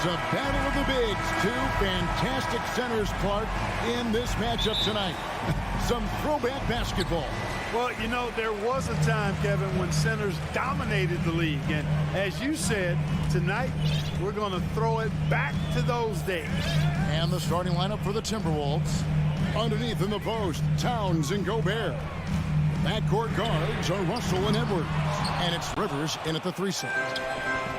It's a battle of the bigs. Two fantastic centers, Clark, in this matchup tonight. Some throwback basketball. Well, you know, there was a time, Kevin, when centers dominated the league. And as you said, tonight we're going to throw it back to those days. And the starting lineup for the Timberwolves. Underneath in the post, Towns and Gobert. Backcourt guards are Russell and Edwards. And it's Rivers in at the 3 set.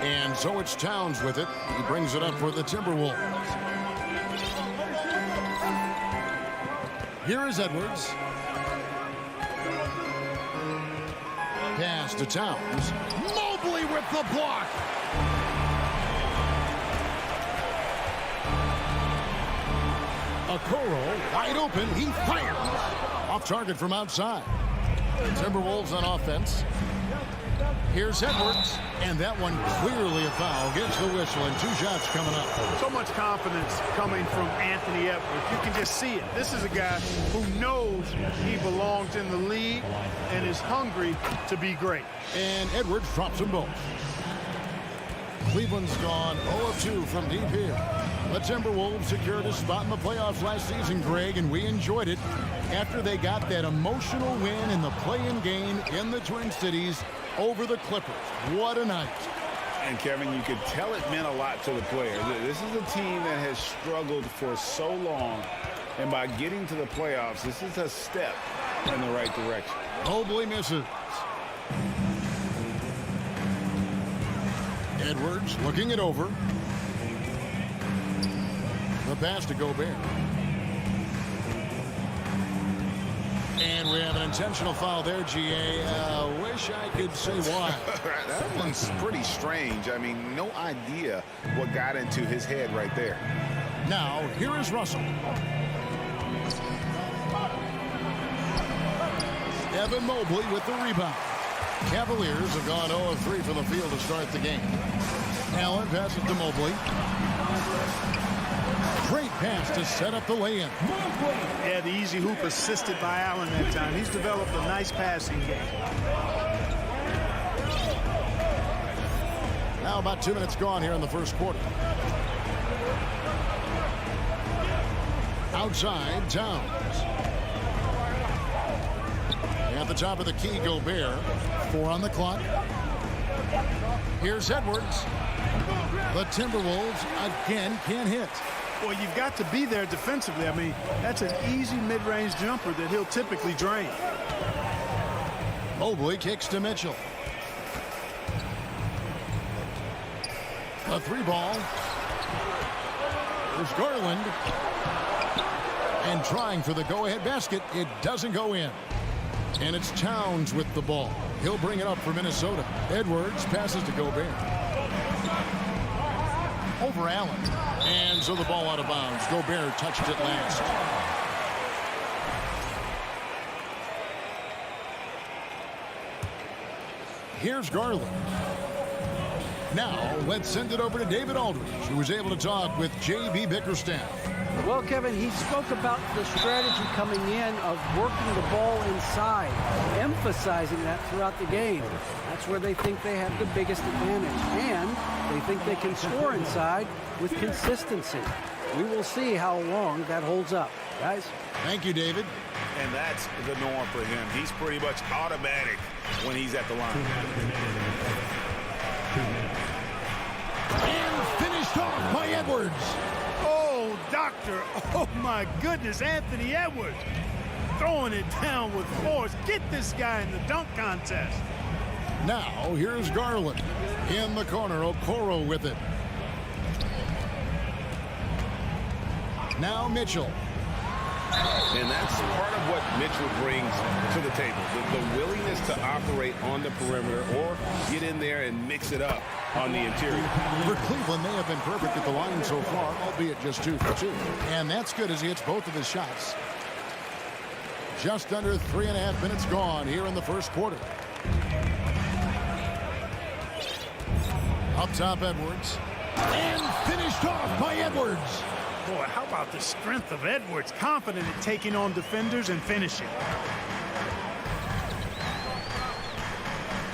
And so it's Towns with it. He brings it up for the Timberwolves. Here is Edwards. Pass to Towns. Mobley with the block. Okoro wide open. He fires. Off target from outside. Timberwolves on offense. Here's Edwards, and that one clearly a foul. Gets the whistle, and 2 shots coming up. So much confidence coming from Anthony Edwards. You can just see it. This is a guy who knows he belongs in the league and is hungry to be great. And Edwards drops them both. Cleveland's gone 0 of 2 from deep here. The Timberwolves secured a spot in the playoffs last season, Greg, and we enjoyed it after they got that emotional win in the play-in game in the Twin Cities over the Clippers. What a night. And, Kevin, you could tell it meant a lot to the players. This is a team that has struggled for so long, and by getting to the playoffs, this is a step in the right direction. Mobley misses. Edwards looking it over. The pass to Gobert. And we have an intentional foul there, GA. Wish I could say why. That one's pretty strange. I mean, no idea what got into his head right there. Now, here is Russell. Evan Mobley with the rebound. Cavaliers have gone 0 of 3 from the field to start the game. Allen passes to Mobley. Great pass to set up the lay-in. Yeah, the easy hoop assisted by Allen that time. He's developed a nice passing game. Now about 2 minutes gone here in the first quarter. Outside, Towns. At the top of the key, Gobert. 4 on the clock. Here's Edwards. The Timberwolves again can't hit. Well, you've got to be there defensively. I mean, that's an easy mid-range jumper that he'll typically drain. Mobley kicks to Mitchell. A 3-ball. There's Garland. And trying for the go-ahead basket. It doesn't go in. And it's Towns with the ball. He'll bring it up for Minnesota. Edwards passes to Gobert. Over Allen. And so the ball out of bounds. Gobert touched it last. Here's Garland. Now, let's send it over to David Aldridge, who was able to talk with J.B. Bickerstaff. Well, Kevin, he spoke about the strategy coming in of working the ball inside, emphasizing that throughout the game. That's where they think they have the biggest advantage, and they think they can score inside with consistency. We will see how long that holds up. Guys? Thank you, David. And that's the norm for him. He's pretty much automatic when he's at the line. And finished off by Edwards. Oh, doctor. Oh, my goodness. Anthony Edwards throwing it down with force. Get this guy in the dunk contest. Now, here's Garland. In the corner, Okoro with it. Now Mitchell. And that's part of what Mitchell brings to the table. The willingness to operate on the perimeter or get in there and mix it up on the interior. For Cleveland, they have been perfect at the line so far, albeit just 2 for 2. And that's good as he hits both of his shots. Just under 3.5 minutes gone here in the first quarter. Up top, Edwards. And finished off by Edwards. Boy, how about the strength of Edwards? Confident at taking on defenders and finishing.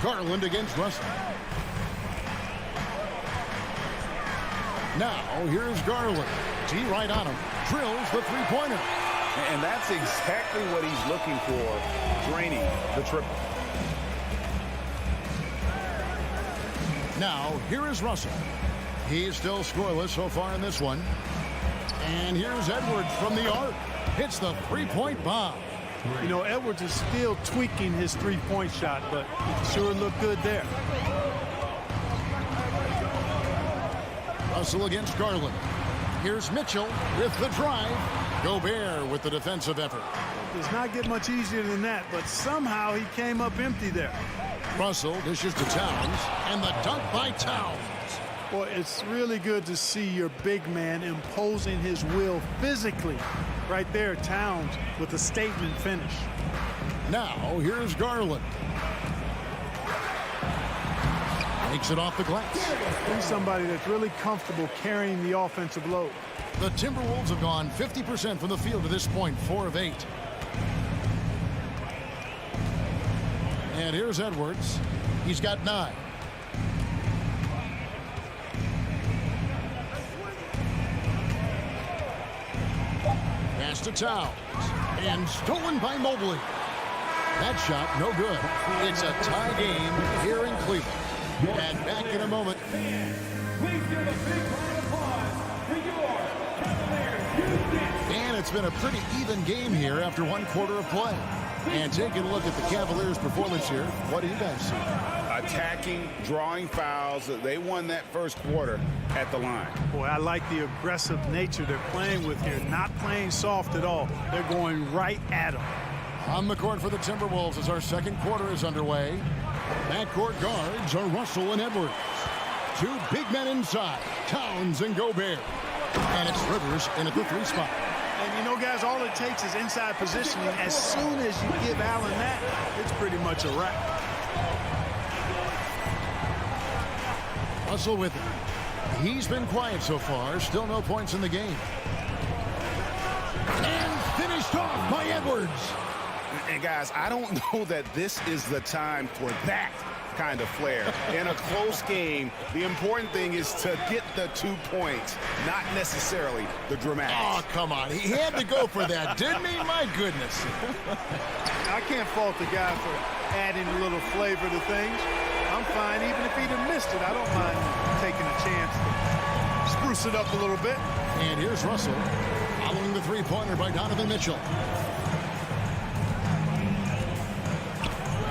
Garland against Russell. Now, here's Garland. T right on him. Drills the three-pointer. And that's exactly what he's looking for, draining the triple. Now, here is Russell. He's still scoreless so far in this one. And here's Edwards from the arc. Hits the three-point bomb. You know, Edwards is still tweaking his three-point shot, but sure looked good there. Russell against Garland. Here's Mitchell with the drive. Gobert with the defensive effort. Does not get much easier than that, but somehow he came up empty there. Russell dishes to Towns, and the dunk by Towns. Boy, it's really good to see your big man imposing his will physically. Right there, Towns with a statement finish. Now, here's Garland. Takes it off the glass. He's somebody that's really comfortable carrying the offensive load. The Timberwolves have gone 50% from the field to this point, 4 of 8. And here's Edwards. He's got 9. Pass to Towns. And stolen by Mobley. That shot, no good. It's a tie game here in Cleveland. And back in a moment. And it's been a pretty even game here after one quarter of play. And taking a look at the Cavaliers' performance here, what do you guys see? Attacking, drawing fouls. They won that first quarter at the line. Boy, I like the aggressive nature they're playing with here. Not playing soft at all. They're going right at them. On the court for the Timberwolves as our second quarter is underway. Backcourt guards are Russell and Edwards. 2 big men inside, Towns and Gobert. And it's Rivers in at the 3 spot. And, you know, guys, all it takes is inside positioning. As soon as you give Allen that, it's pretty much a wrap. Russell with it. He's been quiet so far. Still no points in the game. And finished off by Edwards. And, guys, I don't know that this is the time for that kind of flair. In a close game, the important thing is to get the 2 points, not necessarily the dramatics. Oh, come on. He had to go for that, didn't he? My goodness. I can't fault the guy for adding a little flavor to things. I'm fine. Even if he'd have missed it, I don't mind taking a chance to spruce it up a little bit. And here's Russell following the three-pointer by Donovan Mitchell.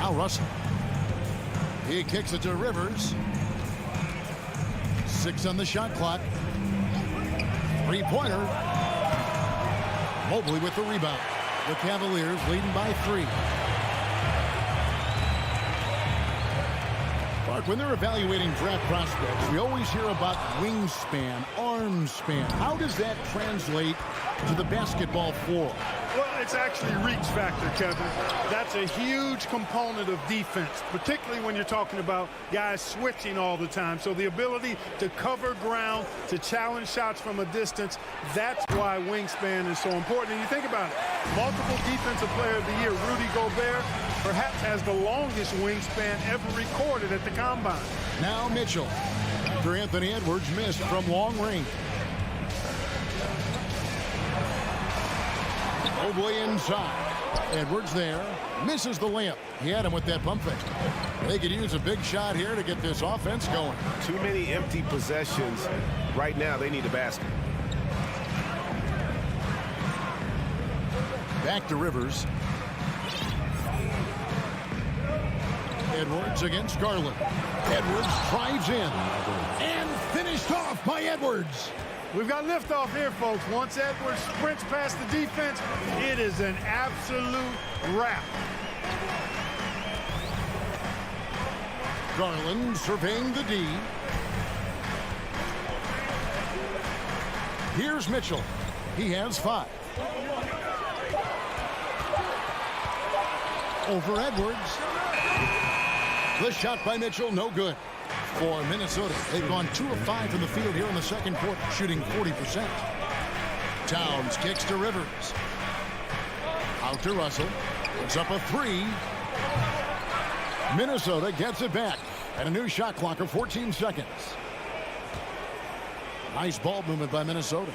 Now Russell. He kicks it to Rivers. 6 on the shot clock. Three-pointer. Mobley with the rebound. The Cavaliers leading by 3. Mark, when they're evaluating draft prospects, we always hear about wingspan, arm span. How does that translate to the basketball floor? Well, it's actually reach factor, Kevin. That's a huge component of defense, particularly when you're talking about guys switching all the time. So the ability to cover ground, to challenge shots from a distance, that's why wingspan is so important. And you think about it, multiple defensive player of the year, Rudy Gobert, perhaps has the longest wingspan ever recorded at the combine. Now Mitchell, after Anthony Edwards missed from long range. Mobley inside. Edwards there. Misses the layup. He had him with that pump fake. They could use a big shot here to get this offense going. Too many empty possessions. Right now, they need a basket. Back to Rivers. Edwards against Garland. Edwards drives in. And finished off by Edwards. We've got liftoff here, folks. Once Edwards sprints past the defense, it is an absolute wrap. Garland surveying the D. Here's Mitchell. He has 5. Over Edwards. The shot by Mitchell, no good. For Minnesota, they've gone 2 of 5 from the field here in the second quarter, shooting 40%. Towns kicks to Rivers. Out to Russell. It's up a 3. Minnesota gets it back at a new shot clock of 14 seconds. Nice ball movement by Minnesota.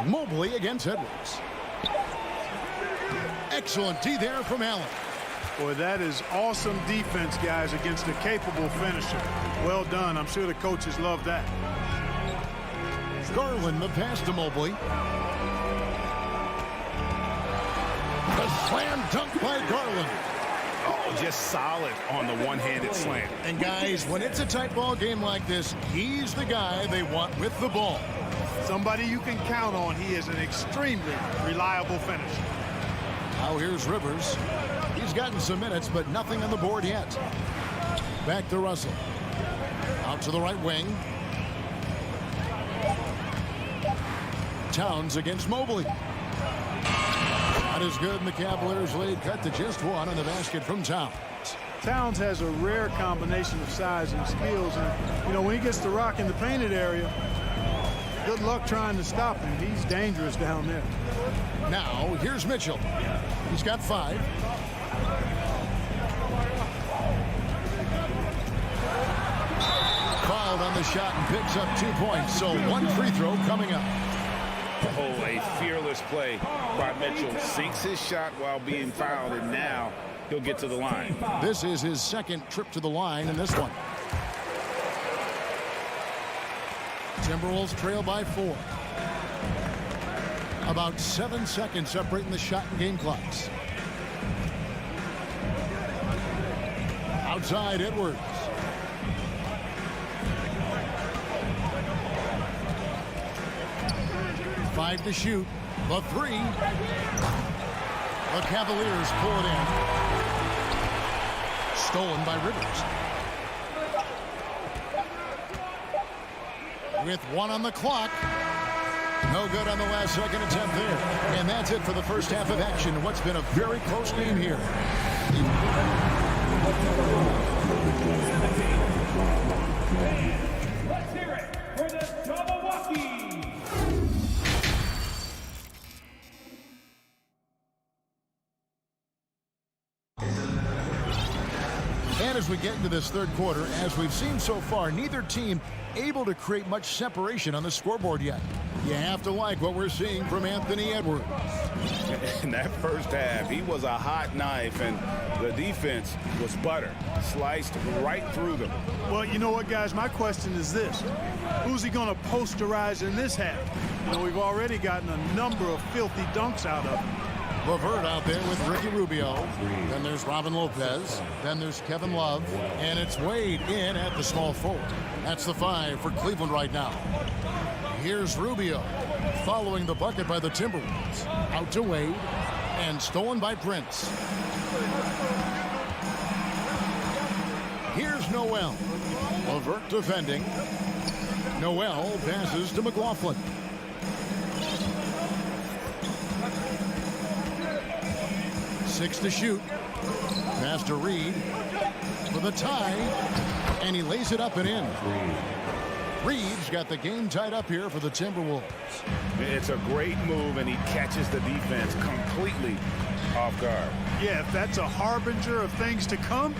Mobley against Edwards. Excellent D there from Allen. Boy, that is awesome defense, guys, against a capable finisher. Well done. I'm sure the coaches love that. Garland the pass to Mobley. The slam dunk by Garland. Oh, just solid on the one-handed slam. And guys, when it's a tight ball game like this, he's the guy they want with the ball. Somebody you can count on. He is an extremely reliable finisher. Now here's Rivers. He's gotten some minutes, but nothing on the board yet. Back to Russell. Out to the right wing. Towns against Mobley. Not as good, and the Cavaliers lead cut to just one on the basket from Towns. Towns has a rare combination of size and skills, and you know, when he gets the rock in the painted area, good luck trying to stop him. He's dangerous down there. Now here's Mitchell. He's got 5. Fouled on the shot and picks up 2 points, so 1 free throw coming up. Oh, a fearless play by Mitchell. Sinks his shot while being fouled, and now he'll get to the line. This is his second trip to the line in this one. Timberwolves trail by 4. About 7 seconds separating the shot and game clocks. Outside Edwards. Five to shoot. The 3. The Cavaliers pull it in. Stolen by Rivers. With 1 on the clock. No good on the last second attempt there. And that's it for the first half of action in what's been a very close game here. Let's hear it for the Milwaukee. And as we get into this third quarter, as we've seen so far, neither team able to create much separation on the scoreboard yet. You have to like what we're seeing from Anthony Edwards. In that first half, he was a hot knife, and the defense was butter. Sliced right through them. Well, you know what, guys? My question is this. Who's he going to posterize in this half? You know, we've already gotten a number of filthy dunks out of him. LeVert out there with Ricky Rubio. Then there's Robin Lopez. Then there's Kevin Love. And it's Wade in at the small forward. That's the 5 for Cleveland right now. Here's Rubio following the bucket by the Timberwolves. Out to Wade. And stolen by Prince. Here's Noel. LeVert defending. Noel passes to McLaughlin. Six to shoot. Pass to Reed for the tie, and he lays it up and in. Reed's got the game tied up here for the Timberwolves. It's a great move, and he catches the defense completely off guard. Yeah, if that's a harbinger of things to come,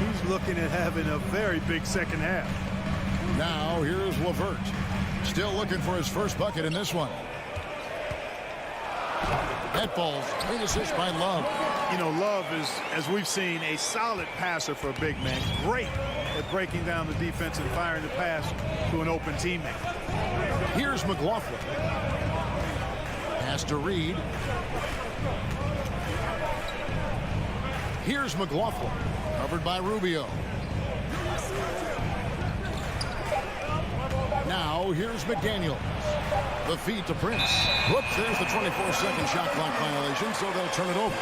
he's looking at having a very big second half. Now here's LeVert. Still looking for his first bucket in this one. That ball's clean assist by Love. You know, Love is, as we've seen, a solid passer for a big man. Great at breaking down the defense and firing the pass to an open teammate. Here's McLaughlin. Pass to Reed. Here's McLaughlin. Covered by Rubio. Now here's McDaniel. The feed to Prince. Whoops, there's the 24-second shot clock violation, so they'll turn it over.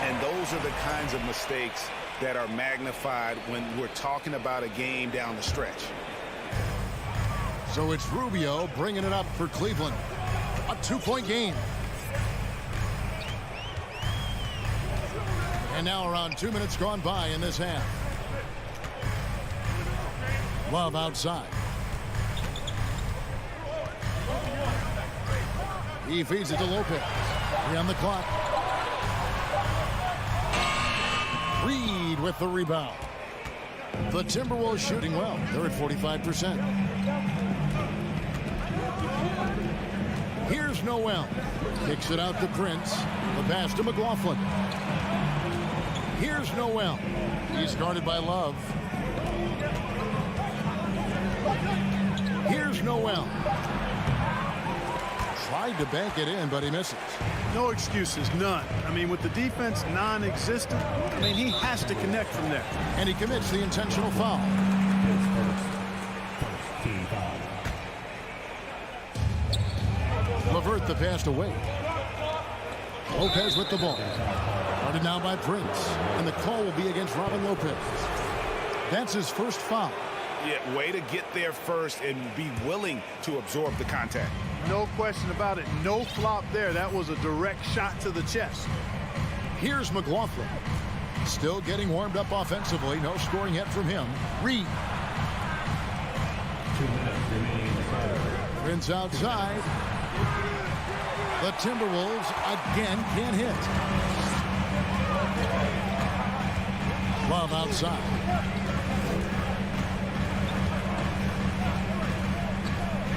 And those are the kinds of mistakes that are magnified when we're talking about a game down the stretch. So it's Rubio bringing it up for Cleveland. A 2-point game. And now around 2 minutes gone by in this half. Love outside. He feeds it to Lopez. 3 on the clock. Reed with the rebound. The Timberwolves shooting well. They're at 45%. Here's Noel. Kicks it out to Prince. The pass to McLaughlin. Here's Noel. He's guarded by Love. Here's Noel. Tried to bank it in, but he misses. No excuses, none. I mean, with the defense non-existent, I mean, he has to connect from there. And he commits the intentional foul. Levert the pass away. Lopez with the ball. Guarded now by Prince. And the call will be against Robin Lopez. That's his first foul. Yeah, way to get there first and be willing to absorb the contact. No question about it. No flop there. That was a direct shot to the chest. Here's McLaughlin. Still getting warmed up offensively. No scoring yet from him. Reed. Prince outside. The Timberwolves again can't hit. Love outside.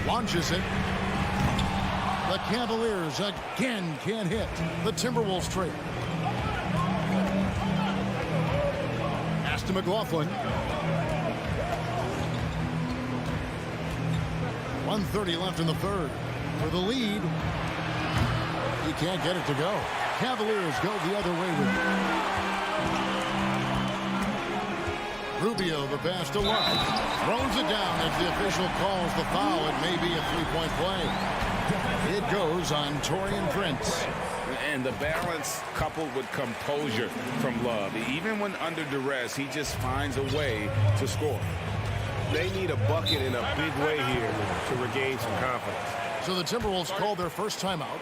Launches it. The Cavaliers again can't hit. The Timberwolves trail. Pass to McLaughlin. 1:30 left in the third. For the lead. He can't get it to go. Cavaliers go the other way with it. Rubio, the pass to Love. Throws it down as the official calls the foul. It may be a three-point play. It goes on Taurean Prince. And the balance coupled with composure from Love. Even when under duress, he just finds a way to score. They need a bucket in a big way here to regain some confidence. So the Timberwolves call their first timeout.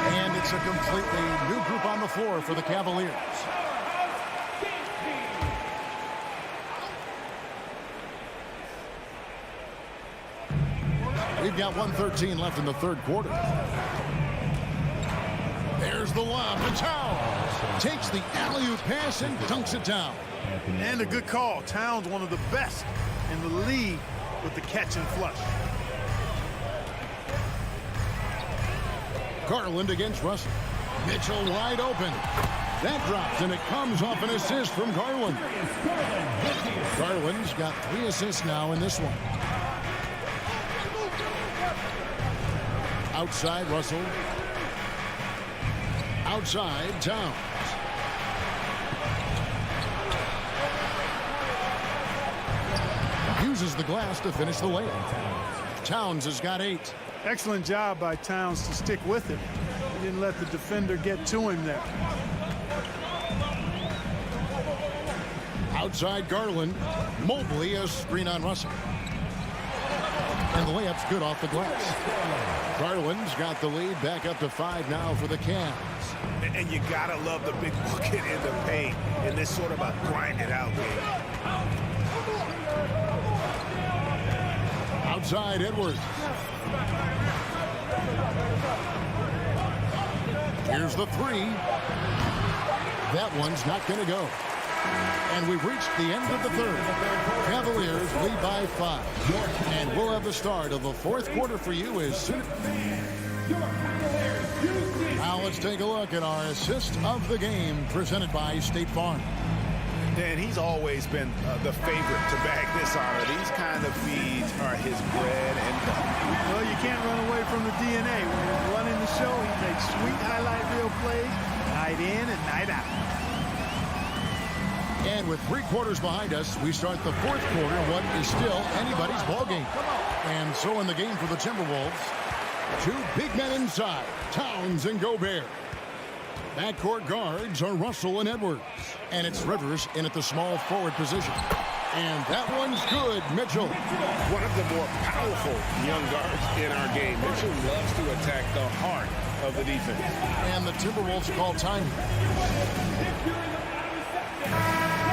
And it's a completely new group on the floor for the Cavaliers. We've got 1:13 left in the third quarter. There's the lob to Towns. Takes the alley-oop pass and dunks it down. And a good call. Towns, one of the best in the league with the catch and flush. Garland against Russell. Mitchell wide open. That drops, and it comes off an assist from Garland. Garland's got 3 assists now in this one. Outside Russell. Outside Towns. Uses the glass to finish the layup. Towns has got 8. Excellent job by Towns to stick with it. He didn't let the defender get to him there. Outside Garland. Mobley a screen on Russell. And the layup's good off the glass. Garland's got the lead back up to 5 now for the Cavs. And you gotta love the big bucket in the paint in this sort of a grinded out game. Outside Edwards. Here's the 3. That one's not going to go. And we've reached the end of the third. Cavaliers lead by 5. And we'll have the start of the fourth quarter for you as soon. Now let's take a look at our assist of the game presented by State Farm. And he's always been the favorite to bag this honor. These kind of feeds are his bread and butter. Well, you can't run away from the DNA. When he's running the show, he makes sweet highlight reel plays night in and night out. And with 3 quarters behind us, we start the fourth quarter, what is still anybody's ballgame. And so in the game for the Timberwolves, 2 big men inside, Towns and Gobert. Backcourt guards are Russell and Edwards. And it's Rivers in at the small forward position. And that one's good, Mitchell. One of the more powerful young guards in our game. Mitchell loves to attack the heart of the defense. And the Timberwolves call time.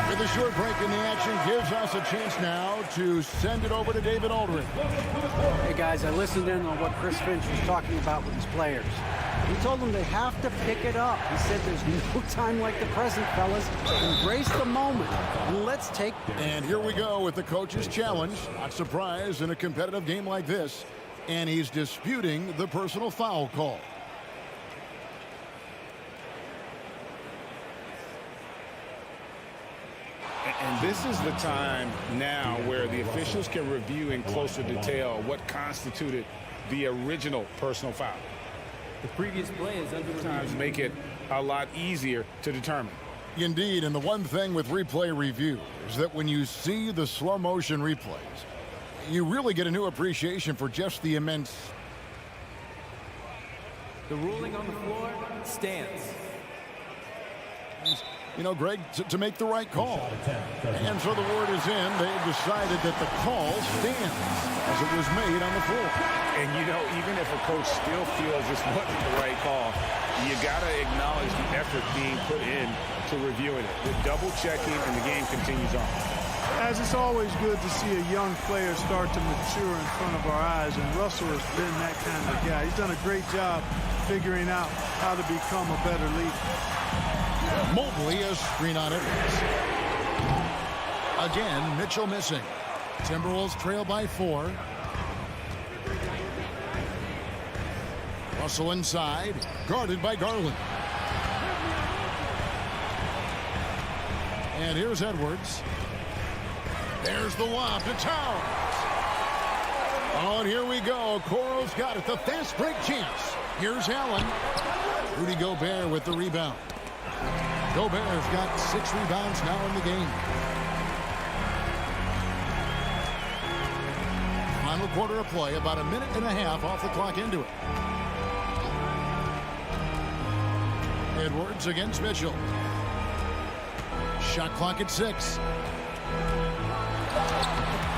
With a short break in the action gives us a chance now to send it over to David Aldridge. Hey, guys, I listened in on what Chris Finch was talking about with his players. He told them they have to pick it up. He said there's no time like the present, fellas. Embrace the moment, and let's take... And here we go with the coach's challenge. Not surprised in a competitive game like this. And he's disputing the personal foul call. And this is the time now where the officials can review in closer detail what constituted the original personal foul. The previous play is under Sometimes make it a lot easier to determine. Indeed, and the one thing with replay review is that when you see the slow motion replays, you really get a new appreciation for just the immense... The ruling on the floor stands. You know, Greg, to make the right call. And so the word is in. They've decided that the call stands as it was made on the floor. And, you know, even if a coach still feels this wasn't the right call, you got to acknowledge the effort being put in to reviewing it. The double-checking, and the game continues on. As it's always good to see a young player start to mature in front of our eyes, and Russell has been that kind of guy. He's done a great job figuring out how to become a better leader. Mobley is screen on it. Again, Mitchell missing. Timberwolves trail by 4. Russell inside, guarded by Garland. And here's Edwards. There's the lob to Towns. Oh, and here we go. Coro's got it. The fast break chance. Here's Allen. Rudy Gobert with the rebound. Gobert's got 6 rebounds now in the game. Final quarter of play, about a minute and a half off the clock into it. Edwards against Mitchell. Shot clock at 6.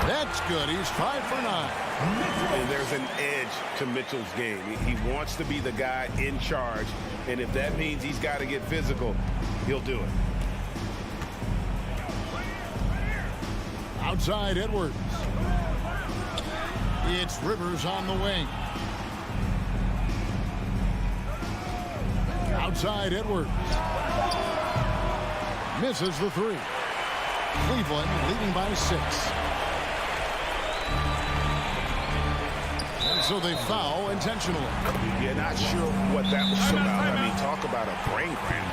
That's good. He's 5 for 9. And there's an edge to Mitchell's game. He wants to be the guy in charge, and if that means he's got to get physical, he'll do it. Outside Edwards. It's Rivers on the wing. Outside Edwards. Misses the 3. Cleveland leading by 6. And so they foul intentionally. Yeah, not sure what that was about. I mean, talk about a brain cramp.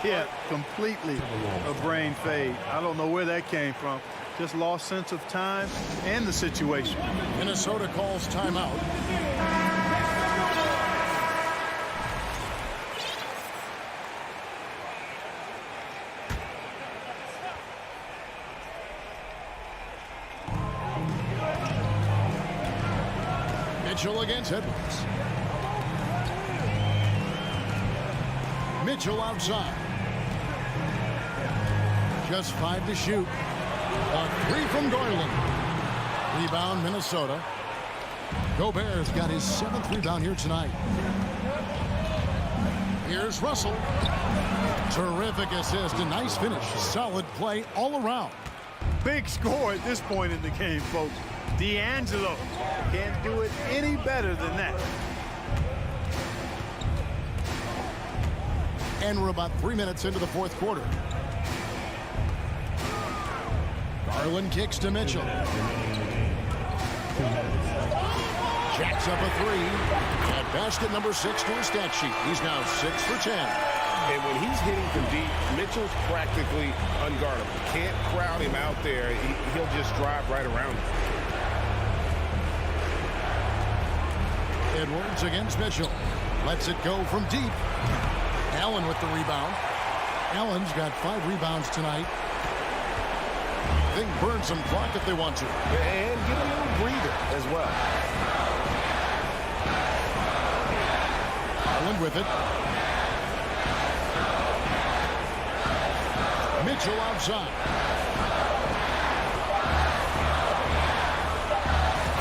Yeah, completely a brain fade. I don't know where that came from. Just lost sense of time and the situation. Minnesota calls timeout. Mitchell against Edwards. Mitchell outside. Just 5 to shoot. A 3 from Garland. Rebound Minnesota. Gobert's got his 7th rebound here tonight. Here's Russell. Terrific assist. A nice finish. Solid play all around. Big score at this point in the game, folks. D'Angelo can't do it any better than that. And we're about 3 minutes into the 4th quarter. Garland kicks to Mitchell. Jacks up a 3. At basket number 6 to his stat sheet. He's now 6 for 10. And when he's hitting from deep, Mitchell's practically unguardable. Can't crowd him out there. He'll just drive right around him. Edwards against Mitchell. Lets it go from deep. Allen with the rebound. Allen's got 5 rebounds tonight. They can burn some clock if they want to. And get a little breather as well. Allen with it. Mitchell outside.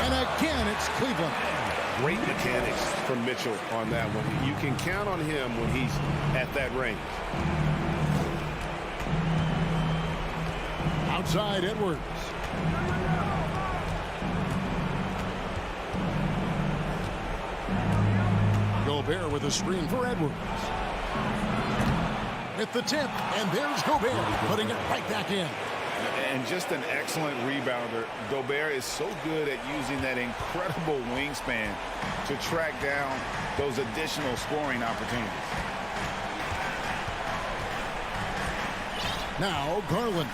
And again, it's Cleveland. Great mechanics from Mitchell on that one. You can count on him when he's at that range. outside Edwards. Gobert with a screen for Edwards. At the tip, and there's Gobert putting it right back in. And just an excellent rebounder. Gobert is so good at using that incredible wingspan to track down those additional scoring opportunities. Now Garland.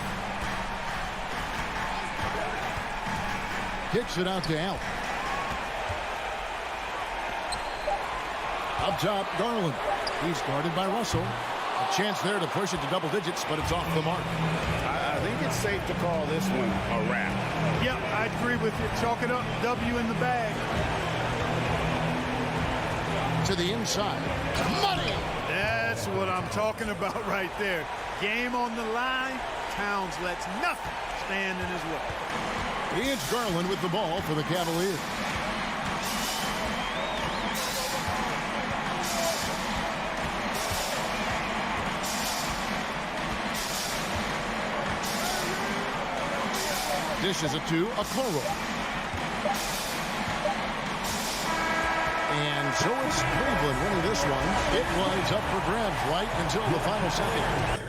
Kicks it out to Allen. Up top, Garland. He's guarded by Russell. A chance there to push it to double digits, but it's off the mark. I think it's safe to call this one a wrap. Yep, I agree with you. Chalk it up, W in the bag. To the inside. Money! That's what I'm talking about right there. Game on the line. Towns lets nothing stand in his way. It's Garland with the ball for the Cavaliers. Dishes it to Okoro. And so it's Cleveland winning this one. It was up for grabs right until the final second.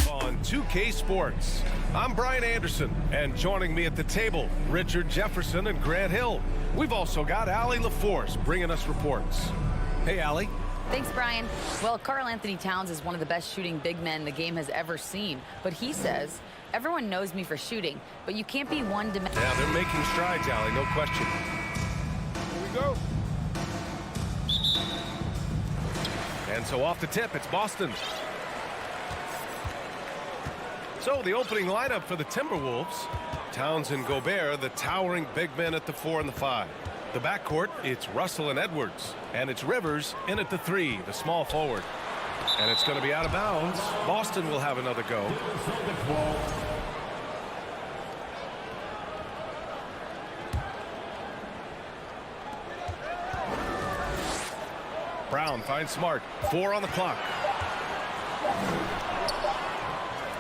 On 2K Sports. I'm Brian Anderson, and joining me at the table, Richard Jefferson and Grant Hill. We've also got Allie LaForce bringing us reports. Hey, Allie. Thanks, Brian. Well, Karl Anthony Towns is one of the best shooting big men the game has ever seen. But he says, everyone knows me for shooting, but you can't be one-dimensional. Yeah, they're making strides, Allie, no question. Here we go. And so off the tip, it's Boston. So the opening lineup for the Timberwolves, Towns and Gobert, the towering big men at the 4 and the 5. The backcourt, it's Russell and Edwards. And it's Rivers in at the 3, the small forward. And it's going to be out of bounds. Boston will have another go. Brown finds Smart. 4 on the clock.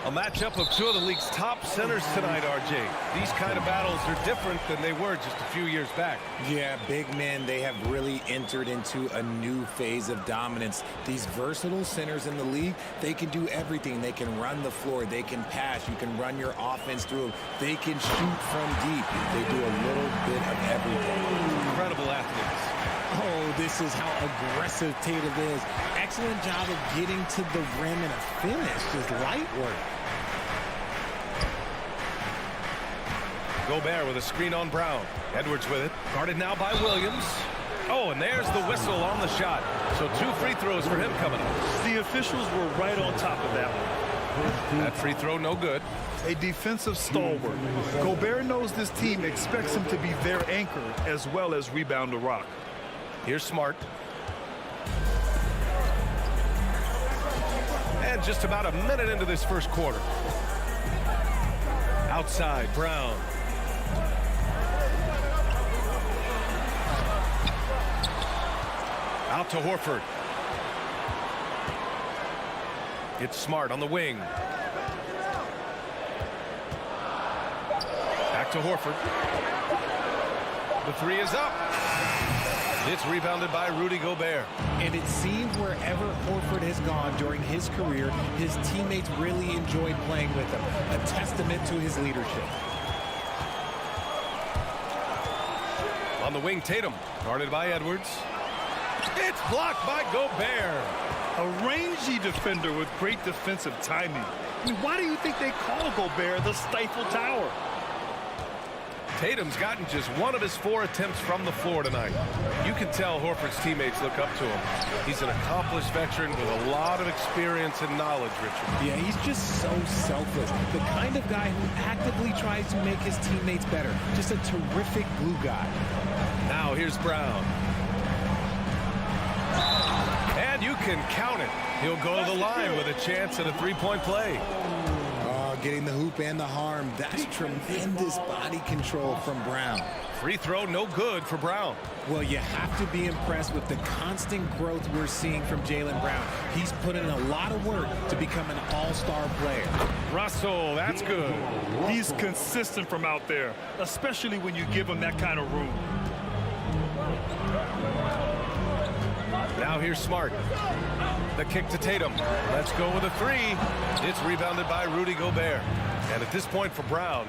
A matchup of two of the league's top centers tonight, RJ. These kind of battles are different than they were just a few years back. Yeah, big men, they have really entered into a new phase of dominance. These versatile centers in the league, they can do everything. They can run the floor. They can pass. You can run your offense through them. They can shoot from deep. They do a little bit of everything. Incredible athletes. Oh, this is how aggressive Tatum is. Excellent job of getting to the rim and a finish. Just light work. Gobert with a screen on Brown. Edwards with it. Guarded now by Williams. Oh, and there's the whistle on the shot. So 2 free throws for him coming up. The officials were right on top of that one. That free throw no good. A defensive stalwart. Gobert knows this team expects him to be their anchor as well as rebound the rock. Here's Smart. And just about a minute into this first quarter. Outside, Brown. Out to Horford. It's Smart on the wing. Back to Horford. The 3 is up. It's rebounded by Rudy Gobert. And it seems wherever Horford has gone during his career, his teammates really enjoyed playing with him. A testament to his leadership. On the wing, Tatum. Guarded by Edwards. It's blocked by Gobert. A rangy defender with great defensive timing. I mean, why do you think they call Gobert the Stifle Tower? Tatum's gotten just 1 of his 4 attempts from the floor tonight. You can tell Horford's teammates look up to him. He's an accomplished veteran with a lot of experience and knowledge, Richard. Yeah, he's just so selfless. The kind of guy who actively tries to make his teammates better. Just a terrific glue guy. Now here's Brown. And you can count it. He'll go to the line with a chance at a 3-point play. Getting the hoop and the harm. That's tremendous body control from Brown. Free throw no good for Brown. Well, you have to be impressed with the constant growth we're seeing from Jaylen Brown. He's put in a lot of work to become an all-star player. Russell, that's good. He's consistent from out there, especially when you give him that kind of room. Now here's Smart. The kick to Tatum. Let's go with a 3. It's rebounded by Rudy Gobert. And at this point for Brown,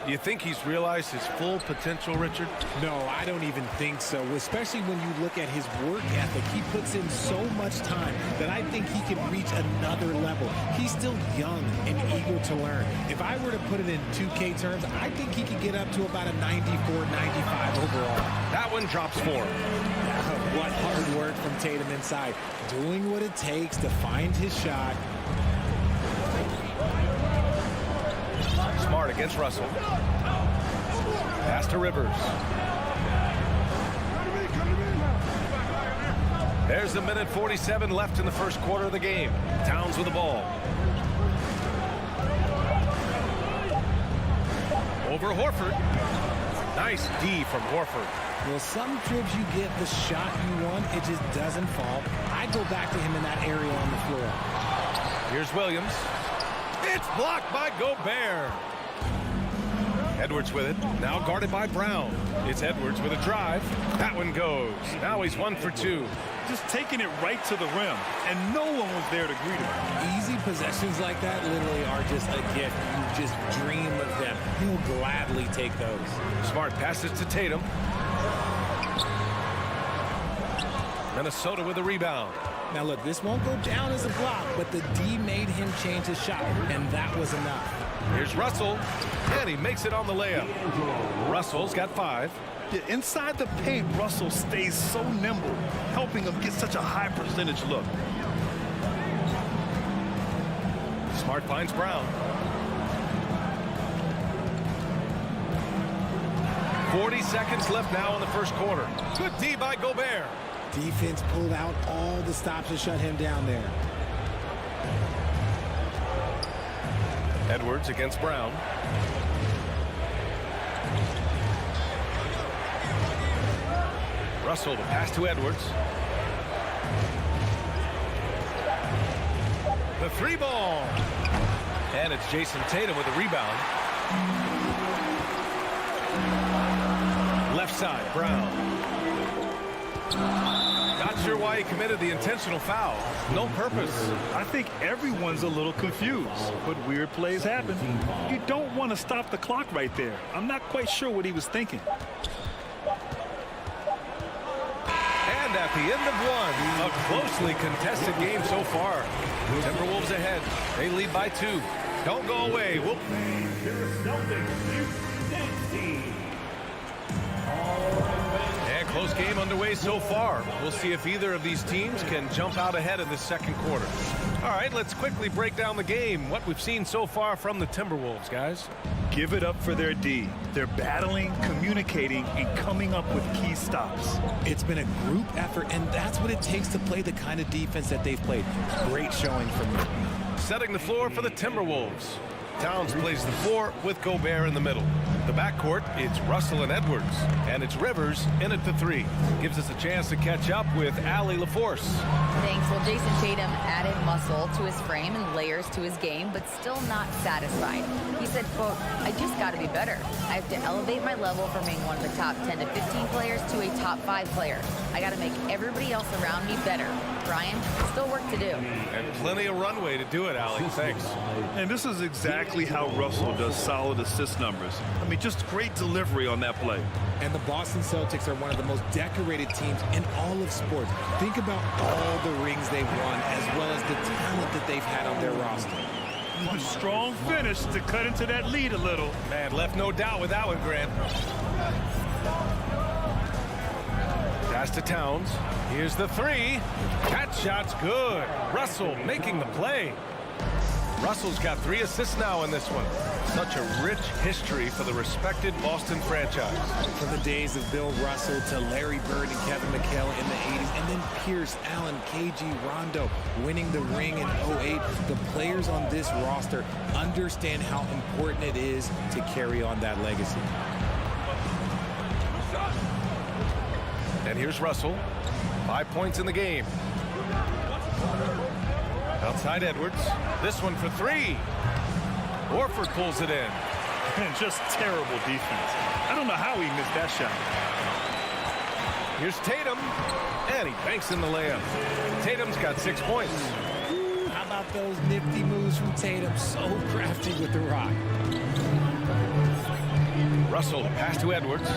do you think he's realized his full potential, Richard? No, I don't even think so, especially when you look at his work ethic. He puts in so much time that I think he can reach another level. He's still young and eager to learn. If I were to put it in 2K terms, I think he could get up to about a 94, 95 overall. That one drops for him. What hard work from Tatum inside. Doing what it takes to find his shot. Smart against Russell. Pass to Rivers. There's a minute 47 left in the first quarter of the game. Towns with the ball. Over Horford. Nice D from Horford. Well, some trips you get the shot you want, it just doesn't fall. I go back to him in that area on the floor. Here's Williams. It's blocked by Gobert. Edwards with it. Now guarded by Brown. It's Edwards with a drive. That one goes. Now he's 1 for 2. Just taking it right to the rim, and no one was there to greet him. Easy possessions like that literally are just a gift. You just dream of them. He'll gladly take those. Smart passes to Tatum. Minnesota with a rebound. Now look, this won't go down as a block, but the D made him change his shot, and that was enough. Here's Russell, and he makes it on the layup. Russell's got 5. Yeah, inside the paint, Russell stays so nimble, helping him get such a high percentage look. Smart finds Brown. 40 seconds left now in the first quarter. Good D by Gobert. Defense pulled out all the stops to shut him down there. Edwards against Brown. Russell, the pass to Edwards. The 3 ball. And it's Jason Tatum with a rebound. Left side, Brown. Not sure why he committed the intentional foul. No purpose. I think everyone's a little confused, but weird plays happen. You don't want to stop the clock right there. I'm not quite sure what he was thinking. And at the end of one, a closely contested game so far. Timberwolves ahead. They lead by 2. Don't go away. We'll... And close game underway so far. We'll see if either of these teams can jump out ahead in the second quarter. All right, let's quickly break down the game. What we've seen so far from the Timberwolves, guys. Give it up for their D. They're battling, communicating, and coming up with key stops. It's been a group effort, and that's what it takes to play the kind of defense that they've played. Great showing from them. Setting the floor for the Timberwolves. Towns plays the 4 with Gobert in the middle. The backcourt, it's Russell and Edwards. And it's Rivers in at the 3. Gives us a chance to catch up with Allie LaForce. Thanks. Well, Jason Tatum added muscle to his frame and layers to his game, but still not satisfied. He said, quote, "I just got to be better. I have to elevate my level from being one of the top 10 to 15 players to a top 5 player. I got to make everybody else around me better. Brian, still work to do." And plenty of runway to do it, Allie. Thanks. And this is exactly how Russell does solid assist numbers. I mean, just great delivery on that play. And the Boston Celtics are one of the most decorated teams in all of sports. Think about all the rings they've won, as well as the talent that they've had on their roster. A strong finish to cut into that lead a little. Man, left no doubt with that one, Grant. Pass to Towns. Here's the 3. That shot's good. Russell making the play. Russell's got 3 assists now in this one. Such a rich history for the respected Boston franchise. From the days of Bill Russell to Larry Bird and Kevin McHale in the 80s, and then Pierce, Allen, KG, Rondo winning the ring in 08. The players on this roster understand how important it is to carry on that legacy. And here's Russell. 5 points in the game. Outside Edwards. This one for 3. Horford pulls it in. And just terrible defense. I don't know how he missed that shot. Here's Tatum. And he banks in the layup. Tatum's got 6 points. How about those nifty moves from Tatum? So crafty with the rock. Russell, pass to Edwards.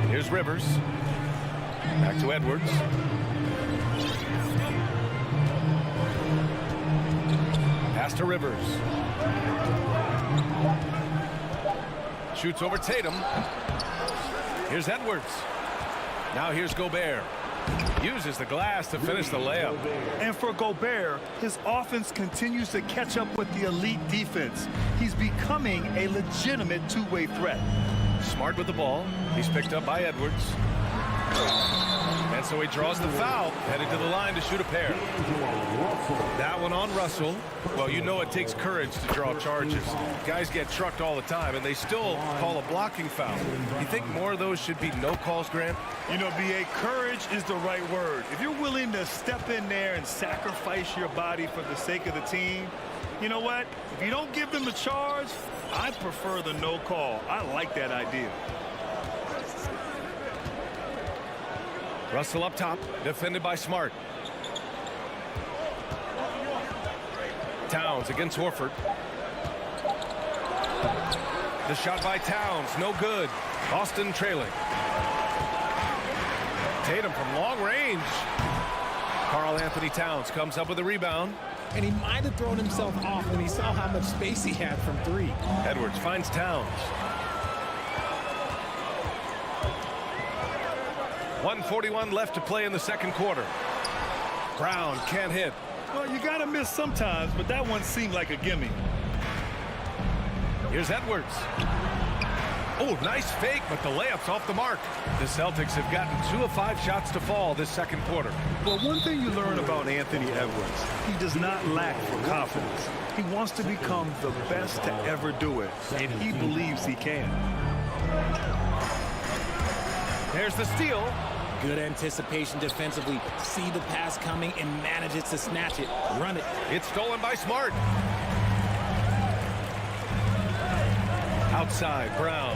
Here's Rivers. Back to Edwards. Pass to Rivers. Shoots over Tatum. Here's Edwards. Now here's Gobert. Uses the glass to finish the layup. And for Gobert, his offense continues to catch up with the elite defense. He's becoming a legitimate two-way threat. Smart with the ball. He's picked up by Edwards. And so he draws the foul, headed to the line to shoot a pair. That one on Russell. Well, you know it takes courage to draw charges. Guys get trucked all the time, and they still call a blocking foul. You think more of those should be no calls, Grant? You know, B.A., courage is the right word. If you're willing to step in there and sacrifice your body for the sake of the team, you know what? If you don't give them the charge, I prefer the no call. I like that idea. Russell up top, defended by Smart. Towns against Horford. The shot by Towns, no good. Boston trailing. Tatum from long range. Karl Anthony Towns comes up with a rebound. And he might have thrown himself off when he saw how much space he had from three. Edwards finds Towns. 1:41 left to play in the second quarter. Brown can't hit. Well, you got to miss sometimes, but that one seemed like a gimme. Here's Edwards. Oh, nice fake, but the layup's off the mark. The Celtics have gotten 2 of 5 shots to fall this second quarter. Well, one thing you learn about Anthony Edwards, he does not lack for confidence. He wants to become the best to ever do it, and he believes he can. There's the steal. Good anticipation defensively. See the pass coming and manages to snatch it. Run it. It's stolen by Smart. Outside, Brown.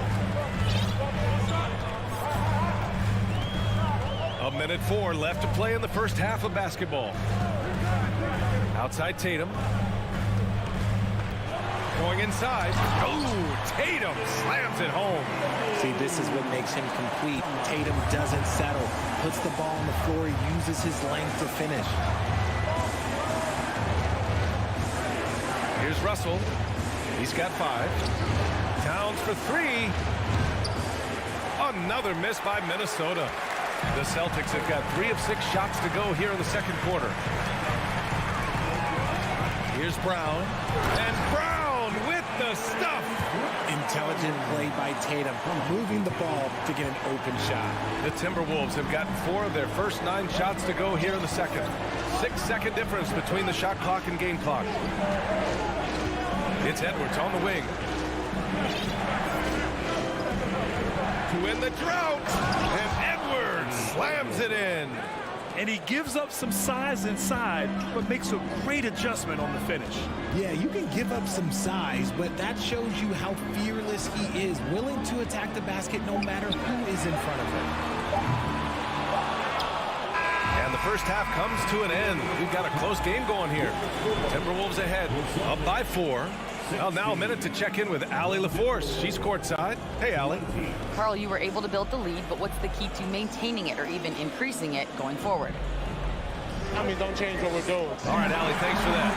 1:04 left to play in the first half of basketball. Outside Tatum. Going inside. Oh, Tatum slams it home. See, this is what makes him complete. Tatum doesn't settle. Puts the ball on the floor, uses his length to finish. Here's Russell. He's got 5. Towns for 3. Another miss by Minnesota. The Celtics have got 3 of 6 shots to go here in the second quarter. Here's Brown. And Brown with the stuff. Intelligent play by Tatum, moving the ball to get an open shot. The Timberwolves have gotten 4 of their first 9 shots to go here in the second. 6-second difference between the shot clock and game clock. It's Edwards on the wing. To win the drought. And Edwards slams it in. And he gives up some size inside, but makes a great adjustment on the finish. Yeah, you can give up some size, but that shows you how fearless he is, willing to attack the basket no matter who is in front of him. And the first half comes to an end. We've got a close game going here. Timberwolves ahead, up by 4. Well, now a minute to check in with Allie LaForce. She's courtside. Hey, Allie. Carl, you were able to build the lead, but what's the key to maintaining it or even increasing it going forward? Don't change what we're doing. All right, Allie, thanks for that.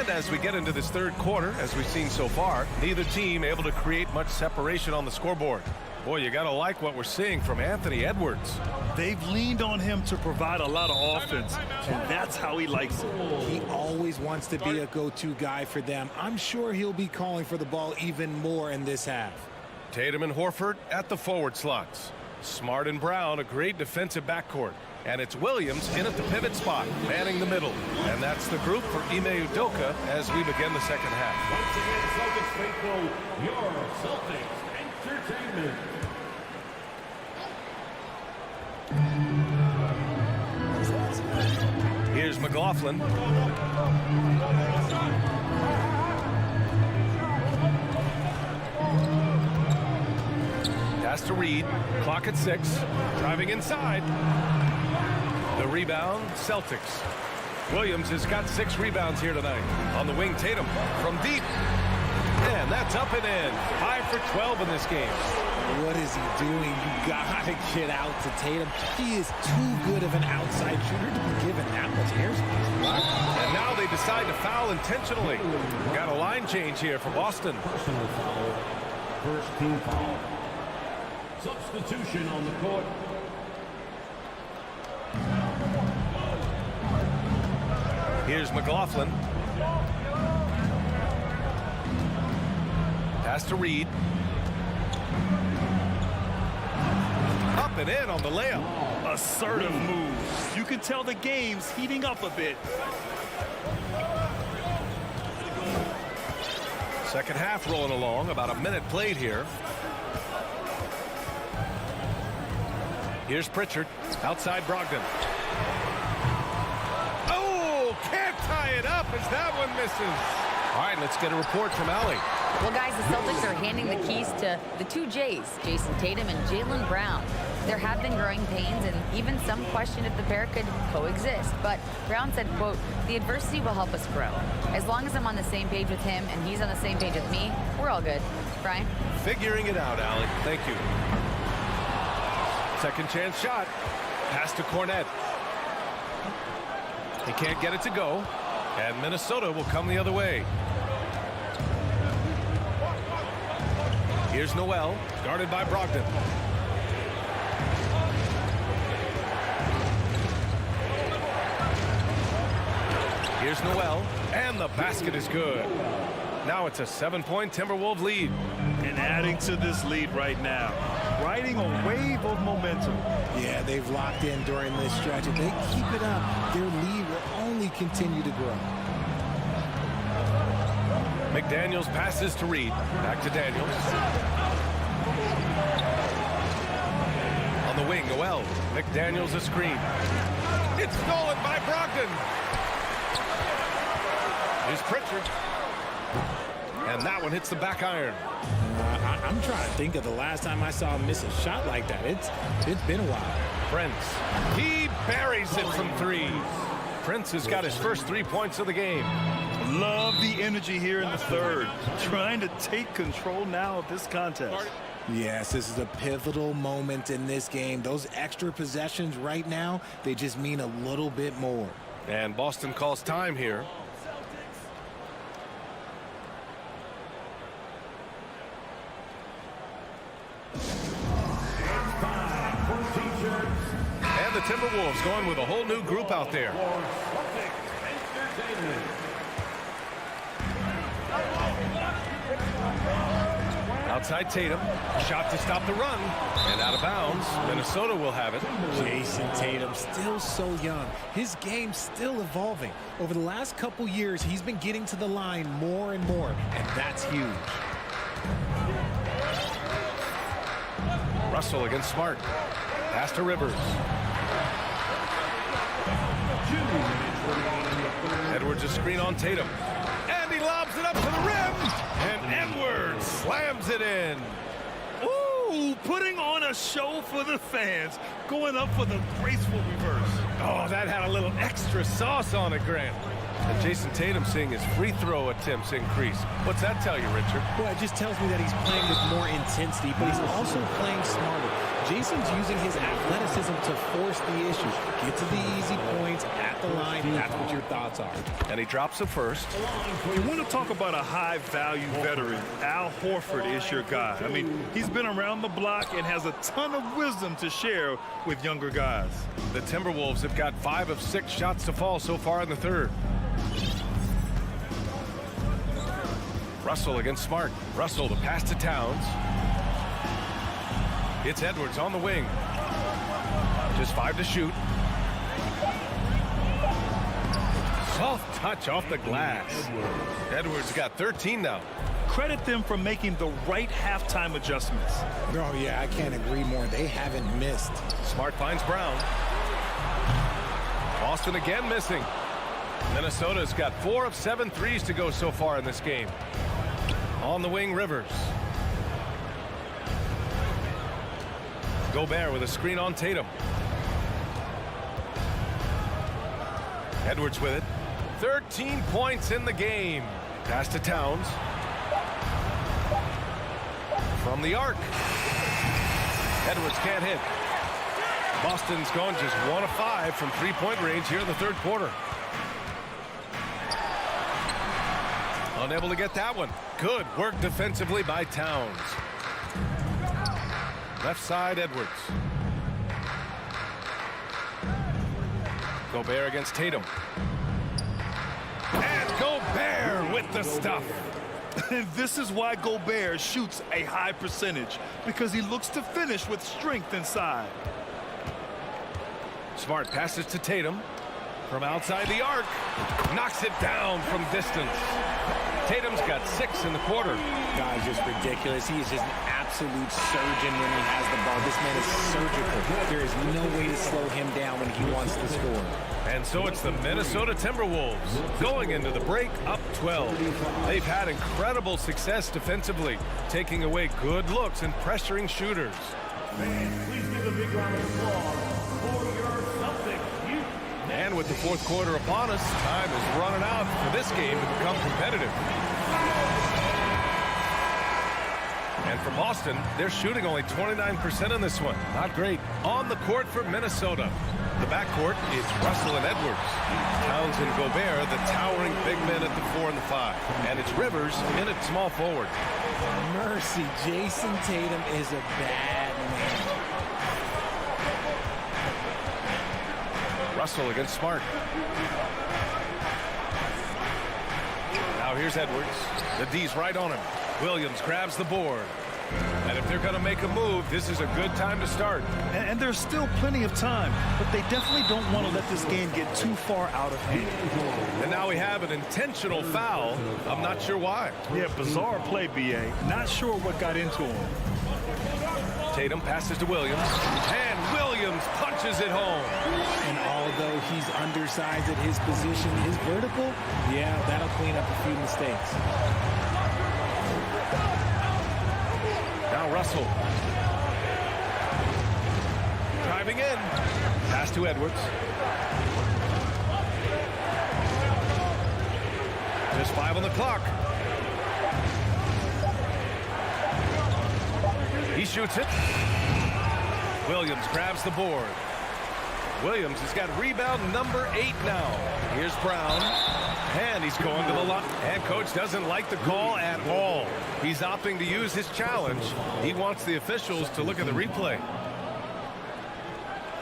As we get into this third quarter, as we've seen so far, neither team able to create much separation on the scoreboard. Boy, you got to like what we're seeing from Anthony Edwards. They've leaned on him to provide a lot of offense, and that's how he likes it. He always wants to be a go-to guy for them. I'm sure he'll be calling for the ball even more in this half. Tatum and Horford at the forward slots. Smart and Brown, a great defensive backcourt. And it's Williams in at the pivot spot, manning the middle. And that's the group for Ime Udoka as we begin the second half. Once again, Celtics faithful, your Celtics Entertainment. Here's McLaughlin. Pass to Reed. Clock at 6. Driving inside. The rebound, Celtics. Williams has got 6 rebounds here tonight. On the wing, Tatum from deep. And that's up and in. 5 for 12 in this game. What is he doing? You gotta get out to Tatum. He is too good of an outside shooter to be given that much airspace. And now they decide to foul intentionally. Got a line change here for Boston. Personal foul. First team foul. Substitution on the court. Here's McLaughlin. Pass to Reed. Up and in on the layup. Assertive move. You can tell the game's heating up a bit. Second half rolling along. About a minute played here. Here's Pritchard. Outside Brogdon. Oh, can't tie it up as that one misses. All right, let's get a report from Allie. Well, guys, the Celtics are handing the keys to the two J's, Jason Tatum and Jaylen Brown. There have been growing pains, and even some question if the pair could coexist. But Brown said, quote, "The adversity will help us grow. As long as I'm on the same page with him and he's on the same page with me, we're all good." Brian? Figuring it out, Allie. Thank you. Second chance shot. Pass to Cornet. He can't get it to go. And Minnesota will come the other way. Here's Noel, guarded by Brogdon. Here's Noel, and the basket is good. Now it's a 7-point Timberwolves lead. And adding to this lead right now, riding a wave of momentum. Yeah, they've locked in during this stretch. If they keep it up, their lead will only continue to grow. McDaniels passes to Reed. Back to Daniels. On the wing, Noel. McDaniels a screen. It's stolen by Brogdon. Here's Pritchard. And that one hits the back iron. I'm trying to think of the last time I saw him miss a shot like that. It's been a while. Prince. He buries it from three. Prince has got his first 3 points of the game. Love the energy here in the third. Trying to take control now of this contest. Yes, this is a pivotal moment in this game. Those extra possessions right now, they just mean a little bit more. And Boston calls time here. And the Timberwolves going with a whole new group out there. Outside Tatum. Shot to stop the run. And out of bounds. Minnesota will have it. Jason Tatum still so young. His game's still evolving. Over the last couple years, he's been getting to the line more and more. And that's huge. Russell against Smart. Pass to Rivers. Edwards a screen on Tatum. And he lobs it up to the rim. And Edwards slams it in. Ooh, putting on a show for the fans. Going up for the graceful reverse. Oh, that had a little extra sauce on it, Grant. And Jason Tatum seeing his free throw attempts increase. What's that tell you, Richard? Well, it just tells me that he's playing with more intensity, but he's also playing smarter. Jason's using his athleticism to force the issue. Get to the easy points at the line. That's what your thoughts are. And he drops the first. You want to talk about a high-value veteran. Al Horford is your guy. I mean, he's been around the block and has a ton of wisdom to share with younger guys. The Timberwolves have got 5 of 6 shots to fall so far in the third. Russell against Smart. Russell the pass to Towns. It's Edwards on the wing. Just 5 to shoot. Soft touch off the glass. Edwards got 13 now. Credit them for making the right halftime adjustments. Oh, yeah, I can't agree more. They haven't missed. Smart finds Brown. Boston again missing. Minnesota's got 4 of 7 threes to go so far in this game. On the wing, Rivers. Gobert with a screen on Tatum. Edwards with it. 13 points in the game. Pass to Towns. From the arc. Edwards can't hit. Boston's gone just 1 of 5 from 3-point range here in the third quarter. Unable to get that one. Good work defensively by Towns. Left side, Edwards. Gobert against Tatum. And Gobert with the stuff. And this is why Gobert shoots a high percentage, because he looks to finish with strength inside. Smart passes to Tatum. From outside the arc. Knocks it down from distance. Tatum's got 6 in the quarter. Guy's just ridiculous. He is just an absolute surgeon when he has the ball. This man is surgical. There is no way to slow him down when he wants to score. And so it's the Minnesota Timberwolves going into the break up 12. They've had incredible success defensively, taking away good looks and pressuring shooters. Please give a big round of applause for your Celtics. And with the fourth quarter upon us, time is running out for this game to become competitive. And for Boston, they're shooting only 29% in this one. Not great. On the court for Minnesota. The backcourt is Russell and Edwards. Towns and Gobert, the towering big men at the 4 and the 5. And it's Rivers in at small forward. Mercy, Jason Tatum is a bad man. Russell against Smart. Now here's Edwards. The D's right on him. Williams grabs the board. And if they're going to make a move, this is a good time to start. And there's still plenty of time, but they definitely don't want to let this game get too far out of hand. And now we have an intentional foul. I'm not sure why. Yeah, bizarre play, B.A. Not sure what got into him. Tatum passes to Williams, and Williams punches it home. And although he's undersized at his position, his vertical, yeah, that'll clean up a few mistakes. Now Russell. Driving in. Pass to Edwards. Just 5 on the clock. He shoots it. Williams grabs the board. Williams has got rebound number 8 now. Here's Brown. And he's going to the line. And coach doesn't like the call at all. He's opting to use his challenge. He wants the officials to look at the replay.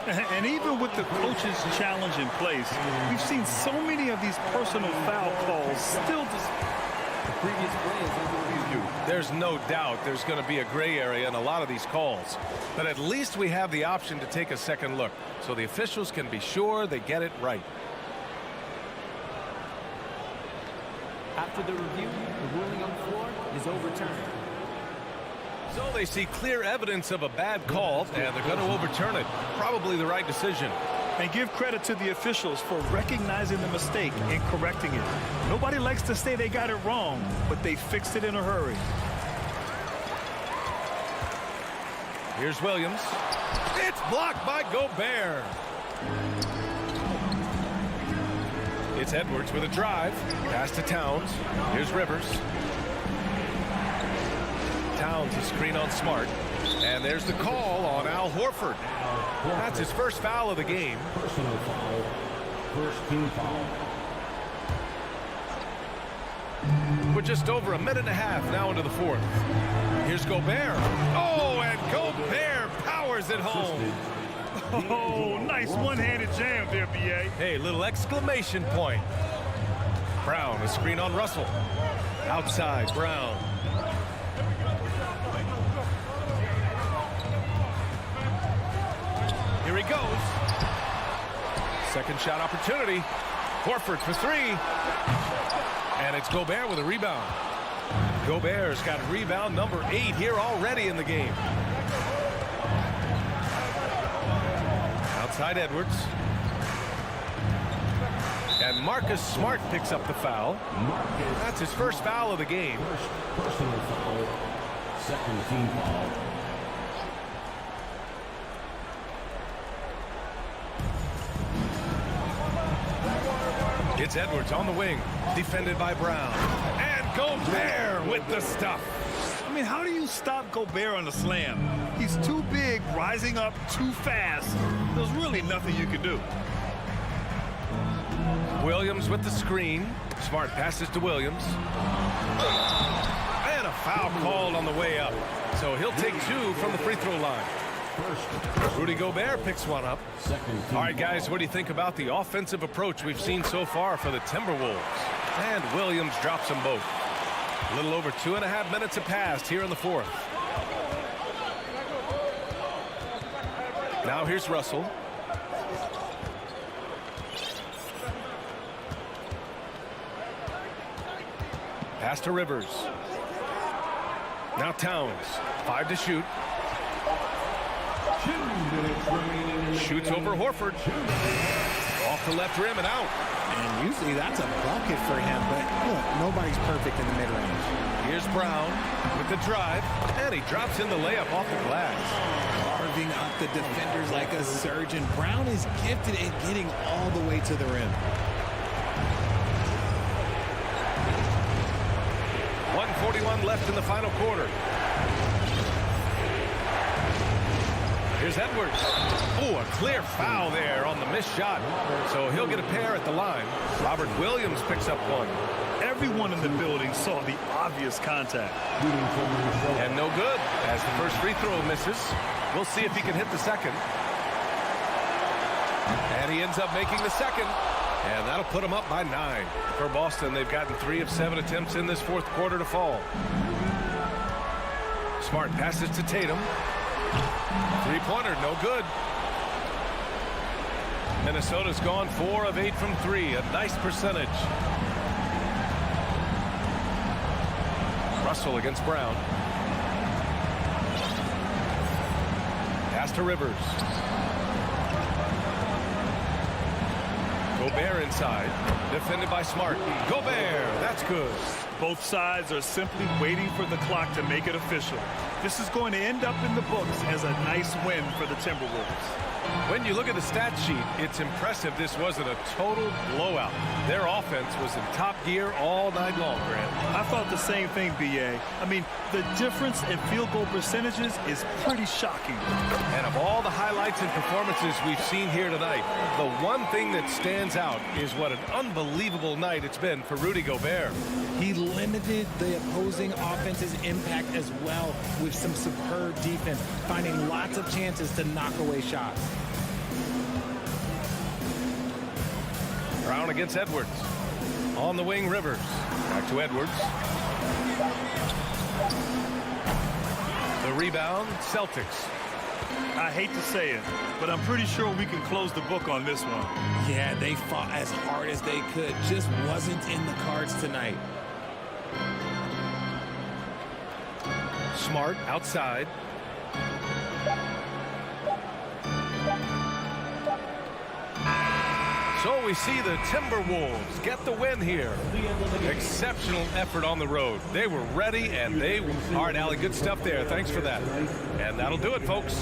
And even with the coach's challenge in place, we've seen so many of these personal foul calls still just... The previous play is under review. There's no doubt there's going to be a gray area in a lot of these calls. But at least we have the option to take a second look, so the officials can be sure they get it right. After the review, the ruling on the floor is overturned. So they see clear evidence of a bad call, and they're going to overturn it. Probably the right decision. And give credit to the officials for recognizing the mistake and correcting it. Nobody likes to say they got it wrong, but they fixed it in a hurry. Here's Williams. It's blocked by Gobert. It's Edwards with a drive. Pass to Towns. Here's Rivers. Towns a screen on Smart. And there's the call on Al Horford. That's his first foul of the game. Personal foul. First team foul. We're just over a minute and a half now into the fourth. Here's Gobert. Oh, and Gobert powers it home. Oh, nice one-handed jam there, B.A. Hey, little exclamation point. Brown, a screen on Russell. Outside, Brown. Here he goes. Second shot opportunity. Horford for 3. And it's Gobert with a rebound. Gobert's got rebound number 8 here already in the game. Outside Edwards. And Marcus Smart picks up the foul. That's his first foul of the game. First personal foul. Second team foul. It's Edwards on the wing, defended by Brown. And Gobert with the stuff. I mean, how do you stop Gobert on the slam? He's too big, rising up too fast. There's really nothing you can do. Williams with the screen. Smart passes to Williams. And a foul called on the way up. So he'll take 2 from the free throw line. Rudy Gobert picks one up. All right, guys, what do you think about the offensive approach we've seen so far for the Timberwolves? And Williams drops them both. A little over 2.5 minutes have passed here in the fourth. Now here's Russell. Pass to Rivers. Now Towns. 5 to shoot. Shoots over Horford. Off the left rim and out. And usually that's a bucket for him, but look, nobody's perfect in the mid-range. Here's Brown with the drive, and he drops in the layup off the glass. Carving up the defenders like a surgeon. Brown is gifted at getting all the way to the rim. 1:41 left in the final quarter. Here's Edwards. Oh, a clear foul there on the missed shot. So he'll get a pair at the line. Robert Williams picks up one. Everyone in the building saw the obvious contact. And no good as the first free throw misses. We'll see if he can hit the second. And he ends up making the second. And that'll put him up by 9. For Boston, they've gotten 3 of 7 attempts in this fourth quarter to fall. Smart passes to Tatum. Three-pointer, no good. Minnesota's gone 4 of 8 from 3. A nice percentage. Russell against Brown. Pass to Rivers. Gobert inside. Defended by Smart. Gobert, that's good. Both sides are simply waiting for the clock to make it official. This is going to end up in the books as a nice win for the Timberwolves. When you look at the stat sheet, it's impressive this wasn't a total blowout. Their offense was in top gear all night long, Grant. I thought the same thing, B.A. I mean, the difference in field goal percentages is pretty shocking. And of all the highlights and performances we've seen here tonight, the one thing that stands out is what an unbelievable night it's been for Rudy Gobert. He limited the opposing offense's impact as well with some superb defense, finding lots of chances to knock away shots. Brown against Edwards. On the wing, Rivers. Back to Edwards. The rebound, Celtics. I hate to say it, but I'm pretty sure we can close the book on this one. Yeah, they fought as hard as they could. Just wasn't in the cards tonight. Smart outside. So we see the Timberwolves get the win here. Exceptional effort on the road. They were ready and they were hard. Allie, good stuff there. Thanks for that. And that'll do it, folks.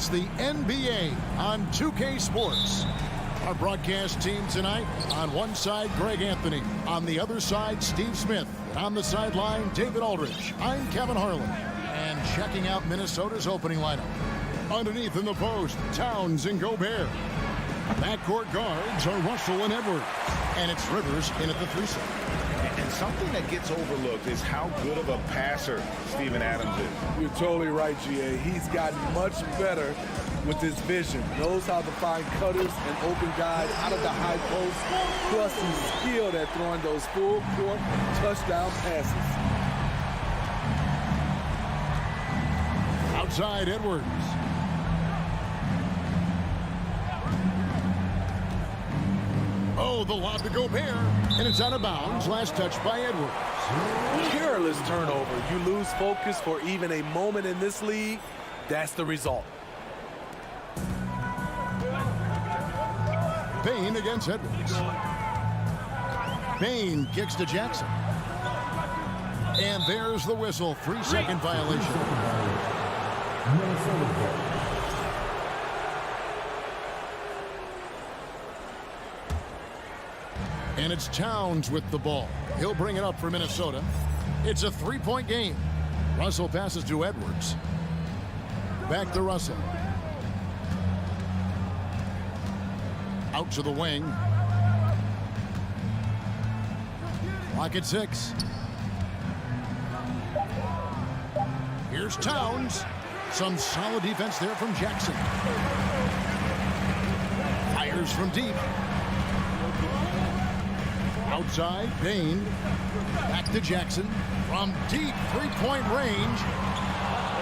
It's the NBA on 2K Sports. Our broadcast team tonight, on one side, Greg Anthony. On the other side, Steve Smith. On the sideline, David Aldridge. I'm Kevin Harlan. And checking out Minnesota's opening lineup. Underneath in the post, Towns and Gobert. Backcourt guards are Russell and Edwards. And it's Rivers in at the 3 set. And something that gets overlooked is how good of a passer Steven Adams is. You're totally right, GA. He's gotten much better with his vision. Knows how to find cutters and open guys out of the high post. Plus, he's skilled at throwing those full-court touchdown passes. Outside, Edwards. Oh, the lob to Gobert, and it's out of bounds. Last touch by Edwards. Careless turnover. You lose focus for even a moment in this league. That's the result. Bain against Edwards. Bain kicks to Jackson. And there's the whistle. 3-second violation. And it's Towns with the ball. He'll bring it up for Minnesota. It's a 3-point game. Russell passes to Edwards. Back to Russell. Out to the wing. Clock at 6. Here's Towns. Some solid defense there from Jackson. Fires from deep. Outside, Bain. Back to Jackson. From deep 3-point range.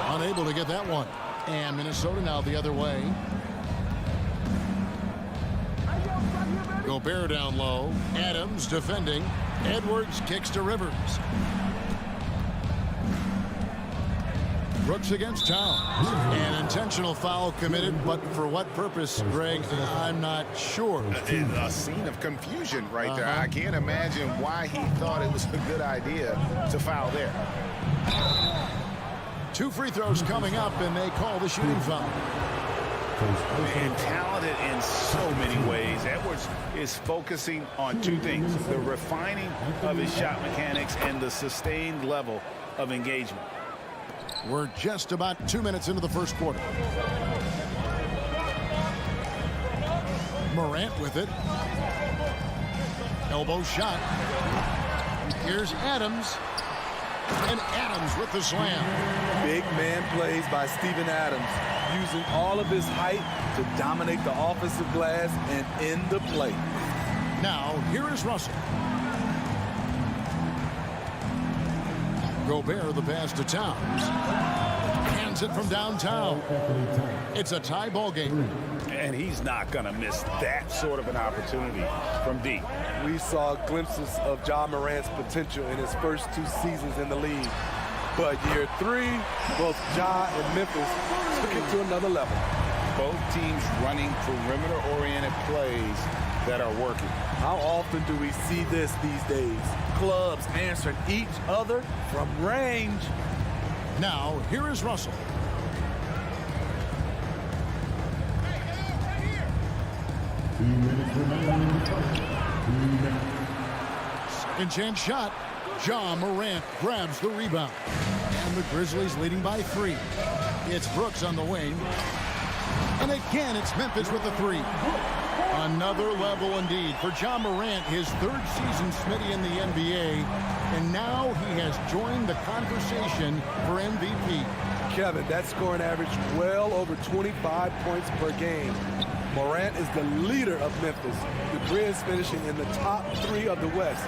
Unable to get that one. And Minnesota now the other way. Gobert down low. Adams defending. Edwards kicks to Rivers. Brooks against Towns. An intentional foul committed, but for what purpose, Greg, I'm not sure. A scene of confusion right there. I can't imagine why he thought it was a good idea to foul there. 2 free throws coming up, and they call the shooting foul. And talented in so many ways. Edwards is focusing on 2 things: the refining of his shot mechanics and the sustained level of engagement. We're just about 2 minutes into the first quarter. Morant with it. Elbow shot. Here's Adams. And Adams with the slam. Big man plays by Steven Adams, using all of his height to dominate the offensive glass and end the play. Now, here is Russell. Gobert the pass to Towns. Hands it from downtown. It's a tie ball game. And he's not going to miss that sort of an opportunity from deep. We saw glimpses of Ja Morant's potential in his first 2 seasons in the league. But year 3, both Ja and Memphis took it to another level. Both teams running perimeter-oriented plays that are working. How often do we see this these days? Clubs answering each other from range. Now, here is Russell. Second chance shot. Ja Morant grabs the rebound. And the Grizzlies leading by 3. It's Brooks on the wing. And again, it's Memphis with the 3. Another level indeed for Ja Morant, his 3rd season, Smitty, in the NBA. And now he has joined the conversation for MVP. Kevin, that scoring average well over 25 points per game. Morant is the leader of Memphis. The Grizz finishing in the top 3 of the West.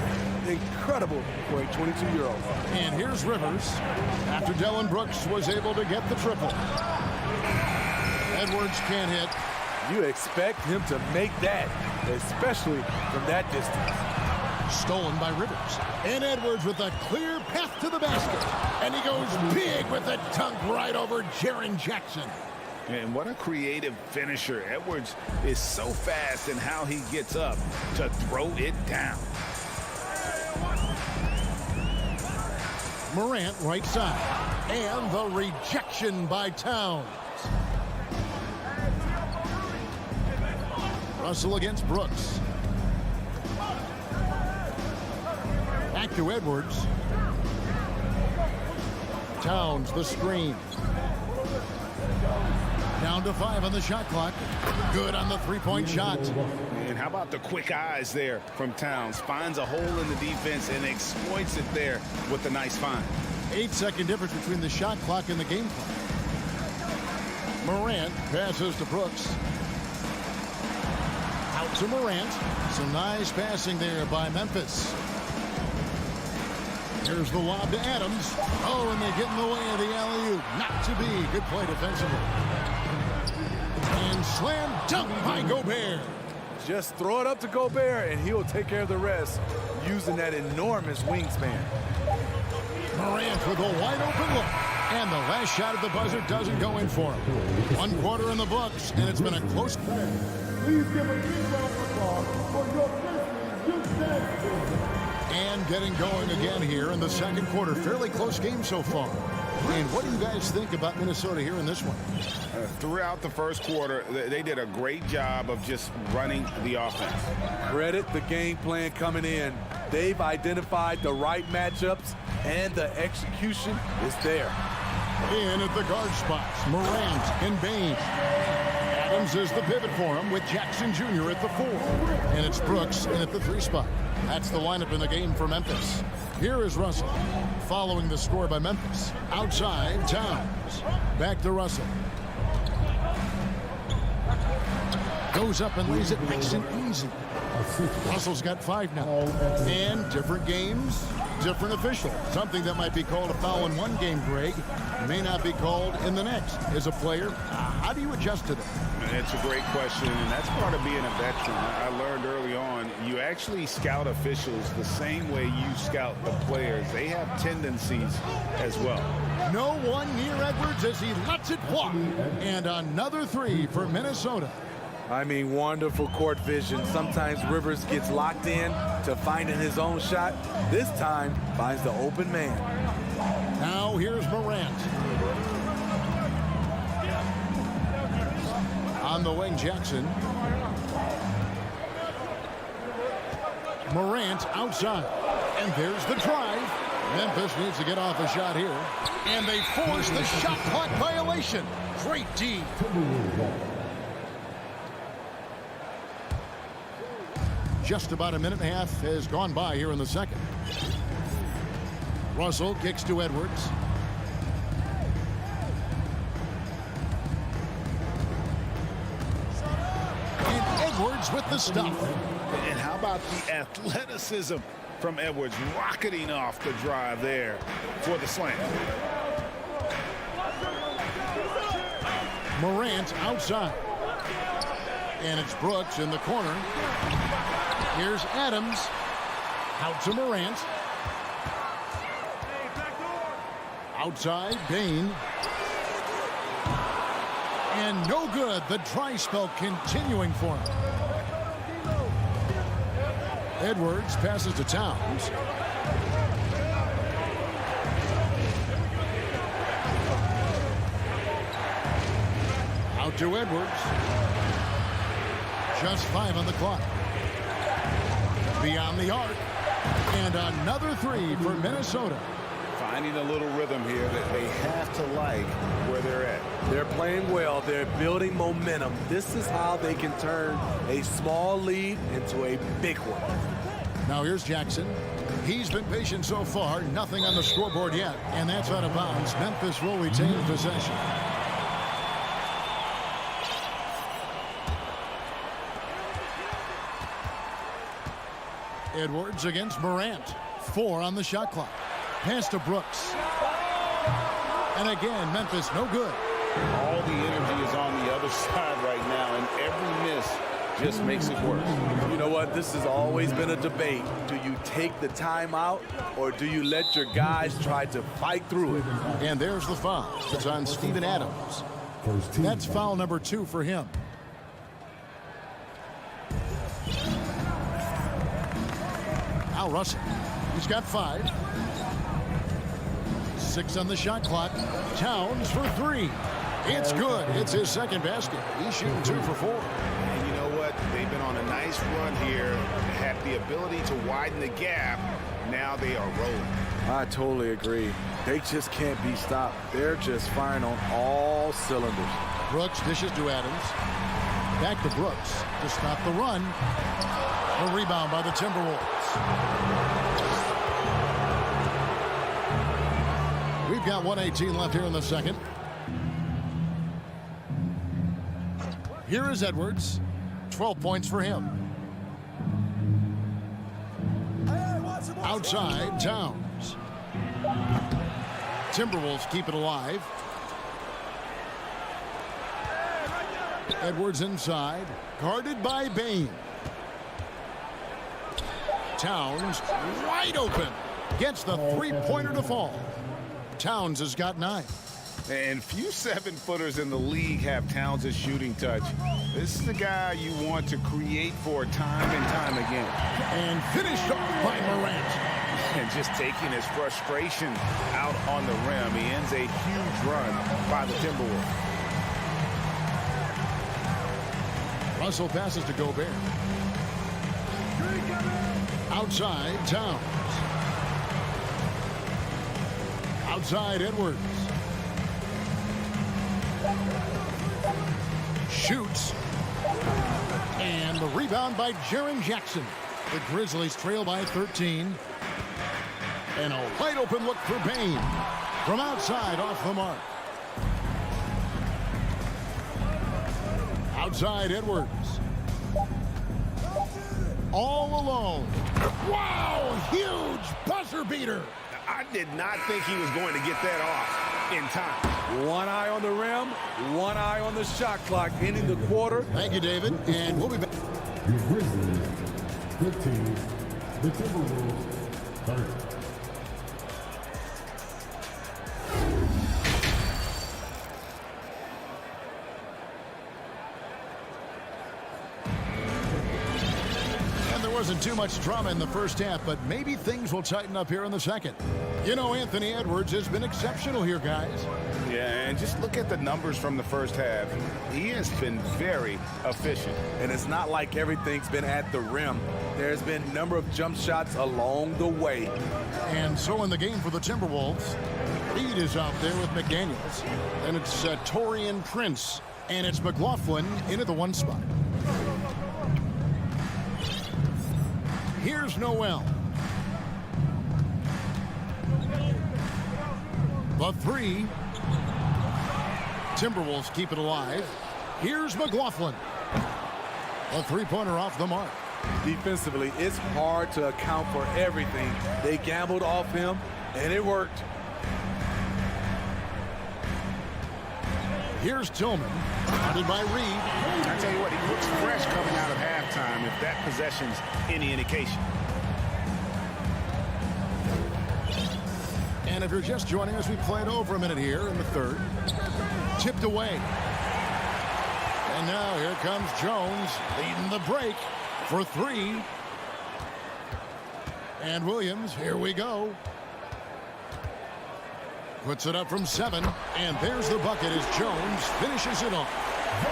Incredible for a 22-year-old. And here's Rivers after Dillon Brooks was able to get the triple. Edwards can't hit. You expect him to make that, especially from that distance. Stolen by Rivers. And Edwards with a clear path to the basket. And he goes big with a dunk right over Jaren Jackson. And what a creative finisher. Edwards is so fast in how he gets up to throw it down. Morant right side. And the rejection by Towns. Russell against Brooks. Back to Edwards. Towns, the screen. Down to 5 on the shot clock. Good on the three-point shot. And how about the quick eyes there from Towns? Finds a hole in the defense and exploits it there with a nice find. 8-second difference between the shot clock and the game clock. Morant passes to Brooks. Out to Morant. Some nice passing there by Memphis. Here's the lob to Adams. Oh, and they get in the way of the alley-oop. Not to be. Good play defensively. And slam dunk by Gobert. Just throw it up to Gobert, and he'll take care of the rest using that enormous wingspan. Morant with a wide-open look. And the last shot at the buzzer doesn't go in for him. 1 quarter in the books, and it's been a close game. Please give a big round of applause for your Grizzlies youth. And getting going again here in the second quarter. Fairly close game so far. And what do you guys think about Minnesota here in this one? Throughout the first quarter, they did a great job of just running the offense. Credit the game plan coming in. They've identified the right matchups, and the execution is there. In at the guard spots, Morant and Bain. Adams is the pivot for him with Jackson Jr. at the 4. And it's Brooks in at the 3 spot. That's the lineup in the game for Memphis. Here is Russell, following the score by Memphis. Outside, Towns. Back to Russell. Goes up and lays it nice and easy. Russell's got 5 now. And different games, different official. Something that might be called a foul in one game, Greg, may not be called in the next. As a player, how do you adjust to that? It's a great question, and that's part of being a veteran. I learned early on, you actually scout officials the same way you scout the players. They have tendencies as well. No one near Edwards as he lets it fly. And another 3 for Minnesota. I mean, wonderful court vision. Sometimes Rivers gets locked in to finding his own shot. This time, finds the open man. Now here's Morant. On the wing, Jackson. Morant outside. And there's the drive. Memphis needs to get off a shot here. And they force the shot clock violation. Great D. Just about a minute and a half has gone by here in the second. Russell kicks to Edwards. And Edwards with the stuff. And how about the athleticism from Edwards rocketing off the drive there for the slam. Morant outside. And it's Brooks in the corner. Here's Adams. Out to Morant. Outside, Bain. And no good. The dry spell continuing for him. Edwards passes to Towns. Out to Edwards. Just 5 on the clock. Beyond the arc. And another 3 for Minnesota. Finding a little rhythm here that they have to like where they're at. They're playing well. They're building momentum. This is how they can turn a small lead into a big one. Now here's Jackson. He's been patient so far. Nothing on the scoreboard yet. And that's out of bounds. Memphis will retain possession. Edwards against Morant. 4 on the shot clock. Pass to Brooks. And again, Memphis no good. All the energy is on the other side right now, and every miss just makes it worse. You know what? This has always been a debate. Do you take the timeout, or do you let your guys try to fight through it? And there's the foul. It's on Steven Adams. That's foul number 2 for him. Now Russell. He's got 5. 6 on the shot clock. Towns for 3. It's good. It's his second basket. He's shooting 2 for 4. And you know what? They've been on a nice run here, had the ability to widen the gap. Now they are rolling. I totally agree. They just can't be stopped. They're just firing on all cylinders. Brooks dishes to Adams. Back to Brooks to stop the run. A rebound by the Timberwolves. We've got 1:18 left here in the second. Here is Edwards. 12 points for him. Outside, Towns. Timberwolves keep it alive. Edwards inside, guarded by Bain. Towns wide open, gets the three-pointer to fall. Towns has got 9. And few 7-footers in the league have Towns' shooting touch. This is the guy you want to create for time and time again. And finished off by Morant. And just taking his frustration out on the rim. He ends a huge run by the Timberwolves. Russell passes to Gobert. Outside, Towns. Outside, Edwards. Shoots. And the rebound by Jaren Jackson. The Grizzlies trail by 13. And a wide open look for Bain. From outside, off the mark. Outside, Edwards. All alone. Wow, huge buzzer beater. I did not think he was going to get that off in time. One eye on the rim, one eye on the shot clock, ending the quarter. Thank you, David. And we'll be back. The Grizzlies 15, the Timberwolves 30. Wasn't too much drama in the first half, but maybe things will tighten up here in the second. You know, Anthony Edwards has been exceptional here, guys. Yeah, and just look at the numbers from the first half. He has been very efficient. And it's not like everything's been at the rim. There's been a number of jump shots along the way. And so in the game for the Timberwolves, Reed is out there with McDaniels. And it's Taurean Prince. And it's McLaughlin into the 1 spot. Here's Noel. The 3. Timberwolves keep it alive. Here's McLaughlin. A three-pointer off the mark. Defensively, it's hard to account for everything. They gambled off him, and it worked. Here's Tillman. Guarded by Reed. I tell you what, he looks fresh coming out of halftime if that possession's any indication. And if you're just joining us, we played over a minute here in the third. Tipped away. And now here comes Jones leading the break for 3. And Williams, here we go. Puts it up from 7, and there's the bucket as Jones finishes it off.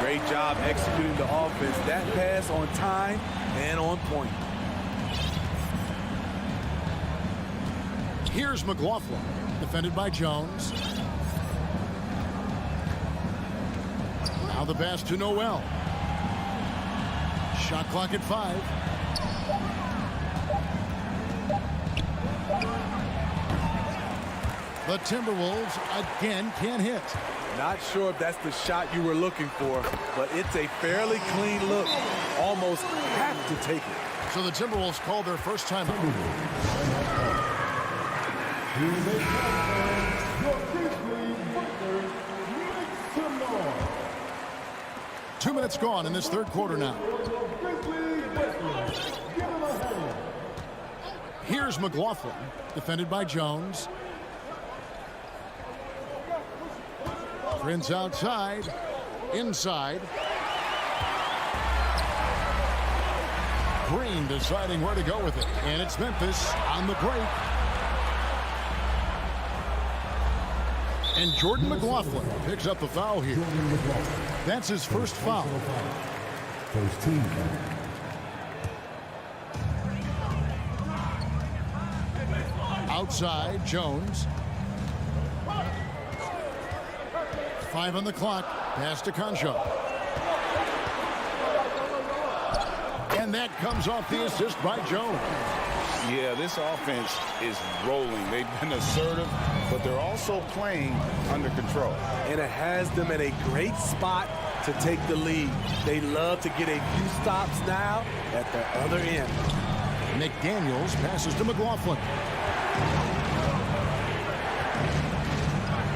Great job executing the offense. That pass on time and on point. Here's McLaughlin, defended by Jones. Now the pass to Noel. Shot clock at 5. The Timberwolves again can't hit. Not sure if that's the shot you were looking for, but it's a fairly clean look. Almost have to take it. So the Timberwolves call their first time out. Here they come. Your Grizzlies Butler makes some noise. 2 minutes gone in this third quarter now. Grizzlies Butler, give him a hand. Here's McLaughlin, defended by Jones. Prince outside, inside. Green deciding where to go with it. And it's Memphis on the break. And Jordan McLaughlin picks up the foul here. That's his first foul. First team foul. Outside, Jones. 5 on the clock. Pass to Concho. And that comes off the assist by Jones. Yeah, this offense is rolling. They've been assertive, but they're also playing under control. And it has them in a great spot to take the lead. They love to get a few stops now at the other end. McDaniels passes to McLaughlin.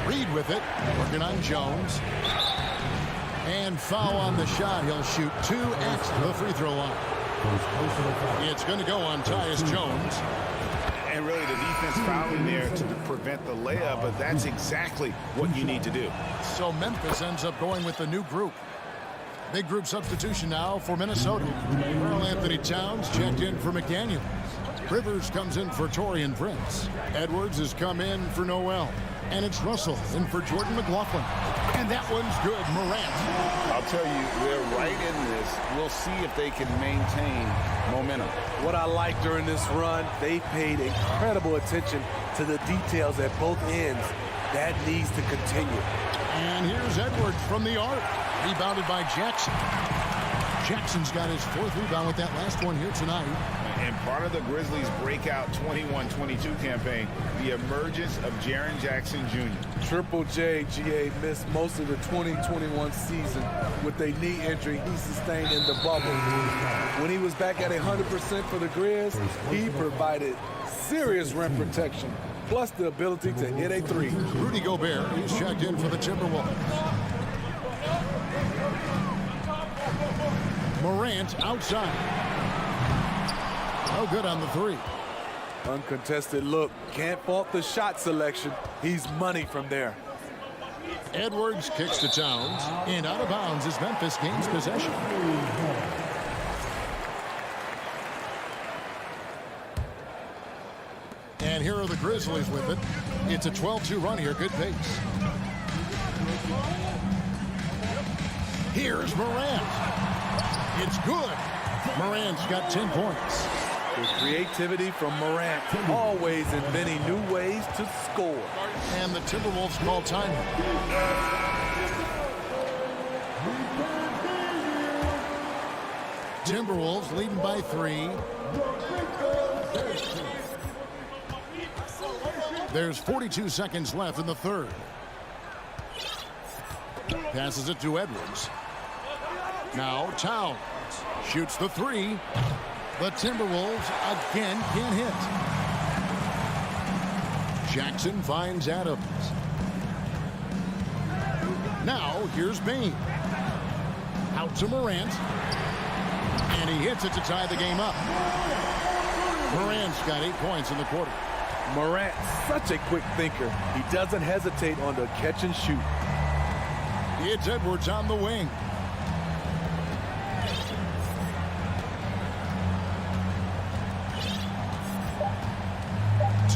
Reed with it, working on Jones. And foul on the shot. He'll shoot 2 at the free throw line. It's going to go on Tyus Jones. And really the defense fouling there to prevent the layup, but that's exactly what you need to do. So Memphis ends up going with the new group. Big group substitution now for Minnesota. Karl Anthony Towns checked in for McDaniels. Rivers comes in for Taurean Prince. Edwards has come in for Noel. And it's Russell in for Jordan McLaughlin. And that one's good, Morant. I'll tell you, they're right in this. We'll see if they can maintain momentum. What I like during this run, they paid incredible attention to the details at both ends. That needs to continue. And here's Edwards from the arc. Rebounded by Jackson. Jackson's got his 4th rebound with that last one here tonight. And part of the Grizzlies' breakout 21-22 campaign, the emergence of Jaren Jackson Jr. Triple J, GA, missed most of the 2021 season with a knee injury he sustained in the bubble. When he was back at 100% for the Grizz, he provided serious rim protection, plus the ability to hit a 3. Rudy Gobert, he's checked in for the Timberwolves. Morant outside. No good on the 3. Uncontested look. Can't fault the shot selection. He's money from there. Edwards kicks to Towns. And out of bounds as Memphis gains possession. And here are the Grizzlies with it. It's a 12-2 run here. Good pace. Here's Morant. It's good. Morant's got 10 points. The creativity from Morant, always inventing new ways to score. And the Timberwolves call time. Timberwolves leading by 3. There's 42 seconds left in the 3rd. Passes it to Edwards. Now Towns shoots the 3. The Timberwolves again can't hit. Jackson finds Adams. Now here's Bain. Out to Morant. And he hits it to tie the game up. Morant's got 8 points in the quarter. Morant, such a quick thinker. He doesn't hesitate on the catch and shoot. It's Edwards on the wing.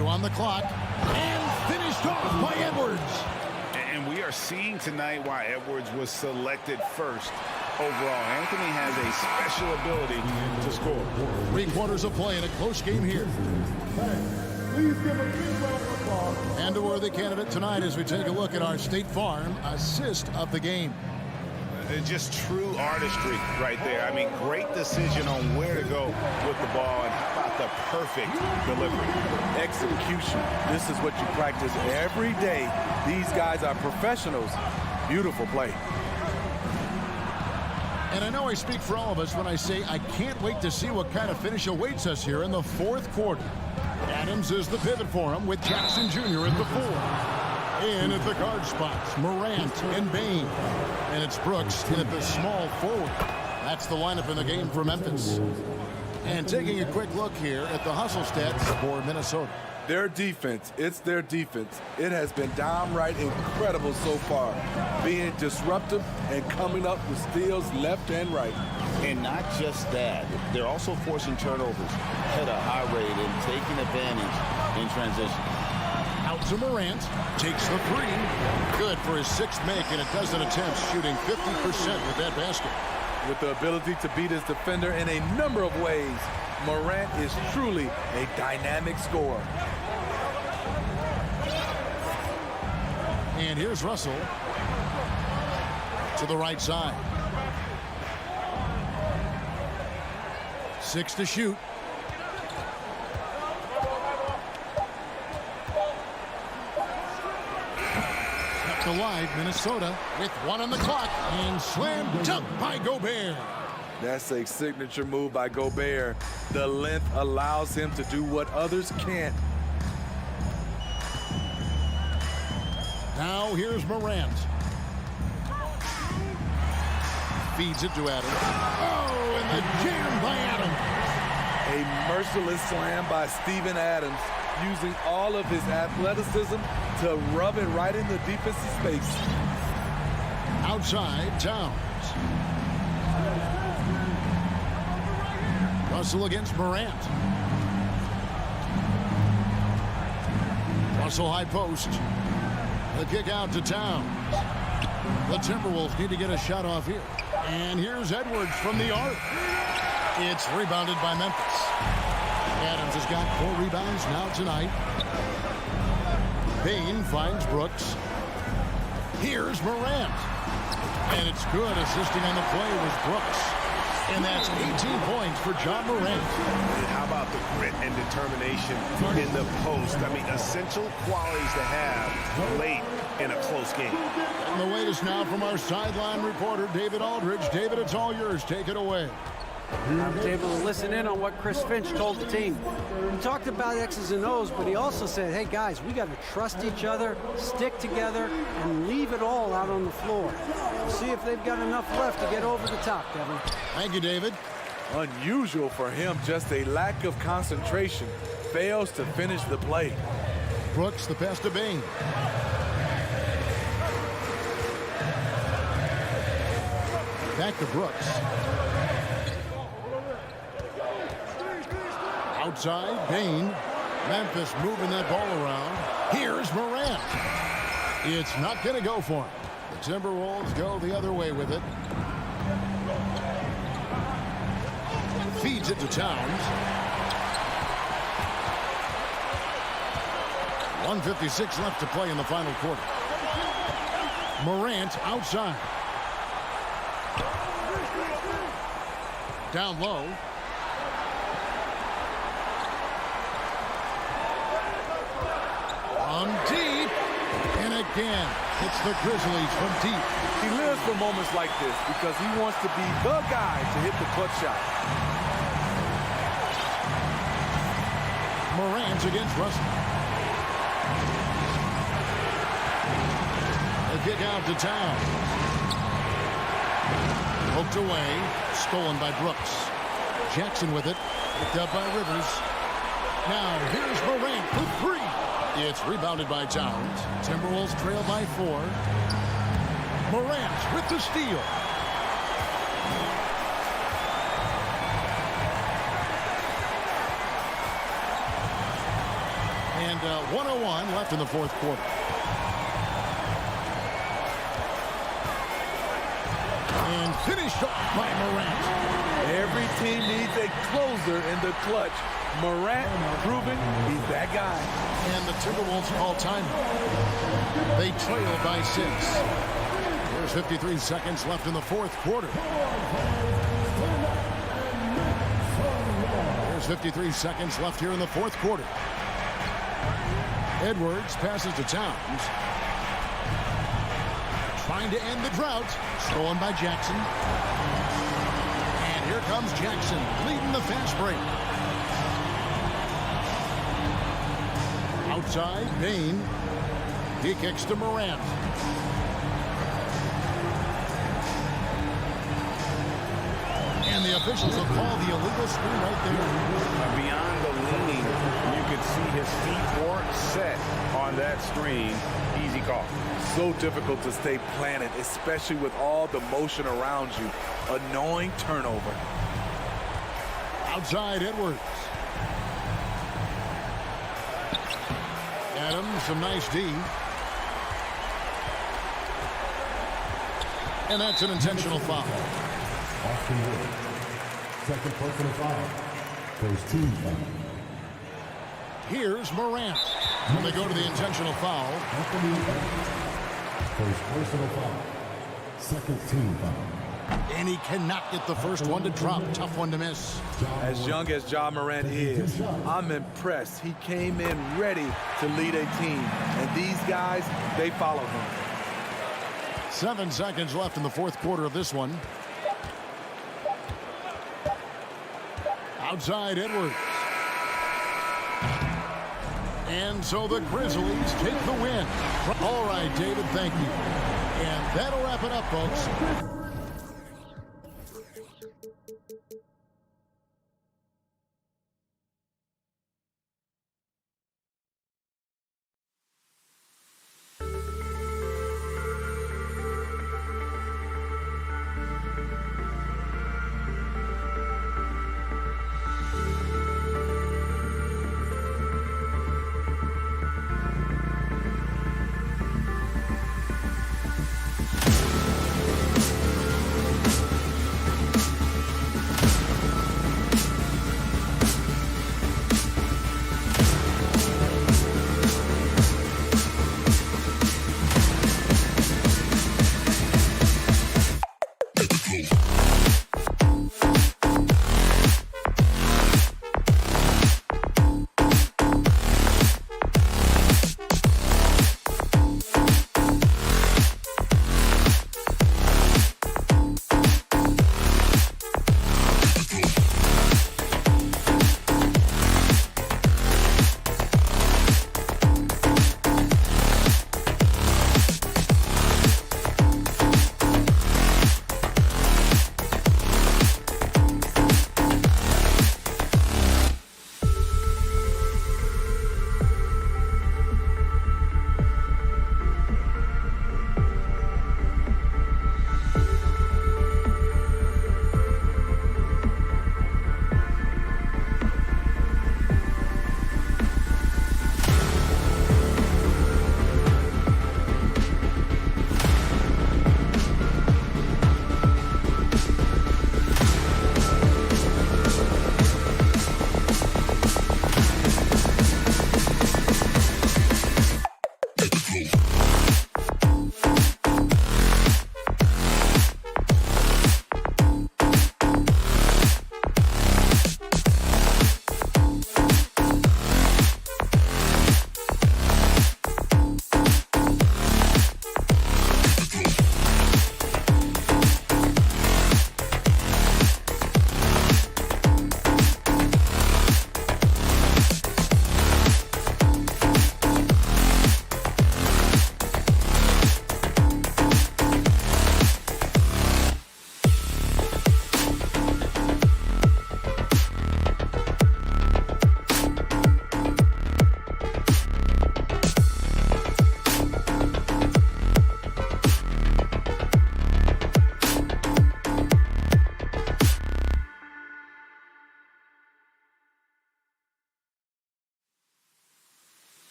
On the clock and finished off by Edwards. And we are seeing tonight why Edwards was selected first overall. Anthony has a special ability to score. 3 quarters of play in a close game here. Please give a big round of applause. And a worthy candidate tonight as we take a look at our State Farm assist of the game. Just true artistry right there. I mean, great decision on where to go with the ball, and how about the perfect delivery. Execution. This is what you practice every day. These guys are professionals. Beautiful play. And I know I speak for all of us when I say I can't wait to see what kind of finish awaits us here in the 4th quarter. Adams is the pivot for him with Jackson Jr. at the 4. In at the guard spots, Morant and Bain. And it's Brooks in at the small forward. That's the lineup in the game for Memphis. And taking a quick look here at the hustle stats for Minnesota. Their defense, it's their defense. It has been downright incredible so far. Being disruptive and coming up with steals left and right. And not just that, they're also forcing turnovers at a high rate and taking advantage in transition. Out to Morant, takes the 3. Good for his 6th make and a dozen attempts, shooting 50% with that basket. With the ability to beat his defender in a number of ways, Morant is truly a dynamic scorer. And here's Russell to the right side. 6 to shoot. Kept alive, Minnesota with 1 on the clock and slam dunk by Gobert. That's a signature move by Gobert. The length allows him to do what others can't. Now here's Morant. Feeds it to Adams. Oh, and the jam by Adams. A merciless slam by Steven Adams, using all of his athleticism to rub it right in the defensive space. Outside, Towns. Russell against Morant. Russell high post. The kick out to Towns. The Timberwolves need to get a shot off here. And here's Edwards from the arc. It's rebounded by Memphis. Adams has got 4 rebounds now tonight. Bain finds Brooks. Here's Morant. And it's good. Assisting on the play was Brooks. And that's 18 points for John Morant. And how about the grit and determination in the post? I mean, essential qualities to have late in a close game. And the latest now from our sideline reporter, David Aldridge. David, it's all yours. Take it away. I was able to listen in on what Chris Finch told the team. He talked about X's and O's, but he also said, hey, guys, we got to trust each other, stick together, and leave it all out on the floor. We'll see if they've got enough left to get over the top, Kevin. Thank you, David. Unusual for him, just a lack of concentration. Fails to finish the play. Brooks, the pass to Bain. Back to Brooks. Outside, Bain. Memphis moving that ball around. Here's Morant. It's not going to go for him. The Timberwolves go the other way with it. Feeds it to Towns. 1:56 left to play in the final quarter. Morant outside. Down low. From deep. And again, it's the Grizzlies from deep. He lives for moments like this because he wants to be the guy to hit the clutch shot. Morant against Russell. The kick out to Towns. Poked away. Stolen by Brooks. Jackson with it. Picked up by Rivers. Now here's Morant for 3. It's rebounded by Towns. Timberwolves trail by 4. Morant with the steal. And 1:01 left in the fourth quarter. And finished off by Morant. Every team needs a closer in the clutch. Morant proving he's that guy. And the Timberwolves call time. They trail by 6. There's 53 seconds left in the fourth quarter. There's 53 seconds left here in the fourth quarter. Edwards passes to Towns. Trying to end the drought. Stolen by Jackson. And here comes Jackson leading the fast break. Outside, Bain. He kicks to Morant. And the officials have called the illegal screen right there. Beyond the leaning, you could see his feet weren't set on that screen. Easy call. So difficult to stay planted, especially with all the motion around you. Annoying turnover. Outside, Edwards. Adams, some nice D. And that's an intentional foul. Second personal foul. First team foul. Here's Morant. When they go to the intentional foul. First personal foul. Second team foul. And he cannot get the first one to drop. Tough one to miss. As young as Ja Morant is, I'm impressed. He came in ready to lead a team. And these guys, they follow him. 7 seconds left in the fourth quarter of this one. Outside Edwards. And so the Grizzlies take the win. All right, David, thank you. And that'll wrap it up, folks.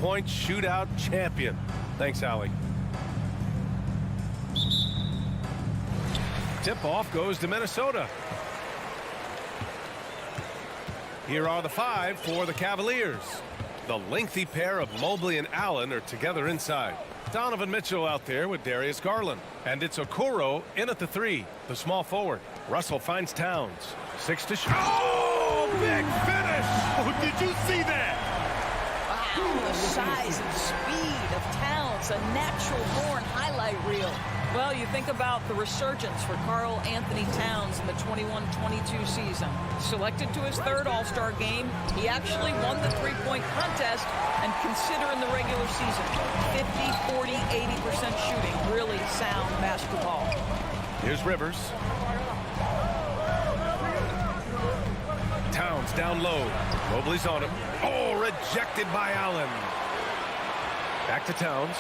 three-point shootout champion. Thanks, Allie. Tip-off goes to Minnesota. Here are the 5 for the Cavaliers. The lengthy pair of Mobley and Allen are together inside. Donovan Mitchell out there with Darius Garland. And it's Okoro in at the 3, the small forward. Russell finds Towns. 6 to shoot. Oh, big finish! Oh, did you see that? Wow, the size and speed of Towns, a natural-born highlight reel. Well, you think about the resurgence for Karl Anthony Towns in the 21-22 season. Selected to his 3rd All-Star game, he actually won the three-point contest, and consider in the regular season, 50, 40, 80% shooting. Really sound basketball. Here's Rivers. Towns down low. Mobley's on him. Oh, rejected by Allen. Back to Towns.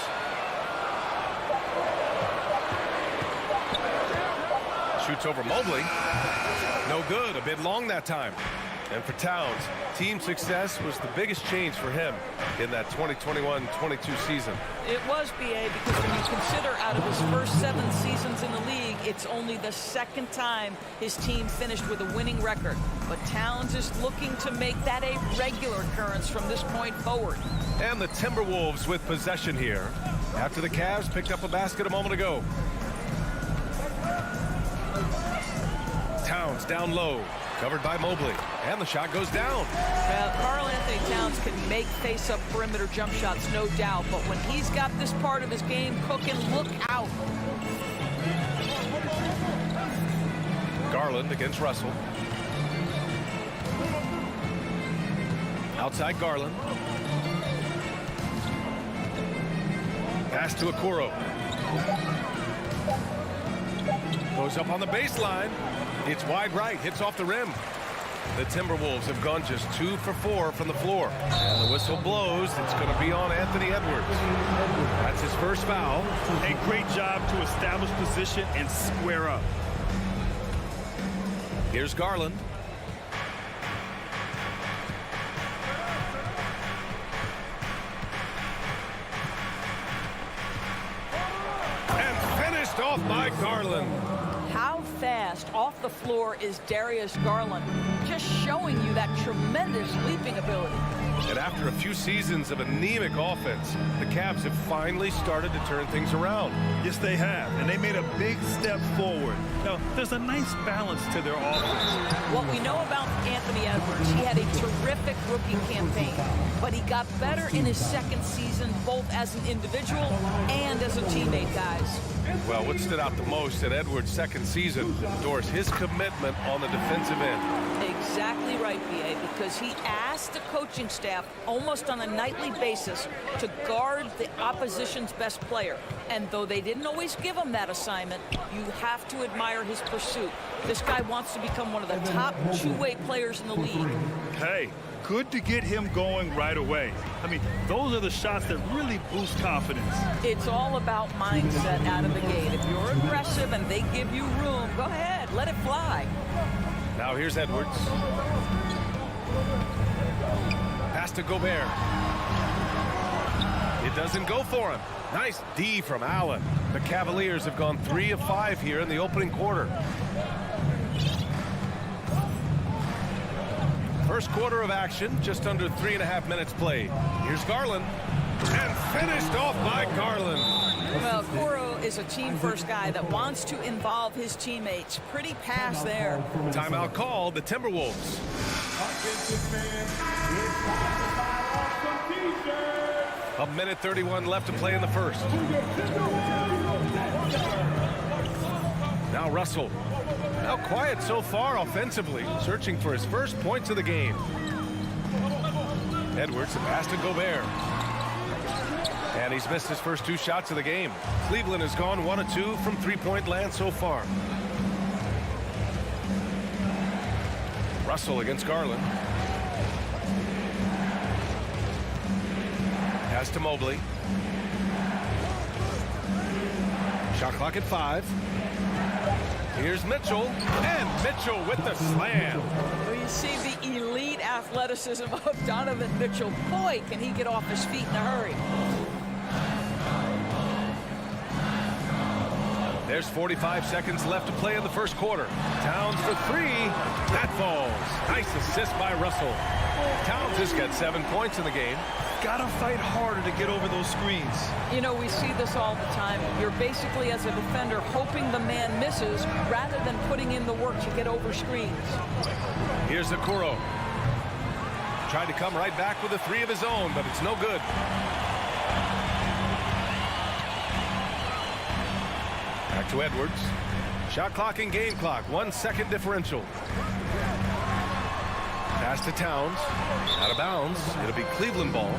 Shoots over Mobley. No good. A bit long that time. And for Towns, team success was the biggest change for him in that 2021-22 season. It was, B.A., because when you consider out of his first 7 seasons in the league, it's only the 2nd time his team finished with a winning record. But Towns is looking to make that a regular occurrence from this point forward. And the Timberwolves with possession here after the Cavs picked up a basket a moment ago. Towns down low, covered by Mobley, and the shot goes down. Well, Karl Anthony Towns can make face-up perimeter jump shots, no doubt, but when he's got this part of his game cooking, look out. Garland against Russell. Outside Garland. Pass to Okoro. Goes up on the baseline. It's wide right, hits off the rim. The Timberwolves have gone just 2 for 4 from the floor. And the whistle blows. It's going to be on Anthony Edwards. That's his first foul. A great job to establish position and square up. Here's Garland. And finished off by Garland. How fast off the floor is Darius Garland? Just showing you that tremendous leaping ability. And after a few seasons of anemic offense, the Cavs have finally started to turn things around. Yes, they have, and they made a big step forward. Now, there's a nice balance to their offense. What we know about Anthony Edwards, he had a terrific rookie campaign, but he got better in his 2nd season, both as an individual and as a teammate, guys. Well, what stood out the most in Edwards' 2nd season was his commitment on the defensive end. Exactly right, B.A., because he asked the coaching staff almost on a nightly basis to guard the opposition's best player. And though they didn't always give him that assignment, you have to admire his pursuit. This guy wants to become one of the top 2-way players in the league. Hey, good to get him going right away. I mean, those are the shots that really boost confidence. It's all about mindset out of the gate. If you're aggressive and they give you room, go ahead, let it fly. Now here's Edwards. Pass to Gobert. It doesn't go for him. Nice D from Allen. The Cavaliers have gone 3 of 5 here in the opening quarter. First quarter of action, just under 3.5 minutes played. Here's Garland. And finished off by Garland. Well, Okoro is a team-first guy that wants to involve his teammates. Pretty pass there. Timeout called, the Timberwolves. A minute 31 left to play in the first. Now Russell. Now quiet so far offensively, searching for his first points of the game. Edwards, a pass to Gobert. And he's missed his first 2 shots of the game. Cleveland has gone 1 of 2 from three-point land so far. Russell against Garland. Pass to Mobley. Shot clock at 5. Here's Mitchell. And Mitchell with the slam. Well, you see the elite athleticism of Donovan Mitchell. Boy, can he get off his feet in a hurry. There's 45 seconds left to play in the first quarter. Towns for three. That falls. Nice assist by Russell. Towns has got 7 points in the game. Gotta fight harder to get over those screens. You know, we see this all the time. You're basically, as a defender, hoping the man misses rather than putting in the work to get over screens. Here's Okoro. Tried to come right back with a three of his own, but it's no good. Back to Edwards. Shot clock and game clock. 1 second differential. Pass to Towns. Out of bounds. It'll be Cleveland ball.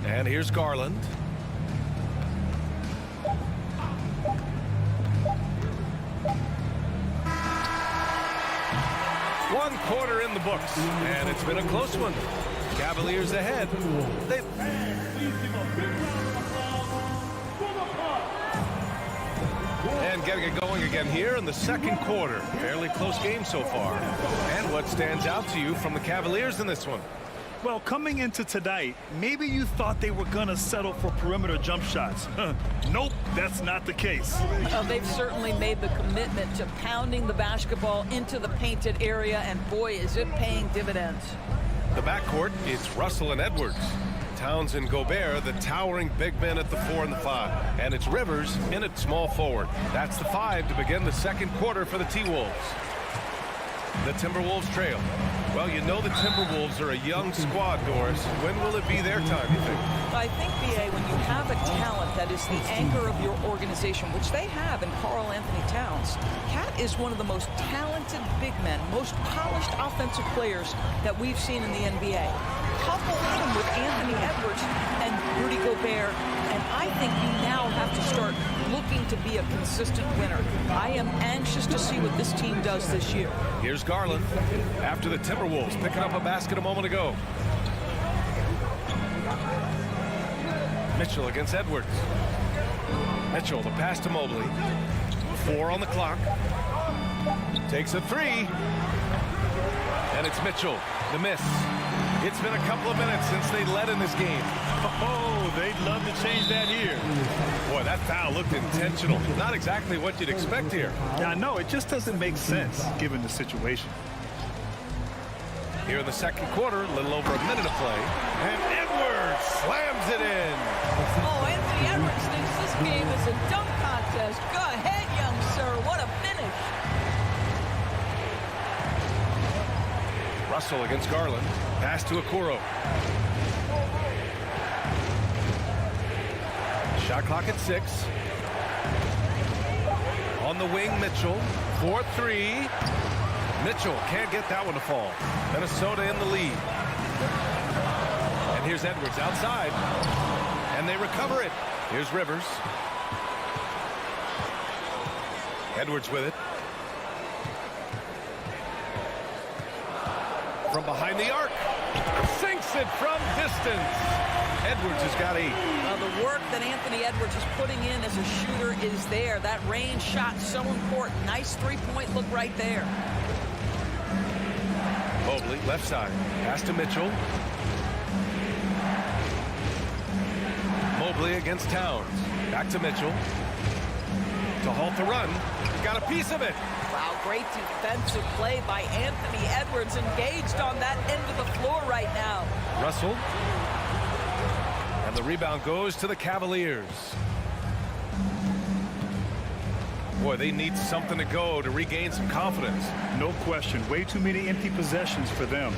And here's Garland. One quarter in the books, and it's been a close one. Cavaliers ahead. And getting it going again here in the second quarter. Fairly close game so far. And what stands out to you from the Cavaliers in this one? Well, coming into tonight, maybe you thought they were going to settle for perimeter jump shots. Nope, that's not the case. They've certainly made the commitment to pounding the basketball into the painted area, and boy, is it paying dividends. The backcourt, it's Russell and Edwards. Towns and Gobert, the towering big men at the 4 and the 5. And it's Rivers in at small forward. That's the 5 to begin the second quarter for the T-Wolves. The Timberwolves trail. Well, you know the Timberwolves are a young squad, Doris. When will it be their time, you think? I think, B.A., when you have a talent that is the anchor of your organization, which they have in Karl Anthony Towns, Cat is one of the most talented big men, most polished offensive players that we've seen in the NBA. Couple him with Anthony Edwards and Rudy Gobert, and I think you now have to start looking to be a consistent winner. I am anxious to see what this team does this year. Here's Garland after the Timberwolves picking up a basket a moment ago. Mitchell against Edwards. Mitchell, the pass to Mobley. 4 on the clock. Takes a three. And it's Mitchell, the miss. It's been a couple of minutes since they led in this game. Oh, they'd love to change that here. Boy, that foul looked intentional. Not exactly what you'd expect here. Yeah, I know. It just doesn't make sense given the situation. Here in the second quarter, a little over a minute of play. And Edwards slams it in. Oh, Anthony Edwards thinks this game is a dunk contest. Go ahead, young sir. What a finish. Russell against Garland. Pass to Okoro. Shot clock at 6. On the wing, Mitchell. 4-3. Mitchell can't get that one to fall. Minnesota in the lead. And here's Edwards outside. And they recover it. Here's Rivers. Edwards with it. From behind the arc. Sinks it from distance. Edwards has got 8. The work that Anthony Edwards is putting in as a shooter is there. That range shot so important. Nice three-point look right there. Mobley, left side. Pass to Mitchell. Mobley against Towns. Back to Mitchell. To halt the run. Got a piece of it. Wow, great defensive play by Anthony Edwards, engaged on that end of the floor right now. Russell. And the rebound goes to the Cavaliers. Boy, they need something to go to regain some confidence. No question. Way too many empty possessions for them.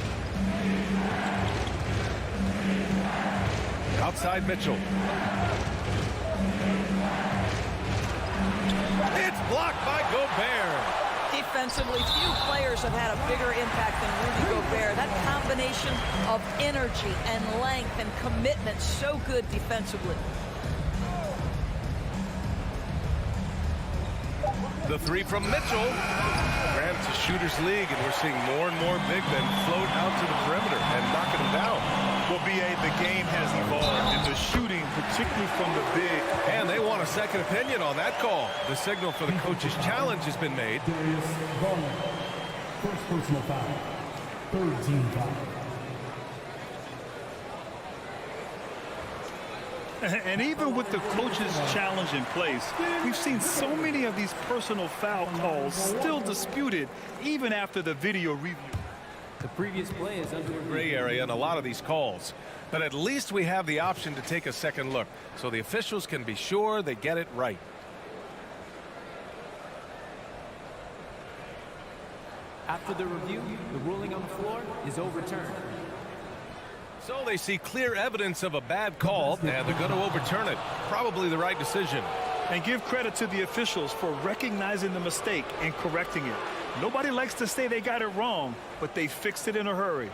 Outside Mitchell. It's blocked by Gobert. Defensively, few players have had a bigger impact than Rudy Gobert. That combination of energy and length and commitment, so good defensively. The three from Mitchell. Grants a shooter's league, and we're seeing more and more big men float out to the perimeter and knocking them down. Well, B.A., the game has evolved, and the shooting, particularly from the big. And they want a second opinion on that call. The signal for the coach's challenge has been made. First personal foul. Third team foul. And even with the coach's challenge in place, we've seen so many of these personal foul calls still disputed even after the video review. The previous play is under Gray area in a lot of these calls. But at least we have the option to take a second look, so the officials can be sure they get it right. After the review, the ruling on the floor is overturned. So they see clear evidence of a bad call, and they're going to overturn it. Probably the right decision. And give credit to the officials for recognizing the mistake and correcting it. Nobody likes to say they got it wrong, but they fixed it in a hurry.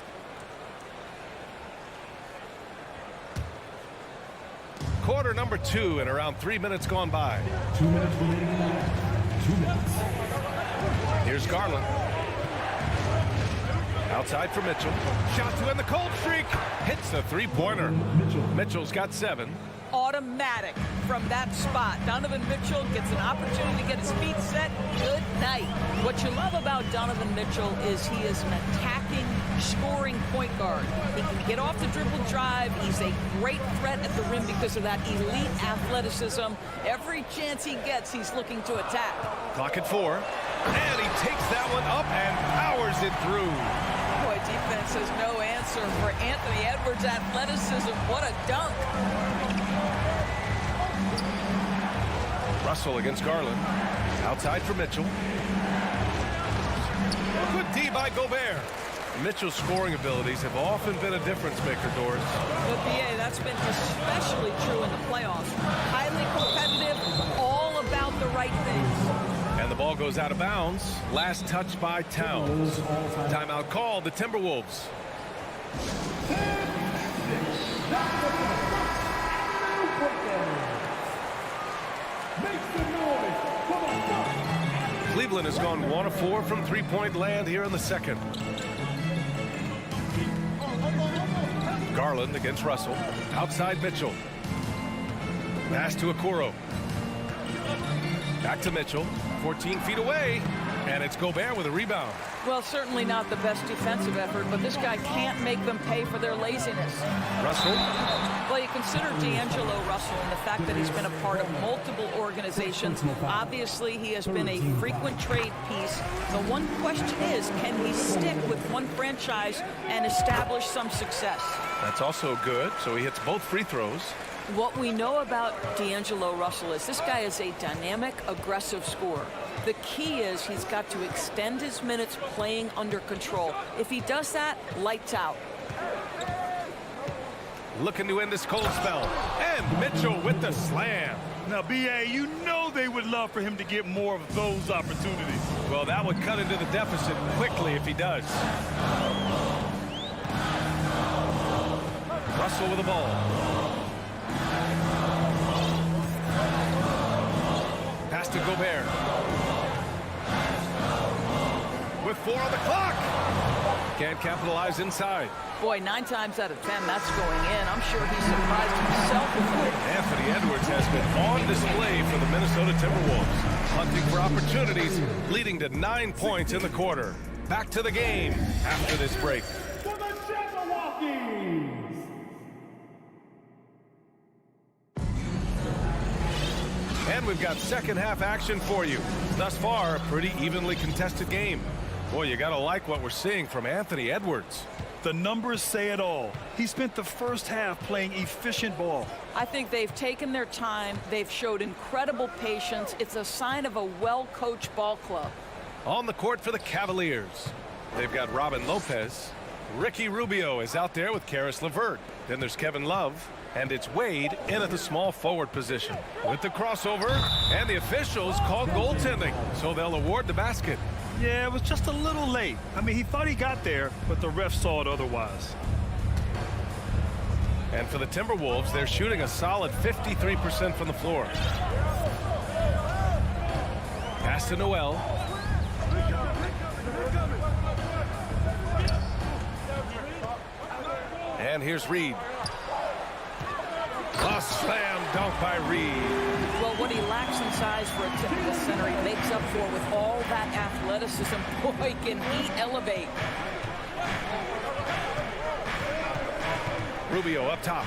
Quarter number 2 and around 3 minutes gone by. 2 minutes remaining. 2 minutes. Here's Garland. Outside for Mitchell. Shot to end the cold streak. Hits a three-pointer. Mitchell's got 7. Automatic from that spot. Donovan Mitchell gets an opportunity to get his feet set. Good night. What you love about Donovan Mitchell is he is an attacking, scoring point guard. He can get off the dribble drive. He's a great threat at the rim because of that elite athleticism. Every chance he gets, he's looking to attack. Clock at 4. And he takes that one up and powers it through. Boy, defense has no answer for Anthony Edwards' athleticism. What a dunk. Russell against Garland. Outside for Mitchell. Good D by Gobert. Mitchell's scoring abilities have often been a difference maker, Doris. But, BA, that's been especially true in the playoffs. Highly competitive, all about the right things. And the ball goes out of bounds. Last touch by Towns. Timeout called, the Timberwolves. Cleveland has gone 1 of 4 from three-point land here in the second. Garland against Russell. Outside Mitchell. Pass to Okoro. Back to Mitchell. 14 feet away. And it's Gobert with a rebound. Well, certainly not the best defensive effort, but this guy can't make them pay for their laziness. Russell. Well, you consider D'Angelo Russell and the fact that he's been a part of multiple organizations. Obviously, he has been a frequent trade piece. The one question is, can he stick with one franchise and establish some success? That's also good. So he hits both free throws. What we know about D'Angelo Russell is this guy is a dynamic, aggressive scorer. The key is he's got to extend his minutes playing under control. If he does that, lights out. Looking to end this cold spell. And Mitchell with the slam. Now, B.A., you know they would love for him to get more of those opportunities. Well, that would cut into the deficit quickly if he does. Russell with the ball. Pass to Gobert. With 4 on the clock. Can't capitalize inside. Boy, 9 times out of 10, that's going in. I'm sure he's surprised himself with it. Anthony Edwards has been on display for the Minnesota Timberwolves. Hunting for opportunities, leading to 9 points in the quarter. Back to the game after this break. For the Jabberwockies! And we've got second half action for you. Thus far, a pretty evenly contested game. Boy, you gotta like what we're seeing from Anthony Edwards. The numbers say it all. He spent the first half playing efficient ball. I think they've taken their time. They've showed incredible patience. It's a sign of a well-coached ball club. On the court for the Cavaliers, they've got Robin Lopez. Ricky Rubio is out there with Karis LeVert. Then there's Kevin Love. And it's Wade in at the small forward position. With the crossover, and the officials call goaltending, so they'll award the basket. Yeah, it was just a little late. I mean, he thought he got there, but the ref saw it otherwise. And for the Timberwolves, they're shooting a solid 53% from the floor. Pass to Noel. And here's Reed. A slam dunk by Reed. Well, what he lacks in size for a typical center, he makes up for with all that athleticism. Boy, can he elevate. Rubio up top.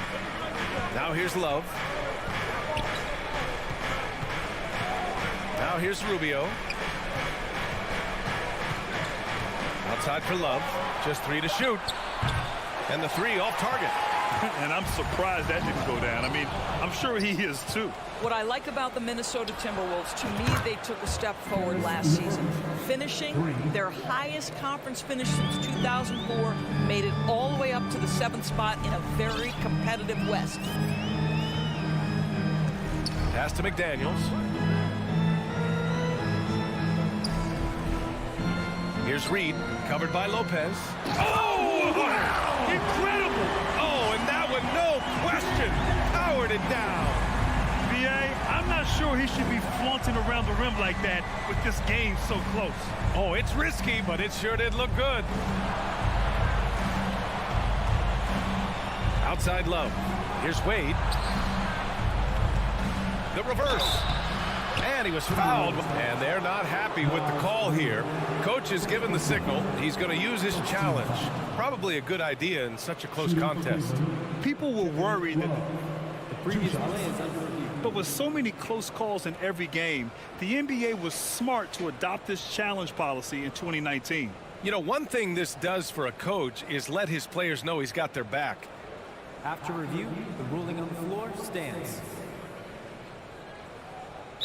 Now here's Love. Now here's Rubio. Outside for Love. Just 3 to shoot. And the 3 off target. And I'm surprised that didn't go down. I mean, I'm sure he is too. What I like about the Minnesota Timberwolves, to me, they took a step forward last season. Finishing their highest conference finish since 2004, made it all the way up to the 7th spot in a very competitive West. Pass to McDaniels. Here's Reed, covered by Lopez. Oh, incredible! Oh, and that one, no question, powered it down. B.A., I'm not sure he should be flaunting around the rim like that with this game so close. Oh, it's risky, but it sure did look good. Outside Love. Here's Wade. The reverse. And he was fouled, and they're not happy with the call here. Coach has given the signal. He's going to use his challenge. Probably a good idea in such a close contest. People were worried that the previous play is under review. But with so many close calls in every game, the NBA was smart to adopt this challenge policy in 2019. You know, one thing this does for a coach is let his players know he's got their back. After review, the ruling on the floor stands.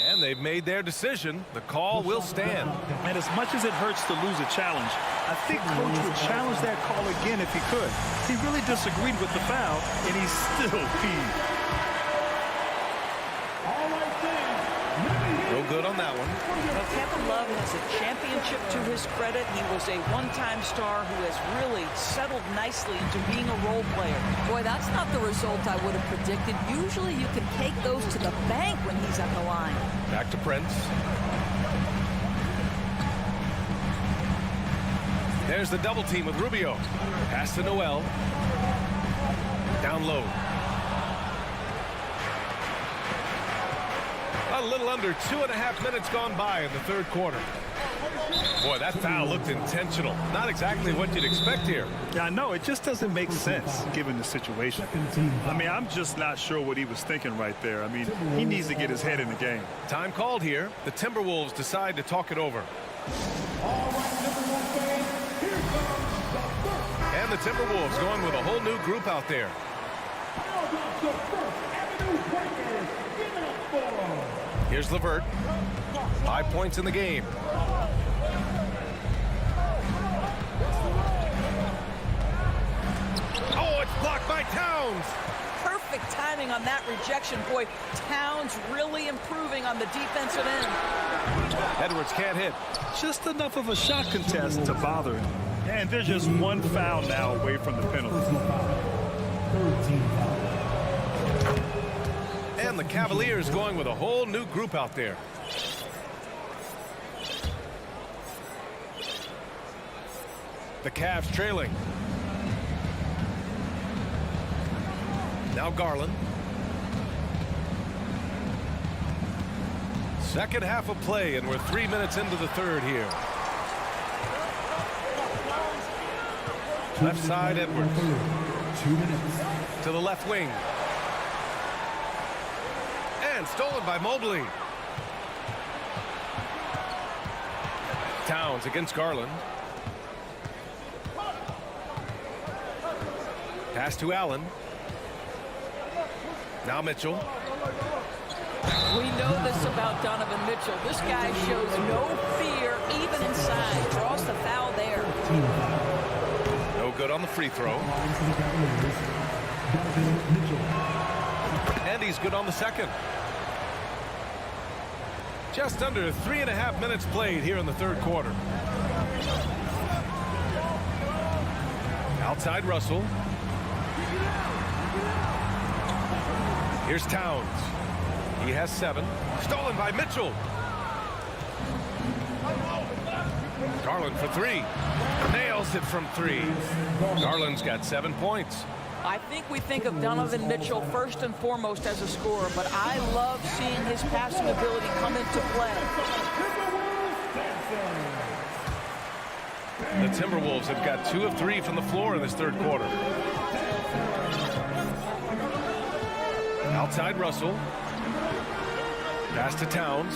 And they've made their decision. The call will stand. And as much as it hurts to lose a challenge, I think Coach would challenge that call again if he could. He really disagreed with the foul, and he's still peeved. No good on that one. Well, Kevin Love has a championship to his credit. He was a one-time star who has really settled nicely into being a role player. Boy, that's not the result I would have predicted. Usually you can take those to the bank when he's on the line. Back to Prince. There's the double team with Rubio. Pass to Noel. Down low. A little under 2.5 minutes gone by in the third quarter. Boy, that foul looked intentional. Not exactly what you'd expect here. Yeah, I know. It just doesn't make sense given the situation. I mean, I'm just not sure what he was thinking right there. I mean, he needs to get his head in the game. Time called here. The Timberwolves decide to talk it over. And the Timberwolves going with a whole new group out there. Here's LeVert. 5 points in the game. Oh, it's blocked by Towns. Perfect timing on that rejection. Boy, Towns really improving on the defensive end. Edwards can't hit. Just enough of a shot contest to bother him. And there's just one foul now away from the penalty. And the Cavaliers going with a whole new group out there. The Cavs trailing. Now Garland. Second half of play, and we're 3 minutes into the third here. Left side, Edwards. 2 minutes. To the left wing. And stolen by Mobley. Towns against Garland. Pass to Allen. Now Mitchell. We know this about Donovan Mitchell. This guy shows no fear, even inside. Draws the foul there. No good on the free throw. And he's good on the second. Just under 3.5 minutes played here in the third quarter. Outside Russell. Here's Towns. He has 7. Stolen by Mitchell. Garland for 3. Nails it from 3. Garland's got 7 points. I think we think of Donovan Mitchell first and foremost as a scorer, but I love seeing his passing ability come into play. The Timberwolves have got 2 of 3 from the floor in this third quarter. Outside Russell. Pass to Towns.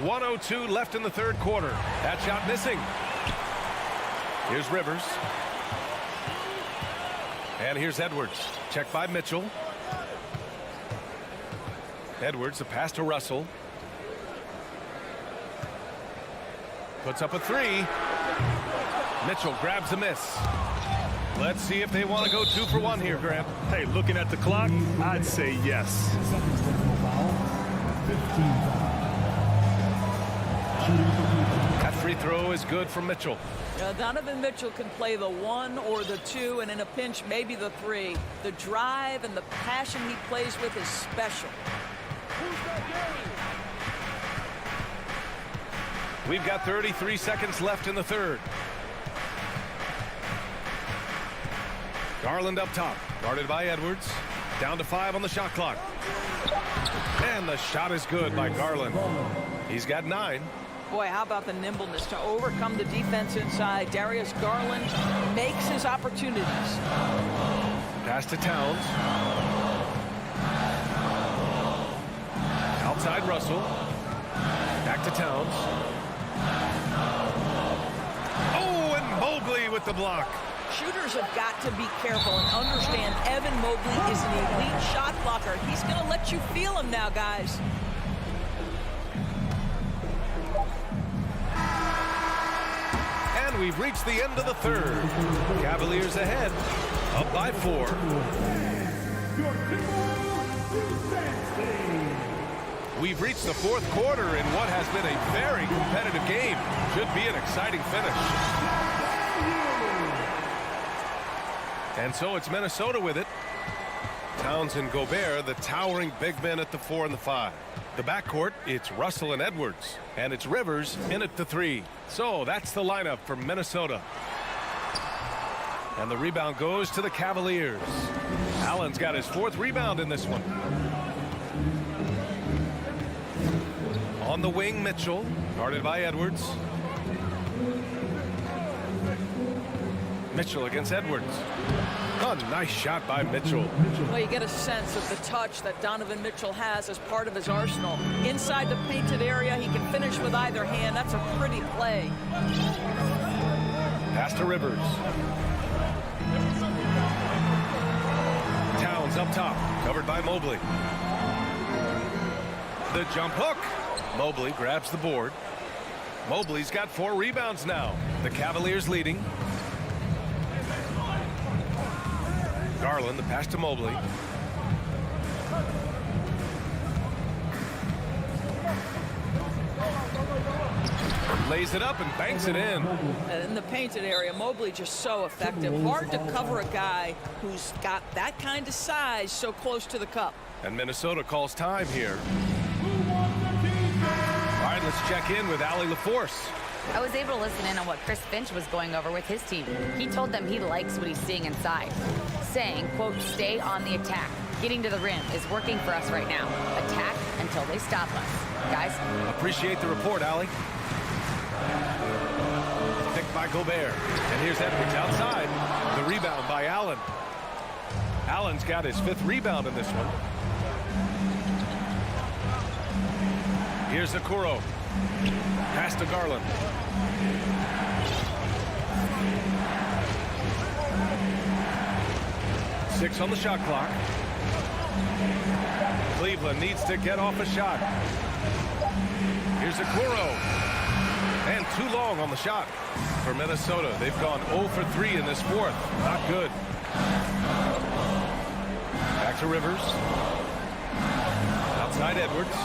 1:02 left in the third quarter. That shot missing. Here's Rivers. And here's Edwards. Checked by Mitchell. Edwards, a pass to Russell. Puts up a 3. Mitchell grabs the miss. Let's see if they want to go 2 for 1 here, Grant. Hey, looking at the clock, I'd say yes. That free throw is good from Mitchell. Donovan Mitchell can play the 1 or the 2, and in a pinch, maybe the 3. The drive and the passion he plays with is special. We've got 33 seconds left in the third. Garland up top, guarded by Edwards. Down to 5 on the shot clock. And the shot is good by Garland. He's got 9. Boy, how about the nimbleness to overcome the defense inside. Darius Garland makes his opportunities. Pass to Towns. Outside Russell. Back to Towns. Oh, and Mobley with the block. Shooters have got to be careful and understand Evan Mobley is an elite shot blocker. He's going to let you feel him now, guys. And we've reached the end of the third. Cavaliers ahead, up by 4. We've reached the fourth quarter in what has been a very competitive game. Should be an exciting finish. And so it's Minnesota with it. Towns and Gobert, the towering big men at the 4 and the 5. The backcourt, it's Russell and Edwards. And it's Rivers in at the 3. So that's the lineup for Minnesota. And the rebound goes to the Cavaliers. Allen's got his 4th rebound in this one. On the wing, Mitchell, guarded by Edwards. Mitchell against Edwards. A nice shot by Mitchell. Well, you get a sense of the touch that Donovan Mitchell has as part of his arsenal. Inside the painted area, he can finish with either hand. That's a pretty play. Pass to Rivers. Towns up top, covered by Mobley. The jump hook. Mobley grabs the board. Mobley's got 4 rebounds now. The Cavaliers leading. Garland, the pass to Mobley. Lays it up and banks it in. And in the painted area, Mobley just so effective. Hard to cover a guy who's got that kind of size so close to the cup. And Minnesota calls time here. All right, let's check in with Allie LaForce. I was able to listen in on what Chris Finch was going over with his team. He told them he likes what he's seeing inside, saying, quote, stay on the attack. Getting to the rim is working for us right now. Attack until they stop us. Guys? Appreciate the report, Allie. Picked by Gobert. And here's Edwards outside. The rebound by Allen. Allen's got his 5th rebound in this one. Here's Okoro. Pass to Garland. Six on the shot clock. Cleveland needs to get off a shot. Here's Okoro. And too long on the shot for Minnesota. They've gone 0 for 3 in this 4th. Not good. Back to Rivers. Outside Edwards.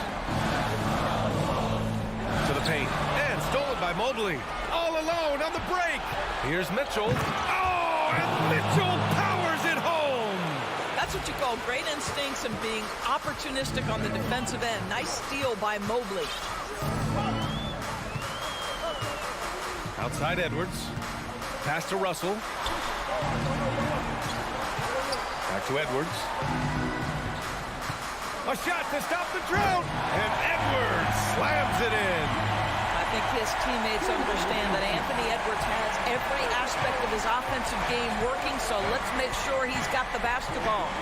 To the paint. And stolen by Mobley. All alone on the break. Here's Mitchell. Oh, and Mitchell powers it home. That's what you call great instincts and being opportunistic on the defensive end. Nice steal by Mobley. Outside Edwards. Pass to Russell. Back to Edwards. A shot to stop the drought. And Edwards slams it in. I think his teammates understand that Anthony Edwards has every aspect of his offensive game working, so let's make sure he's got the basketball.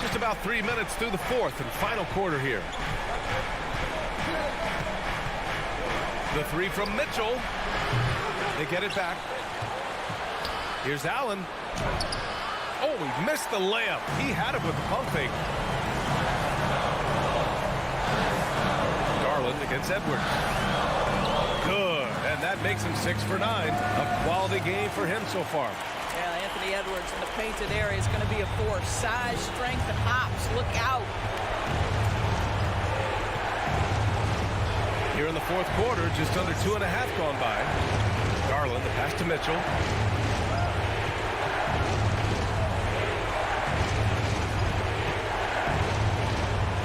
Just about 3 minutes through the fourth and final quarter here. The three from Mitchell. They get it back. Here's Allen. Oh, he missed the layup. He had it with the pump fake. Garland against Edwards. Good. And that makes him 6 for 9. A quality game for him so far. Yeah, Anthony Edwards in the painted area is going to be a force. Size, strength, and hops. Look out. Here in the fourth quarter, just under 2.5 gone by. Garland, the pass to Mitchell.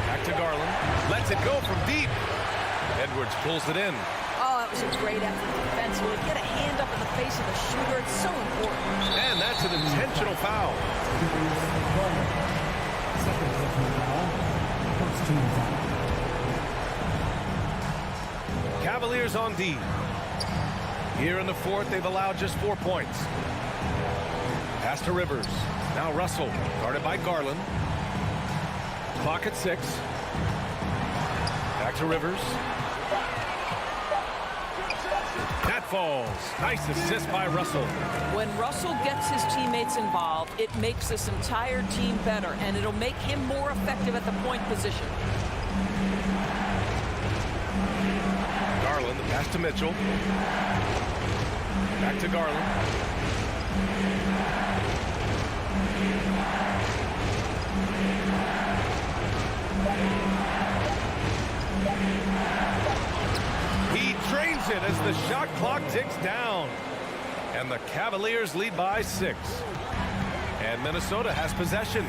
Back to Garland. Lets it go from deep. Edwards pulls it in. Oh, that was a great effort defensively. Get a hand up in the face of the shooter. It's so important. And that's an intentional foul. Cavaliers on D. Here in the fourth, they've allowed just 4 points. Pass to Rivers. Now Russell, guarded by Garland. Clock at 6. Back to Rivers. That falls. Nice assist by Russell. When Russell gets his teammates involved, it makes this entire team better, and it'll make him more effective at the point position. Garland, the pass to Mitchell. Back to Garland. He drains it as the shot clock ticks down. And the Cavaliers lead by 6. And Minnesota has possession.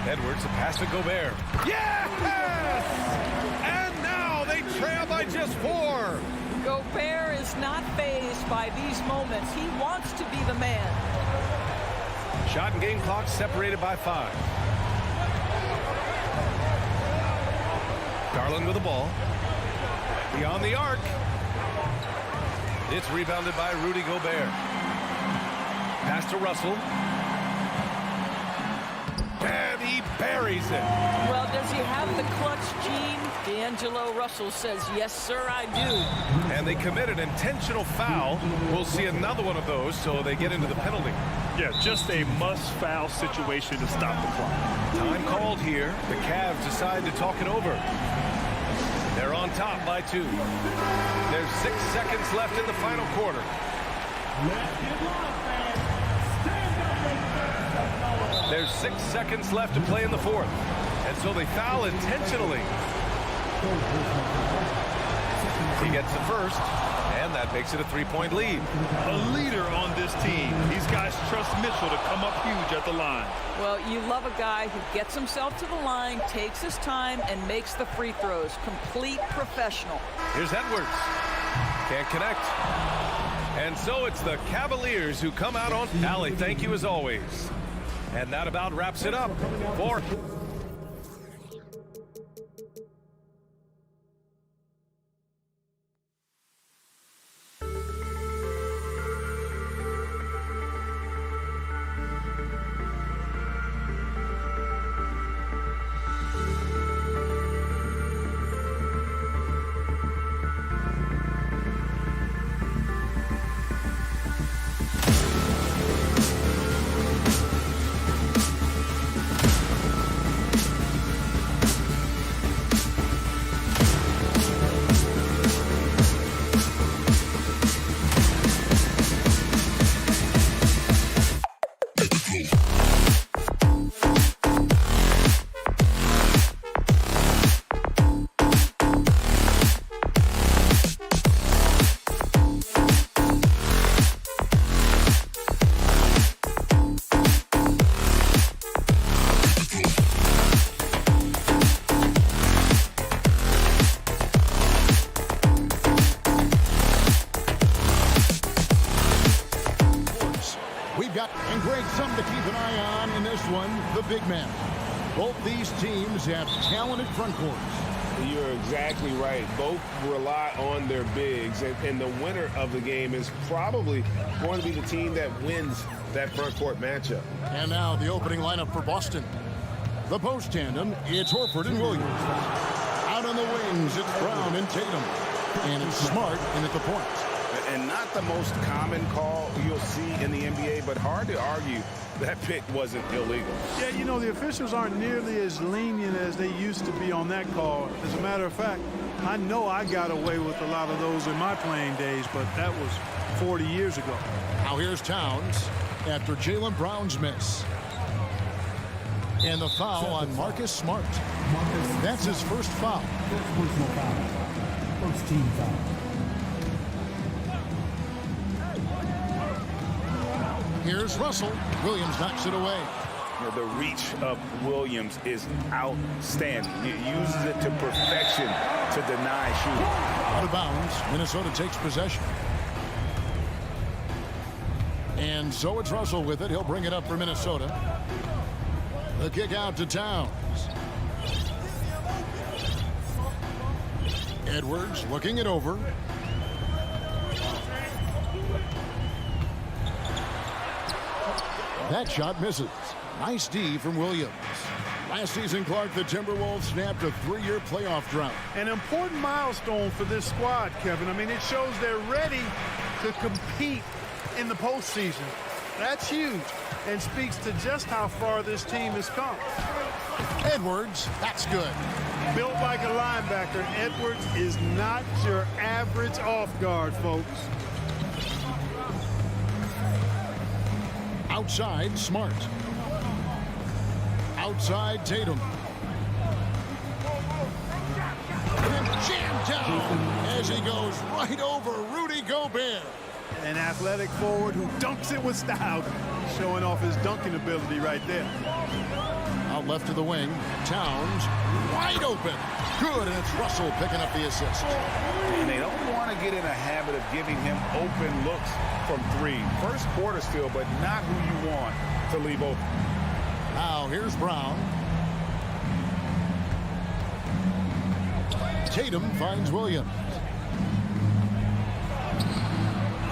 Edwards, a pass to Gobert. Yes! And now they trail by just 4. Gobert is not fazed by these moments. He wants to be the man. Shot and game clock separated by 5. Garland with the ball. Beyond the arc. It's rebounded by Rudy Gobert. Pass to Russell. And he buries it. Well, does he have the clutch gene? D'Angelo Russell says, yes, sir, I do. And they commit an intentional foul. We'll see another one of those, so they get into the penalty. Yeah, just a must-foul situation to stop the clock. Time called here. The Cavs decide to talk it over. They're on top by 2. There's 6 seconds left in the final quarter. There's 6 seconds left to play in the fourth. And so they foul intentionally. He gets the first, and that makes it a 3-point lead. A leader on this team. These guys trust Mitchell to come up huge at the line. Well, you love a guy who gets himself to the line, takes his time, and makes the free throws. Complete professional. Here's Edwards. Can't connect. And so it's the Cavaliers who come out on. Allie, thank you as always. And that about wraps it up for keep an eye on in this one, the big man. Both these teams have talented front courts. You're exactly right. Both rely on their bigs, and the winner of the game is probably going to be the team that wins that front court matchup. And now the opening lineup for Boston. The post tandem, it's Horford and Williams. Out on the wings, it's Brown and Tatum. And it's Smart in at the point. And not the most common call you'll see in the NBA, but hard to argue that pick wasn't illegal. Yeah, you know, the officials aren't nearly as lenient as they used to be on that call. As a matter of fact, I know I got away with a lot of those in my playing days, but that was 40 years ago. Now here's Towns after Jaylen Brown's miss. And the foul on Marcus Smart. That's his first foul. Personal foul. First team foul. Here's Russell. Williams knocks it away. The reach of Williams is outstanding. He uses it to perfection to deny shooting. Out of bounds. Minnesota takes possession. And so it's Russell with it. He'll bring it up for Minnesota. The kick out to Towns. Edwards looking it over. That shot misses. Nice D from Williams. Last season, Clark, the Timberwolves snapped a 3-year playoff drought. An important milestone for this squad, Kevin. I mean, it shows they're ready to compete in the postseason. That's huge and speaks to just how far this team has come. Edwards, that's good. Built like a linebacker, Edwards is not your average off guard, folks. Outside, Smart. Outside, Tatum. And jammed down as he goes right over Rudy Gobert. An athletic forward who dunks it with style, showing off his dunking ability right there. Out left to the wing, Towns wide open. Good, and it's Russell picking up the assist. And they don't want to get in a habit of giving him open looks from three. First quarter still, but not who you want to leave open. Now here's Brown. Tatum finds Williams.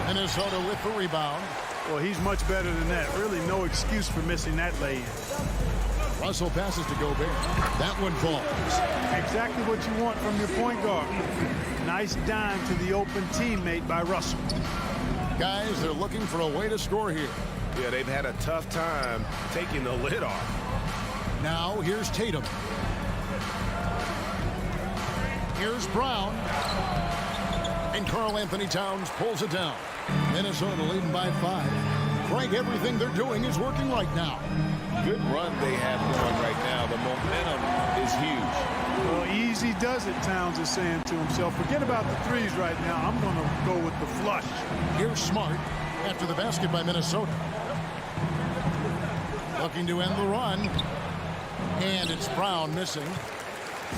Minnesota with the rebound. Well, he's much better than that. Really no excuse for missing that lay-in. Russell passes to Gobert. That one falls. Exactly what you want from your point guard. Nice dime to the open teammate by Russell. Guys, they're looking for a way to score here. Yeah, they've had a tough time taking the lid off. Now here's Tatum. Here's Brown. And Karl Anthony Towns pulls it down. Minnesota leading by 5. Frank, everything they're doing is working right now. Good run they have going right now. The momentum is huge. Well, easy does it, Towns is saying to himself. Forget about the threes right now. I'm going to go with the flush. Here's Smart after the basket by Minnesota. Looking to end the run. And it's Brown missing.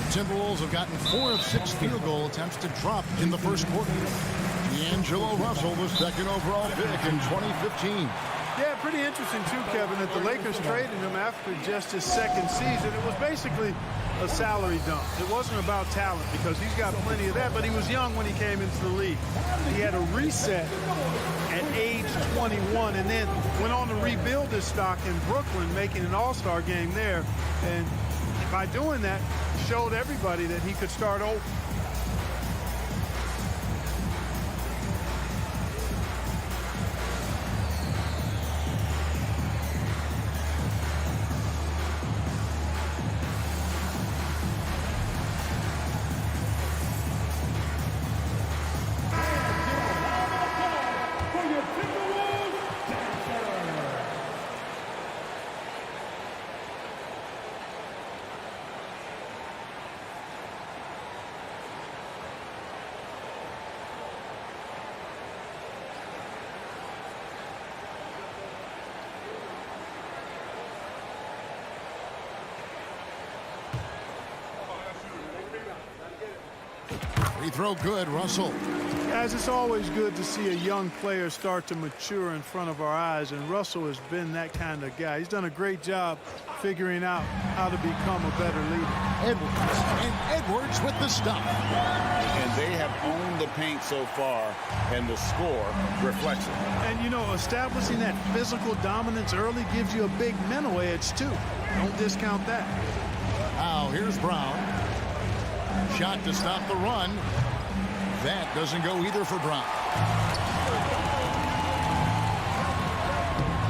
Timberwolves have gotten 4 of 6 field goal attempts to drop in the first quarter. D'Angelo Russell, the second overall pick in 2015. Yeah, pretty interesting, too, Kevin, that the Lakers traded him after just his second season. It was basically a salary dump. It wasn't about talent because he's got plenty of that, but he was young when he came into the league. He had a reset at age 21 and then went on to rebuild his stock in Brooklyn, making an all-star game there. And by doing that, showed everybody that he could start over. Free throw good, Russell. Guys, it's always good to see a young player start to mature in front of our eyes, and Russell has been that kind of guy. He's done a great job figuring out how to become a better leader. Edwards, and Edwards with the stop. And they have owned the paint so far, and the score reflects it. And, you know, establishing that physical dominance early gives you a big mental edge, too. Don't discount that. Now, here's Brown. Shot to stop the run. That doesn't go either for Brown.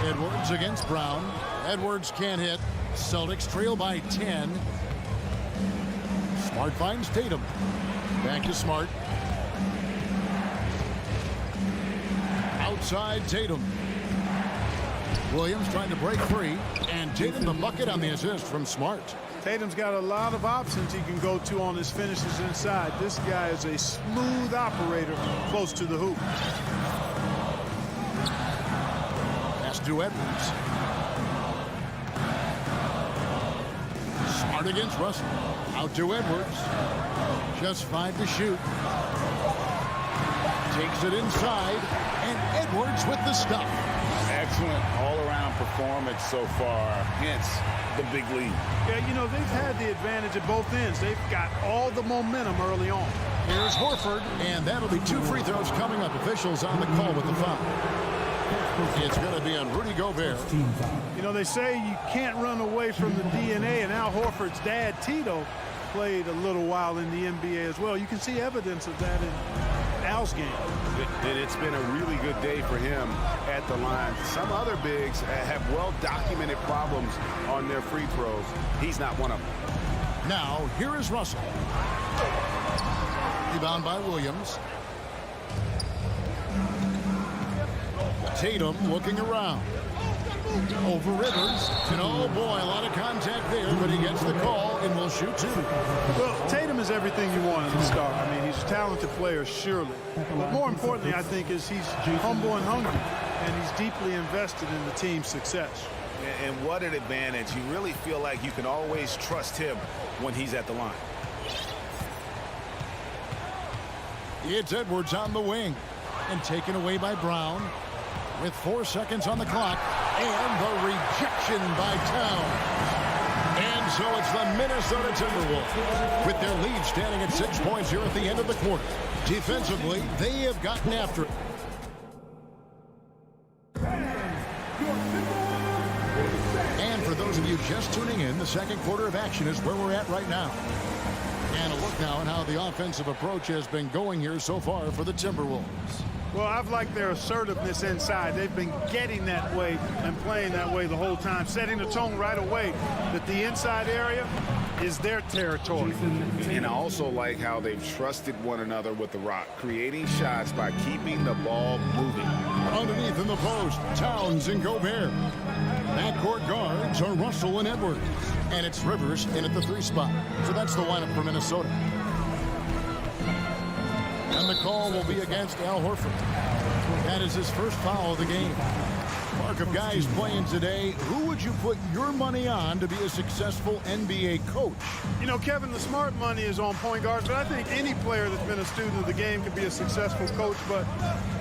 Edwards against Brown. Edwards can't hit. Celtics trail by 10. Smart finds Tatum. Back to Smart. Outside Tatum. Williams trying to break free. And Tatum the bucket on the assist from Smart. Tatum's got a lot of options he can go to on his finishes inside. This guy is a smooth operator close to the hoop. Pass to Edwards. Smart against Russell. Out to Edwards. Just 5 to shoot. Takes it inside. And Edwards with the stop. Excellent all-around performance so far, hence the big lead. Yeah, you know, they've had the advantage at both ends. They've got all the momentum early on. Here's Horford, and that'll be 2 free throws coming up. Officials on the call with the foul. It's going to be on Rudy Gobert. You know, they say you can't run away from the DNA, and Al Horford's dad, Tito, played a little while in the NBA as well. You can see evidence of that in Al's game. And it's been a really good day for him at the line. Some other bigs have well-documented problems on their free throws. He's not one of them. Now, here is Russell. Rebound by Williams. Tatum looking around. Over Rivers. And oh boy, a lot of contact there, but he gets the call and will shoot 2. Well, Tatum is everything you want in a star. I mean, he's a talented player, surely. But more importantly, I think, is he's humble and hungry, and he's deeply invested in the team's success. And what an advantage. You really feel like you can always trust him when he's at the line. It's Edwards on the wing. And taken away by Brown. With 4 seconds on the clock. And the rejection by Towns. And so it's the Minnesota Timberwolves with their lead standing at 6 points here at the end of the quarter. Defensively, they have gotten after it. And for those of you just tuning in, the second quarter of action is where we're at right now. And a look now at how the offensive approach has been going here so far for the Timberwolves. Well, I've liked their assertiveness inside. They've been getting that way and playing that way the whole time, setting the tone right away that the inside area is their territory. And I also like how they've trusted one another with the rock, creating shots by keeping the ball moving. Underneath in the post, Towns and Gobert. Backcourt guards are Russell and Edwards. And it's Rivers in at the 3 spot. So that's the lineup for Minnesota. And the call will be against Al Horford. That is his first foul of the game. Mark of guys playing today, who would you put your money on to be a successful NBA coach? You know, Kevin, the smart money is on point guards, but I think any player that's been a student of the game could be a successful coach, but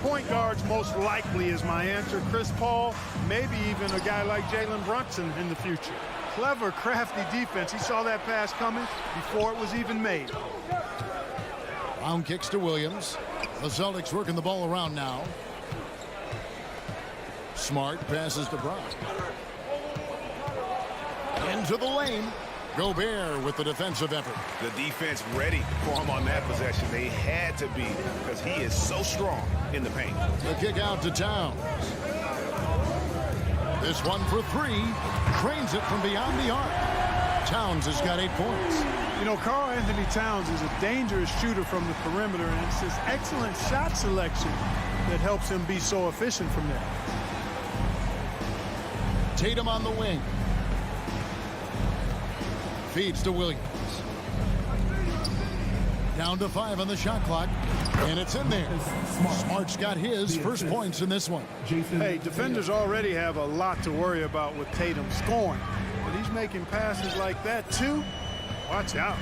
point guards most likely is my answer. Chris Paul, maybe even a guy like Jalen Brunson in the future. Clever, crafty defense. He saw that pass coming before it was even made. Brown kicks to Williams. The Celtics working the ball around now. Smart passes to Brown. Into the lane. Gobert with the defensive effort. The defense ready for him on that possession. They had to be because he is so strong in the paint. The kick out to Towns. This one for 3. Trains it from beyond the arc. Towns has got 8 points. You know, Karl Anthony Towns is a dangerous shooter from the perimeter, and it's his excellent shot selection that helps him be so efficient from there. Tatum on the wing. Feeds to Williams. Down to 5 on the shot clock. And it's in there. Smart's got his first points in this one. Hey, defenders already have a lot to worry about with Tatum scoring. But he's making passes like that, too. Watch out.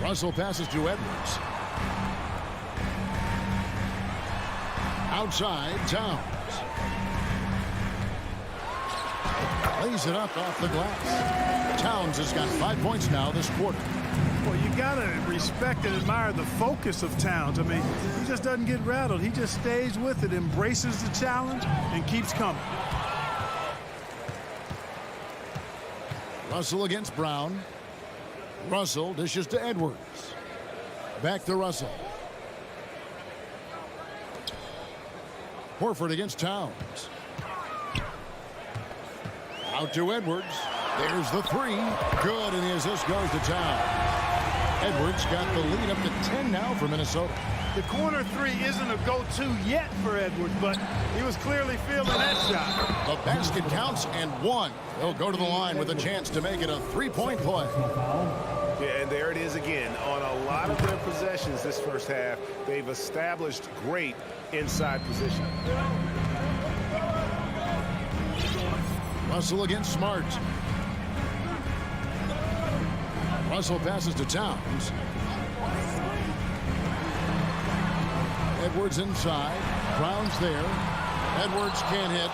Russell passes to Edwards. Outside, Towns. Lays it up off the glass. Towns has got 5 points now this quarter. Well, you got to respect and admire the focus of Towns. I mean, he just doesn't get rattled. He just stays with it, embraces the challenge, and keeps coming. Russell against Brown. Russell dishes to Edwards. Back to Russell. Horford against Towns. Out to Edwards. There's the three. Good, and the assist goes to Towns. Edwards got the lead up to 10 now for Minnesota. The corner three isn't a go-to yet for Edwards, but he was clearly feeling that shot. The basket counts and one. He'll go to the line with a chance to make it a three-point play. Yeah, and there it is again. On a lot of their possessions this first half, they've established great inside position. Russell against Smart. Russell passes to Towns. Edwards inside. Brown's there. Edwards can't hit.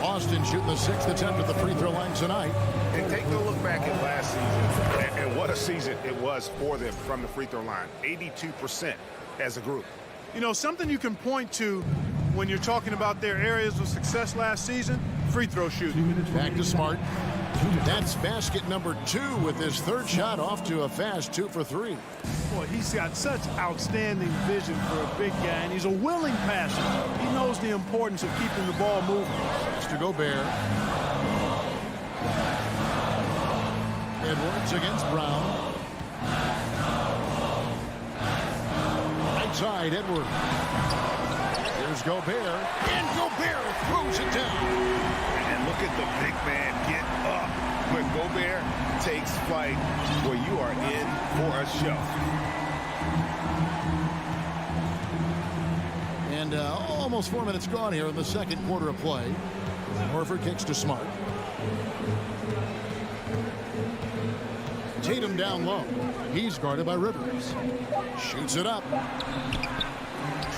Austin shooting the 6th attempt at the free throw line tonight. And take a look back at last season, and what a season it was for them from the free throw line. 82% as a group. You know, something you can point to when you're talking about their areas of success last season, free throw shooting. Back to Smart. That's basket number 2 with his third shot off to a fast 2 for 3. Boy, he's got such outstanding vision for a big guy, and he's a willing passer. He knows the importance of keeping the ball moving. It's to Gobert. Edwards against Brown. Right side, Edwards. Here's Gobert. And Gobert throws it down. And look at the big man get up. When Gobert takes flight, well, you are in for a show. And almost 4 minutes gone here in the second quarter of play. Horford kicks to Smart. Tatum down low. He's guarded by Rivers. Shoots it up.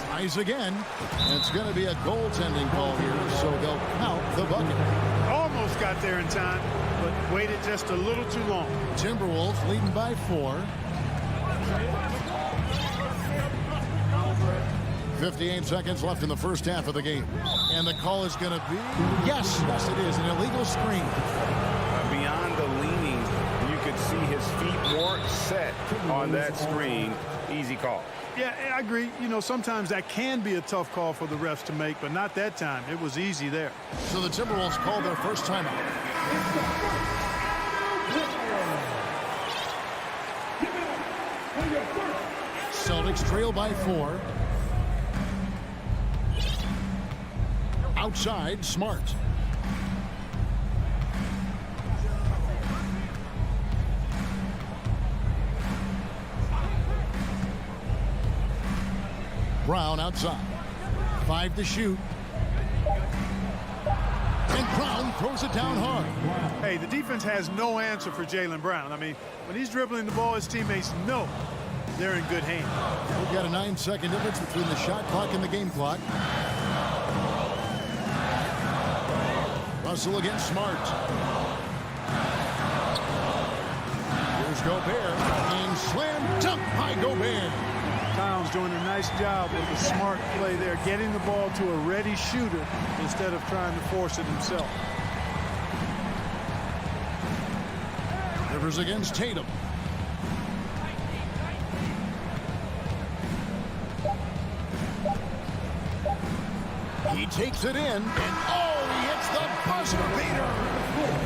Tries again. And it's going to be a goaltending call here, so they'll count the bucket. Almost got there in time, but waited just a little too long. Timberwolves leading by 4. 58 seconds left in the first half of the game. And the call is going to be, yes, it is, an illegal screen. Beyond the leaning, you could see his feet weren't set on that screen. Easy call. Yeah, I agree. You know, sometimes that can be a tough call for the refs to make, but not that time. It was easy there. So the Timberwolves call their first timeout. Celtics trail by 4. Outside, Smart. Brown outside. 5 to shoot. And Brown throws it down hard. Hey, the defense has no answer for Jaylen Brown. I mean, when he's dribbling the ball, his teammates know they're in good hands. We've got a 9-second difference between the shot clock and the game clock. Russell against Smart. Here's Gobert. And slam dunk by Gobert. Towns doing a nice job with a smart play there, getting the ball to a ready shooter instead of trying to force it himself. Rivers against Tatum. He takes it in, and oh, he hits the buzzer beater.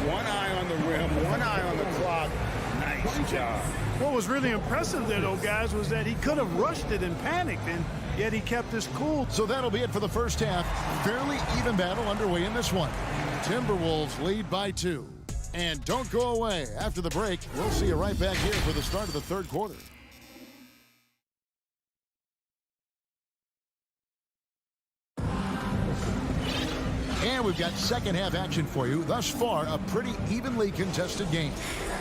One eye on the rim, one eye on the clock. Nice job. What was really impressive there, though, guys, was that he could have rushed it and panicked, and yet he kept his cool. So that'll be it for the first half. Fairly even battle underway in this one. Timberwolves lead by 2. And don't go away. After the break, we'll see you right back here for the start of the third quarter. And we've got second half action for you. Thus far, a pretty evenly contested game.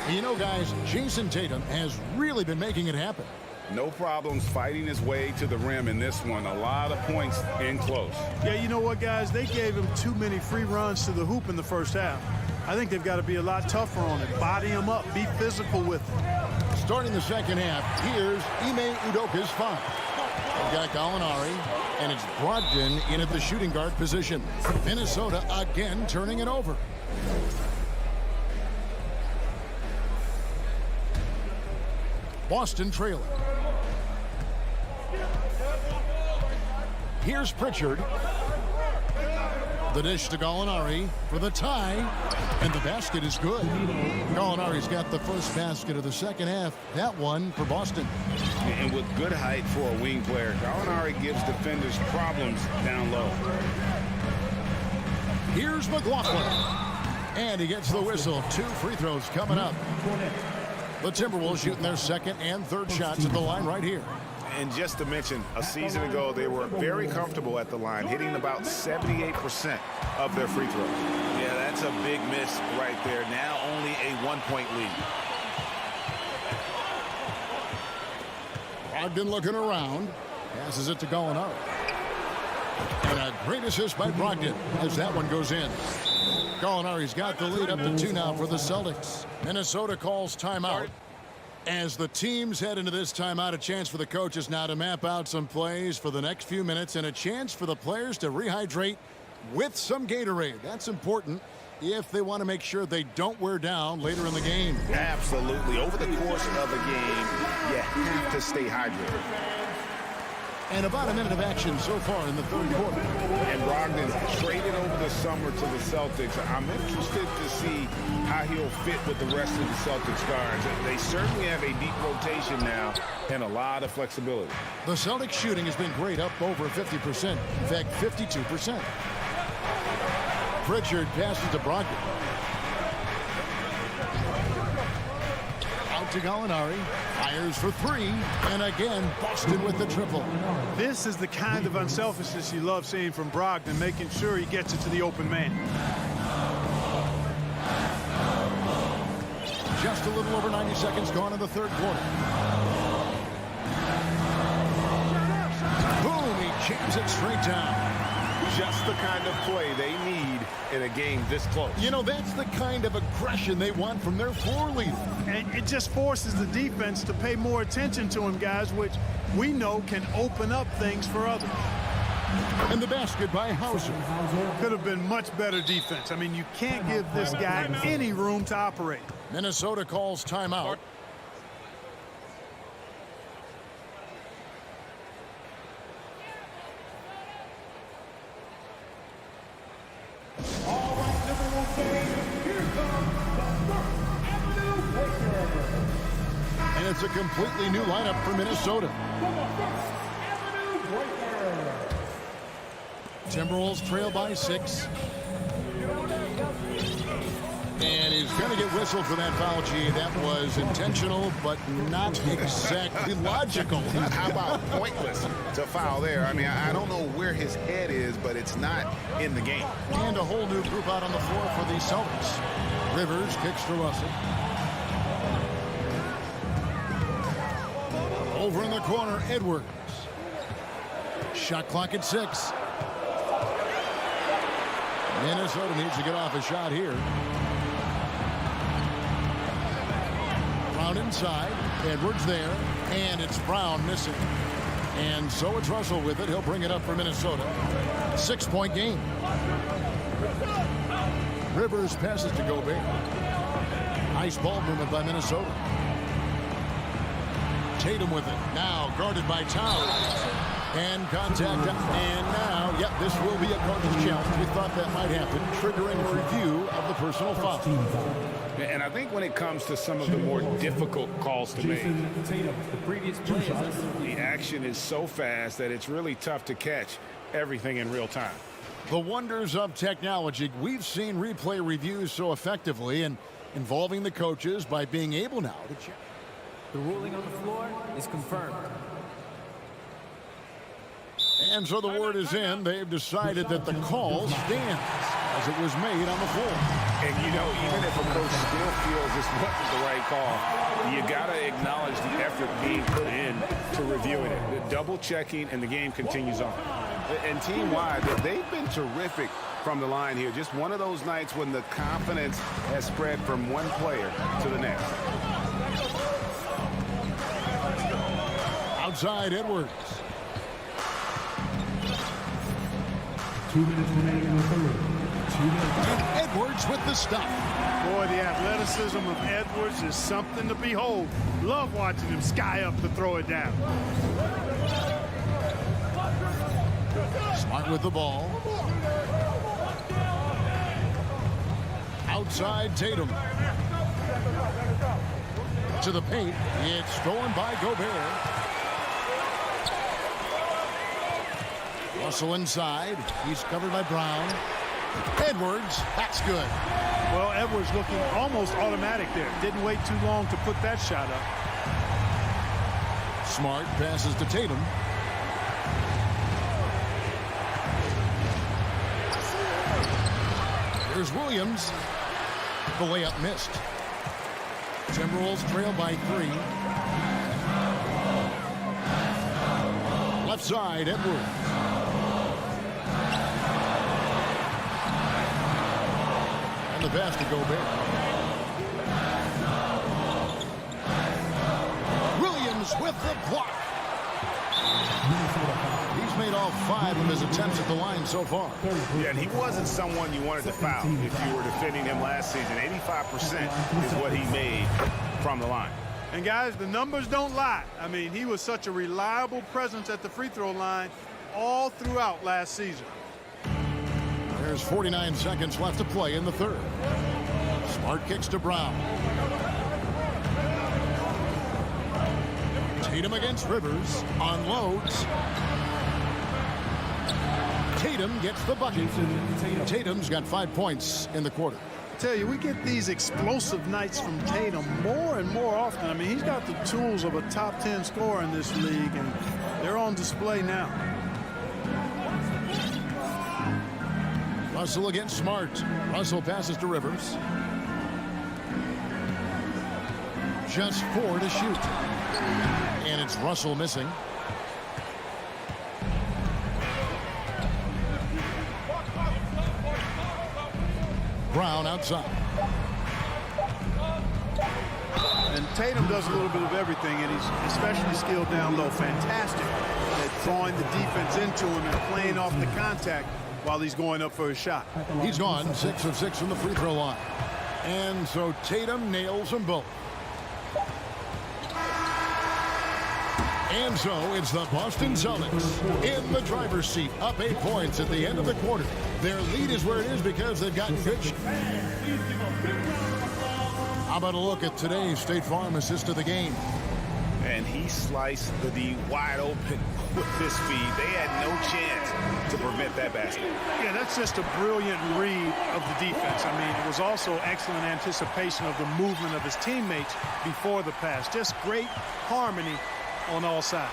And you know, guys, Jason Tatum has really been making it happen. No problems fighting his way to the rim in this one. A lot of points in close. Yeah, you know what, guys? They gave him too many free runs to the hoop in the first half. I think they've got to be a lot tougher on it. Body him up. Be physical with him. Starting the second half, here's Ime Udoka's foul. They've got Gallinari, and it's Brogdon in at the shooting guard position. Minnesota again turning it over. Boston trailing. Here's Pritchard. The dish to Gallinari for the tie, and the basket is good. Gallinari's got the first basket of the second half. That one for Boston. And with good height for a wing player, Gallinari gives defenders problems down low. Here's McLaughlin. And he gets the whistle. 2 free throws coming up. The Timberwolves shooting their second and third shots at the line right here. And just to mention, a season ago, they were very comfortable at the line, hitting about 78% of their free throws. Yeah, that's a big miss right there. Now only a 1-point lead. Brogdon looking around. Passes it to Gallinari. And a great assist by Brogdon as that one goes in. Gallinari's got the lead up to 2 now for the Celtics. Minnesota calls timeout. As the teams head into this timeout, a chance for the coaches now to map out some plays for the next few minutes and a chance for the players to rehydrate with some Gatorade. That's important if they want to make sure they don't wear down later in the game. Absolutely. Over the course of a game, you have to stay hydrated. And about a minute of action so far in the third quarter. And Brogdon traded over the summer to the Celtics. I'm interested to see how he'll fit with the rest of the Celtics guards. They certainly have a deep rotation now and a lot of flexibility. The Celtics shooting has been great, up over 50%. In fact, 52%. Pritchard passes to Brogdon. Out to Gallinari. Fires for 3. And again, Boston with the triple. This is the kind of unselfishness you love seeing from Brogdon, making sure he gets it to the open man. Just a little over 90 seconds gone in the third quarter. Boom, he jams it straight down. Just the kind of play they need in a game this close. You know, that's the kind of aggression they want from their floor leader. And it just forces the defense to pay more attention to him, guys, which we know can open up things for others. And the basket by Hauser. Could have been much better defense. I mean, you can't give this guy any room to operate. Minnesota calls timeout. And it's a completely new lineup for Minnesota. Timberwolves trail by 6. And he's going to get whistled for that foul, G. That was intentional, but not exactly logical. How about pointless to foul there? I mean, I don't know where his head is, but it's not in the game. And a whole new group out on the floor for the Celtics. Rivers kicks to Russell. Over in the corner, Edwards. Shot clock at 6. Minnesota needs to get off a shot here. Brown inside. Edwards there. And it's Brown missing. And so it's Russell with it. He'll bring it up for Minnesota. 6-point game. Rivers passes to Gobert. Nice ball movement by Minnesota. Tatum with it. Now guarded by Towns. And contact. And now, yep, this will be a coach's challenge. We thought that might happen, triggering a review of the personal foul. And I think when it comes to some of the more difficult calls to make, the action is so fast that it's really tough to catch everything in real time. The wonders of technology. We've seen replay reviews so effectively and involving the coaches by being able now to check. The ruling on the floor is confirmed. And so the word is in. They've decided that the call stands as it was made on the floor. And, you know, even if a coach still feels this wasn't the right call, you got to acknowledge the effort being put in to reviewing it. The double checking, and the game continues on. And team-wide, they've been terrific from the line here. Just one of those nights when the confidence has spread from one player to the next. Outside Edwards. 2 minutes remaining in the third. 2 minutes. And Edwards with the stop. Boy, the athleticism of Edwards is something to behold. Love watching him sky up to throw it down. Smart with the ball. Outside Tatum. To the paint. It's stolen by Gobert. Russell inside. He's covered by Brown. Edwards. That's good. Well, Edwards looking almost automatic there. Didn't wait too long to put that shot up. Smart passes to Tatum. Here's Williams. The layup missed. Timberwolves trail by 3. Left side, Edwards. And the pass to Gobert. Williams with the block. He's made all 5 of his attempts at the line so far. Yeah, and he wasn't someone you wanted to foul if you were defending him last season. 85% is what he made from the line. And guys, the numbers don't lie. I mean, he was such a reliable presence at the free throw line all throughout last season. There's 49 seconds left to play in the third. Smart kicks to Brown. Tatum against Rivers. Unloads. Tatum gets the bucket. Tatum's got 5 points in the quarter. I tell you, we get these explosive nights from Tatum more and more often. I mean, he's got the tools of a top 10 scorer in this league, and they're on display now. Russell against Smart. Russell passes to Rivers. Just 4 to shoot. And it's Russell missing. Brown outside. And Tatum does a little bit of everything, and he's especially skilled down low. Fantastic at drawing the defense into him and playing off the contact while he's going up for a shot. He's gone 6 of 6 from the free throw line. And so Tatum nails them both. And so it's the Boston Celtics in the driver's seat, up 8 points at the end of the quarter. Their lead is where it is because they've gotten good. How about a look at today's State Farm assist of the game? And he sliced the D wide open with his speed. They had no chance to prevent that basket. Yeah, that's just a brilliant read of the defense. I mean, it was also excellent anticipation of the movement of his teammates before the pass. Just great harmony on all sides.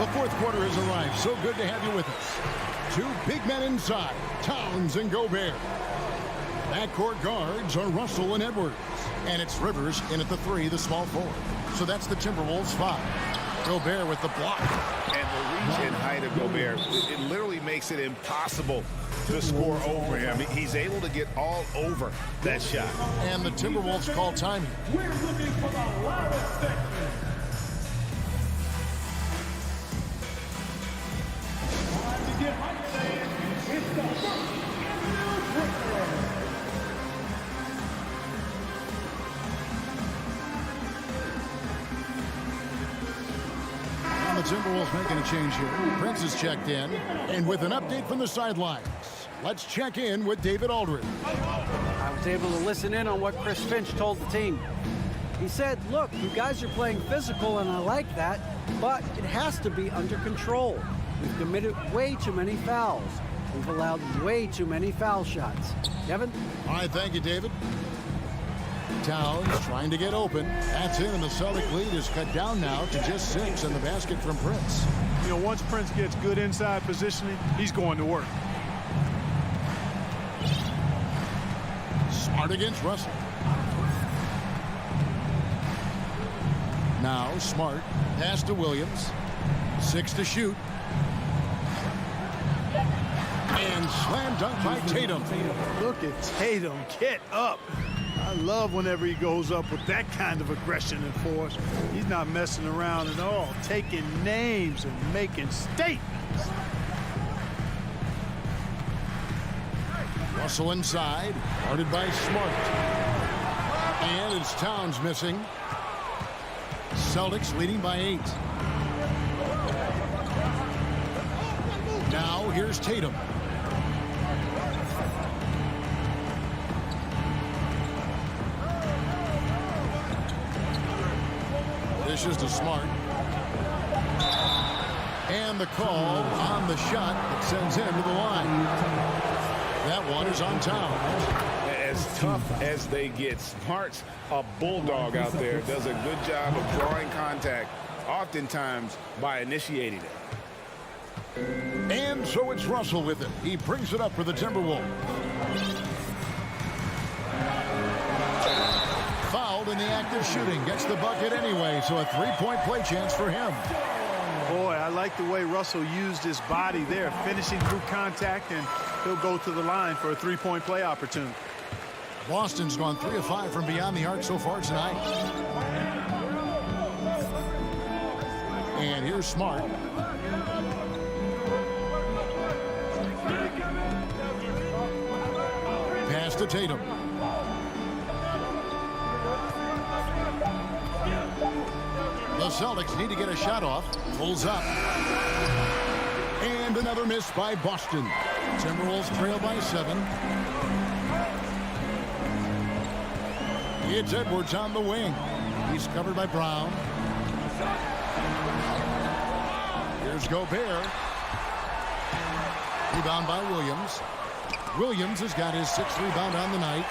The fourth quarter has arrived. So good to have you with us. 2 big men inside, Towns and Gobert. Backcourt guards are Russell and Edwards. And it's Rivers in at the 3, the small forward. So that's the Timberwolves 5. Gobert with the block. And the reach and height of Gobert, it literally makes it impossible to score over him. He's able to get all over that shot. And the Timberwolves call time. We're looking for the loudest section. Time to get hyped, fans. It's the first And the Timberwolves making a change here. Prince is checked in. And with an update from the sidelines, let's check in with David Aldridge. I was able to listen in on what Chris Finch told the team. He said, look, you guys are playing physical, and I like that, but it has to be under control. We've committed way too many fouls. We've allowed way too many foul shots. Kevin? All right, thank you, David. Towns trying to get open. That's in, and the Celtic lead is cut down now to just 6 in the basket from Prince. You know, once Prince gets good inside positioning, he's going to work. Smart against Russell. Now Smart. Pass to Williams. 6 to shoot. And slam dunk by Tatum. Look at Tatum. Get up. I love whenever he goes up with that kind of aggression and force. He's not messing around at all, taking names and making statements. Russell inside, guarded by Smart. And it's Towns missing. Celtics leading by 8. Now here's Tatum. Dishes to Smart. And the call on the shot that sends him to the line. That one is on Towns. As tough as they get, Smart's a bulldog out there. Does a good job of drawing contact, oftentimes by initiating it. And so it's Russell with it. He brings it up for the Timberwolves. Fouled in the act of shooting. Gets the bucket anyway, so a 3-point play chance for him. Boy, I like the way Russell used his body there, finishing through contact, and he'll go to the line for a 3-point play opportunity. Boston's gone 3 of 5 from beyond the arc so far tonight. And here's Smart. Pass to Tatum. The Celtics need to get a shot off. Pulls up. And another miss by Boston. Timberwolves trail by 7. It's Edwards on the wing. He's covered by Brown. Here's Gobert. Rebound by Williams. Williams has got his 6th rebound on the night.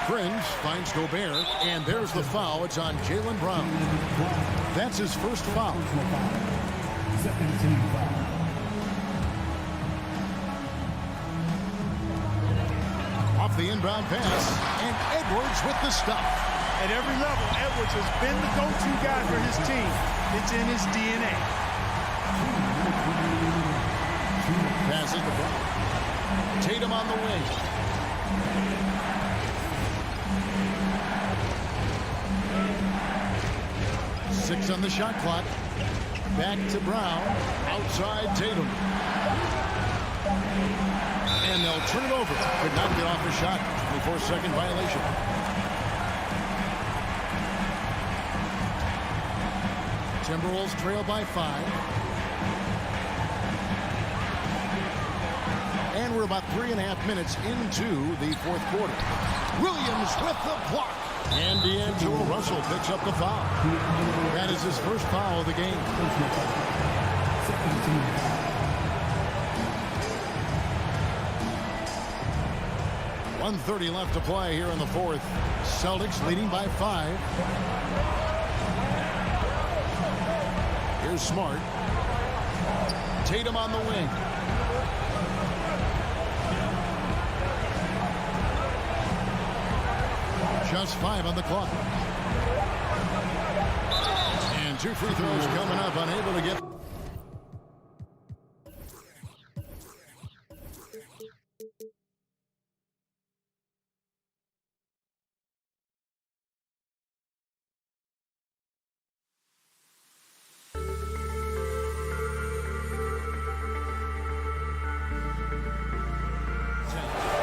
Prince finds Gobert, and there's the foul. It's on Jaylen Brown. That's his first foul. Off the inbound pass, and Edwards with the stop. At every level, Edwards has been the go-to guy for his team. It's in his DNA. Passes the ball. Tatum on the wing. Six on the shot clock. Back to Brown. Outside Tatum. And they'll turn it over. Could not get off the shot. 24-second violation. Timberwolves trail by 5. And we're about 3.5 minutes into the 4th quarter. Williams with the block. And D'Angelo Russell picks up the foul. That is his first foul of the game. 1:30 left to play here in the 4th. Celtics leading by 5. Here's Smart. Tatum on the wing. Just 5 on the clock. And 2 free throws coming up, unable to get.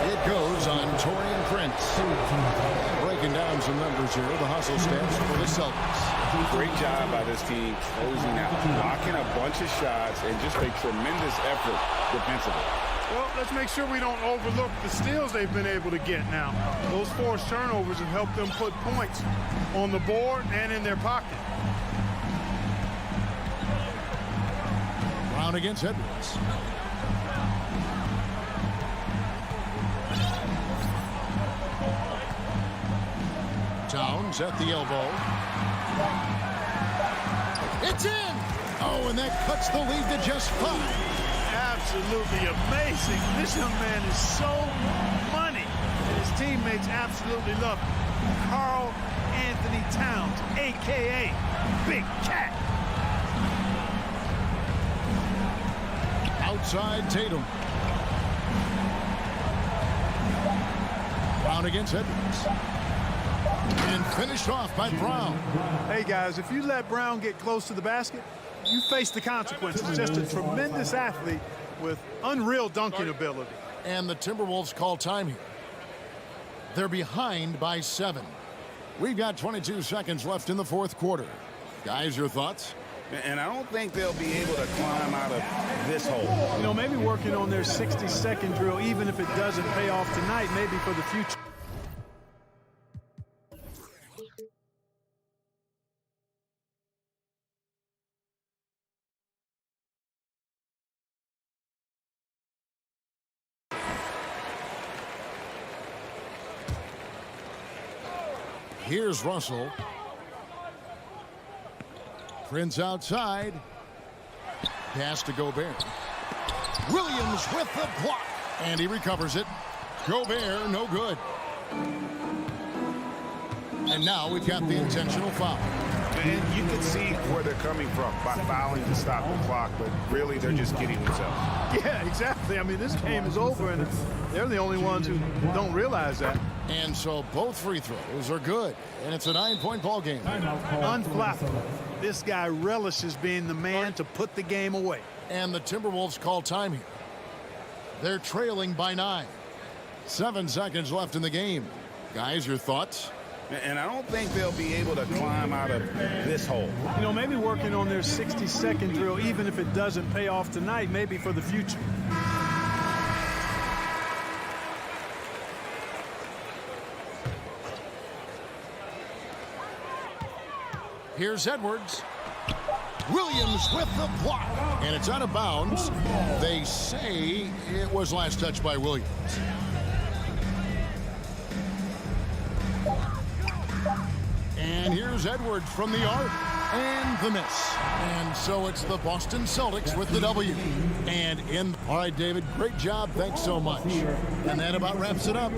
It goes on Taurean Prince. Breaking down some numbers here. The hustle stats for the Celtics. Great job by this team closing out, blocking a bunch of shots, and just a tremendous effort defensively. Well, let's make sure we don't overlook the steals they've been able to get now. Those forced turnovers have helped them put points on the board and in their pocket. Brown against Edwards. Towns at the elbow. It's in! Oh, and that cuts the lead to just 5. Absolutely amazing. This young man is so money, and his teammates absolutely love him. Karl Anthony Towns, a.k.a. Big Cat. Outside Tatum. Brown against Edwards. And finished off by Brown. Hey, guys, if you let Brown get close to the basket, you face the consequences. Just a tremendous athlete with unreal dunking ability. And the Timberwolves call time here. They're behind by 7. We've got 22 seconds left in the fourth quarter. Guys, your thoughts? And I don't think they'll be able to climb out of this hole. You know, maybe working on their 60-second drill, even if it doesn't pay off tonight, maybe for the future. Here's Russell. Prince outside. Pass to Gobert. Williams with the block. And he recovers it. Gobert, no good. And now we've got the intentional foul. And you can see where they're coming from by fouling to stop the clock, but really they're just kidding themselves. Yeah, exactly. I mean, this game is over, and they're the only ones who don't realize that. And so both free throws are good, and it's a 9-point ball game. Unflappable. This guy relishes being the man to put the game away. And the Timberwolves call time here. They're trailing by 9. 7 seconds left in the game. Guys, your thoughts? And I don't think they'll be able to climb out of this hole. You know, maybe working on their 60-second drill, even if it doesn't pay off tonight, maybe for the future. Here's Edwards. Williams with the block. And it's out of bounds. They say it was last touched by Williams. And here's Edwards from the arc. And the miss. And so it's the Boston Celtics with the W. And in. All right, David, great job. Thanks so much. And that about wraps it up.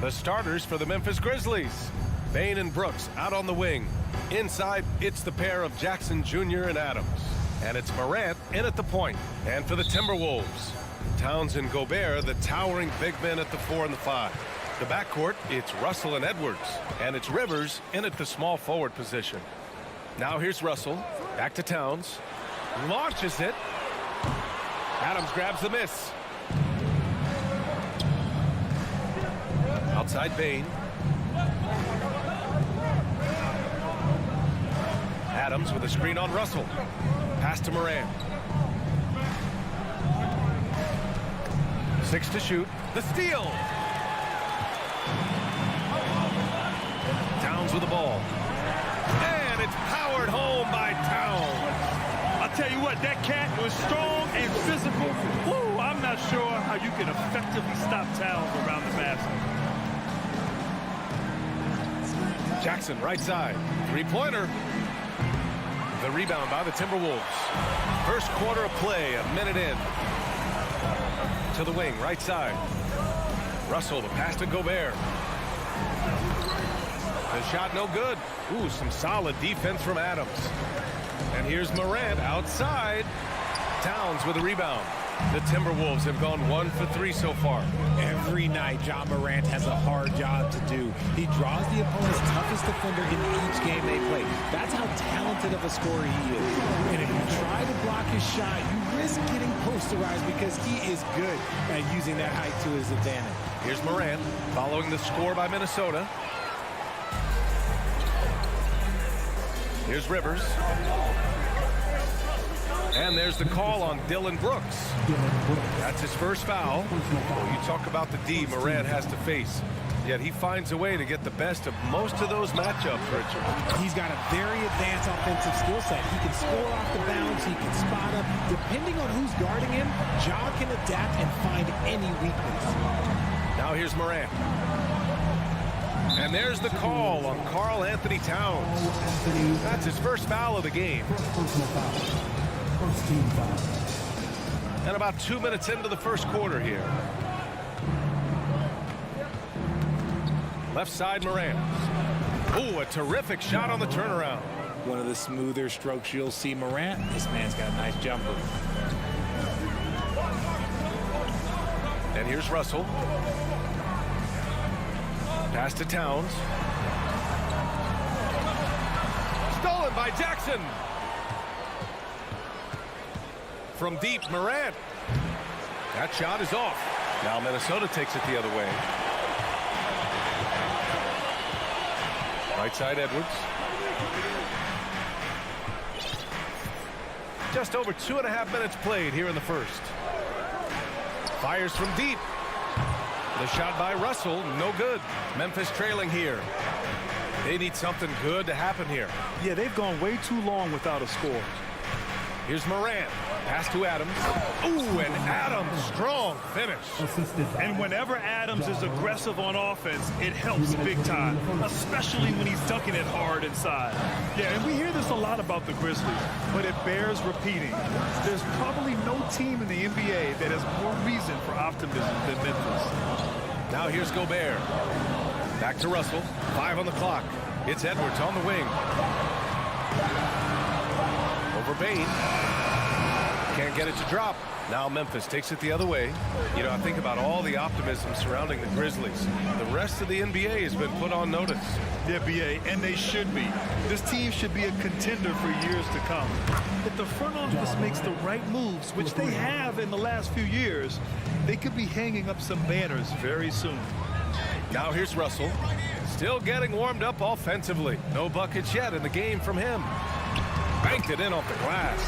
The starters for the Memphis Grizzlies. Bane and Brooks out on the wing. Inside, it's the pair of Jackson Jr. and Adams. And it's Morant in at the point. And for the Timberwolves, Towns and Gobert, the towering big men at the 4 and the 5. The backcourt, it's Russell and Edwards. And it's Rivers in at the small forward position. Now here's Russell. Back to Towns. Launches it. Adams grabs the miss. Outside Bane. Adams with a screen on Russell. Pass to Morant. 6 to shoot. The steal. Towns with the ball. And it's powered home by Towns. I'll tell you what, that cat was strong and physical. Woo, I'm not sure how you can effectively stop Towns around the basket. Jackson, right side. Three-pointer. The rebound by the Timberwolves. First quarter of play, a minute in. To the wing, right side. Russell, the pass to Gobert. The shot no good. Ooh, some solid defense from Adams. And here's Morant outside. Towns with a rebound. The Timberwolves have gone 1 for 3 so far. Every night, John Morant has a hard job to do. He draws the opponent's toughest defender in each game they play. That's how talented of a scorer he is. And if you try to block his shot, you risk getting posterized because he is good at using that height to his advantage. Here's Morant following the score by Minnesota. Here's Rivers. And there's the call on Dylan Brooks. That's his first foul. Well, you talk about the D Morant has to face. Yet he finds a way to get the best of most of those matchups, Richard. He's got a very advanced offensive skill set. He can score off the bounce. He can spot up. Depending on who's guarding him, Ja can adapt and find any weakness. Now here's Morant. And there's the call on Karl Anthony Towns. That's his first foul of the game. First team foul. And about 2 minutes into the first quarter here. Left side, Morant. Ooh, a terrific shot on the turnaround. One of the smoother strokes you'll see Morant. This man's got a nice jumper. And here's Russell. Pass to Towns. Stolen by Jackson. From deep, Morant. That shot is off. Now Minnesota takes it the other way. Right side, Edwards. Just over 2.5 minutes played here in the first. Fires from deep. The shot by Russell, no good. Memphis trailing here. They need something good to happen here. Yeah, they've gone way too long without a score. Here's Morant. Pass to Adams. Ooh, and Adams, strong finish. And whenever Adams is aggressive on offense, it helps big time, especially when he's dunking it hard inside. Yeah, and we hear this a lot about the Grizzlies, but it bears repeating. There's probably no team in the NBA that has more reason for optimism than Memphis. Now here's Gobert. Back to Russell. 5 on the clock. It's Edwards on the wing. Over Bain. Can't get it to drop. Now Memphis takes it the other way. You know, I think about all the optimism surrounding the Grizzlies. The rest of the NBA has been put on notice. The NBA, and they should be. This team should be a contender for years to come. If the front office makes the right moves, which they have in the last few years, they could be hanging up some banners very soon. Now here's Russell. Still getting warmed up offensively. No buckets yet in the game from him. Banked it in off the glass.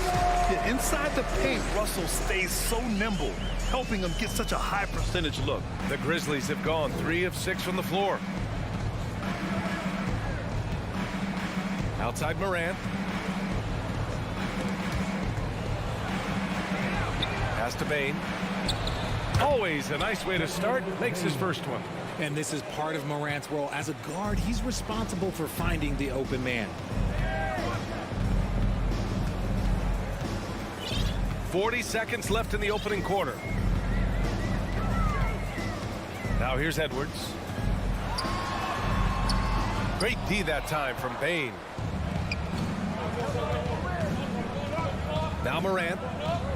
Yeah, inside the paint, Russell stays so nimble, helping him get such a high percentage look. The Grizzlies have gone 3 of 6 from the floor. Outside Morant. Pass to Bain. Always a nice way to start. Makes his first one. And this is part of Morant's role. As a guard, he's responsible for finding the open man. 40 seconds left in the opening quarter. Now here's Edwards. Great D that time from Bain. Now Morant.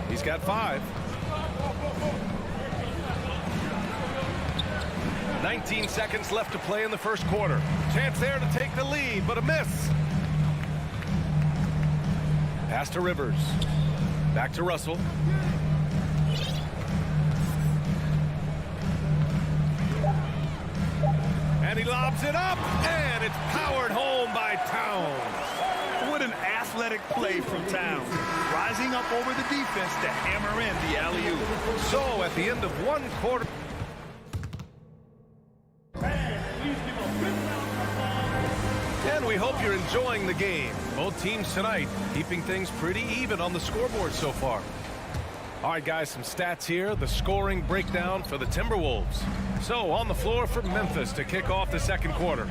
He's got 5. 19 seconds left to play in the first quarter. Chance there to take the lead, but a miss. Pass to Rivers. Back to Russell. And he lobs it up, and it's powered home by Towns. What What an athletic play from Towns. Rising up over the defense to hammer in the alley-oop. So at the end of one quarter. And we hope you're enjoying the game. Both teams tonight keeping things pretty even on the scoreboard so far. All right, guys, some stats here. The scoring breakdown for the Timberwolves. So on the floor for Memphis to kick off the second quarter.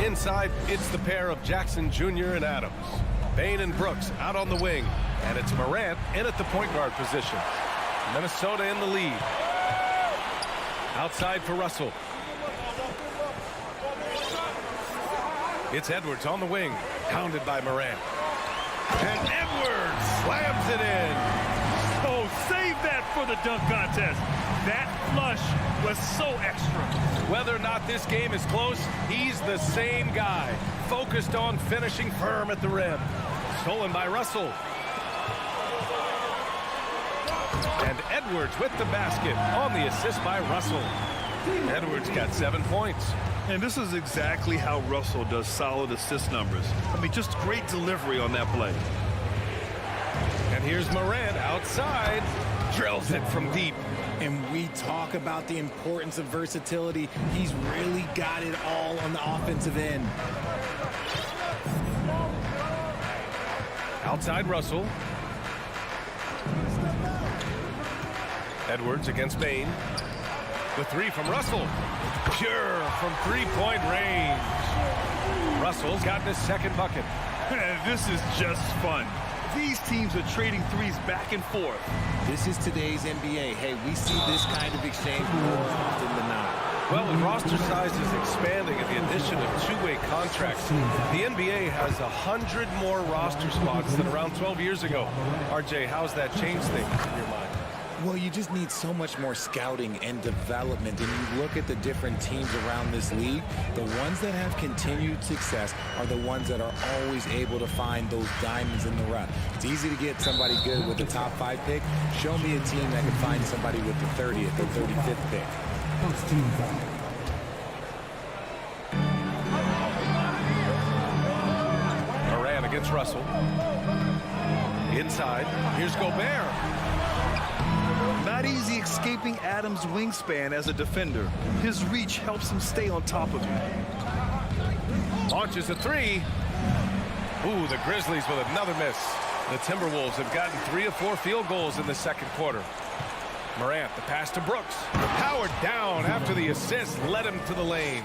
Inside, it's the pair of Jackson Jr. and Adams. Bane and Brooks out on the wing. And it's Morant in at the point guard position. Minnesota in the lead. Outside for Russell. It's Edwards on the wing. Pounded by Morant. And Edwards slams it in. Oh, save that for the dunk contest. That flush was so extra. Whether or not this game is close, he's the same guy. Focused on finishing firm at the rim. Stolen by Russell. And Edwards with the basket on the assist by Russell. Edwards got 7 points. And this is exactly how Russell does solid assist numbers. I mean, just great delivery on that play. And here's Morant outside. Drills it from deep. And we talk about the importance of versatility. He's really got it all on the offensive end. Outside Russell. Edwards against Bane. The three from Russell. Pure from three-point range. Russell's gotten his second bucket. This is just fun. These teams are trading threes back and forth. This is today's NBA. Hey, we see this kind of exchange more often than not. Well, with roster sizes expanding and the addition of two-way contracts, the NBA has 100 more roster spots than around 12 years ago. RJ, how's that changed things in your mind? Well, you just need so much more scouting and development. And you look at the different teams around this league, the ones that have continued success are the ones that are always able to find those diamonds in the rough. It's easy to get somebody good with the top 5 pick. Show me a team that can find somebody with the 30th or 35th pick. Morant against Russell. Inside, here's Gobert. Not easy escaping Adams' wingspan as a defender. His reach helps him stay on top of you. Launches a three. Ooh, the Grizzlies with another miss. The Timberwolves have gotten 3 of 4 field goals in the second quarter. Morant, the pass to Brooks. Powered down after the assist led him to the lane.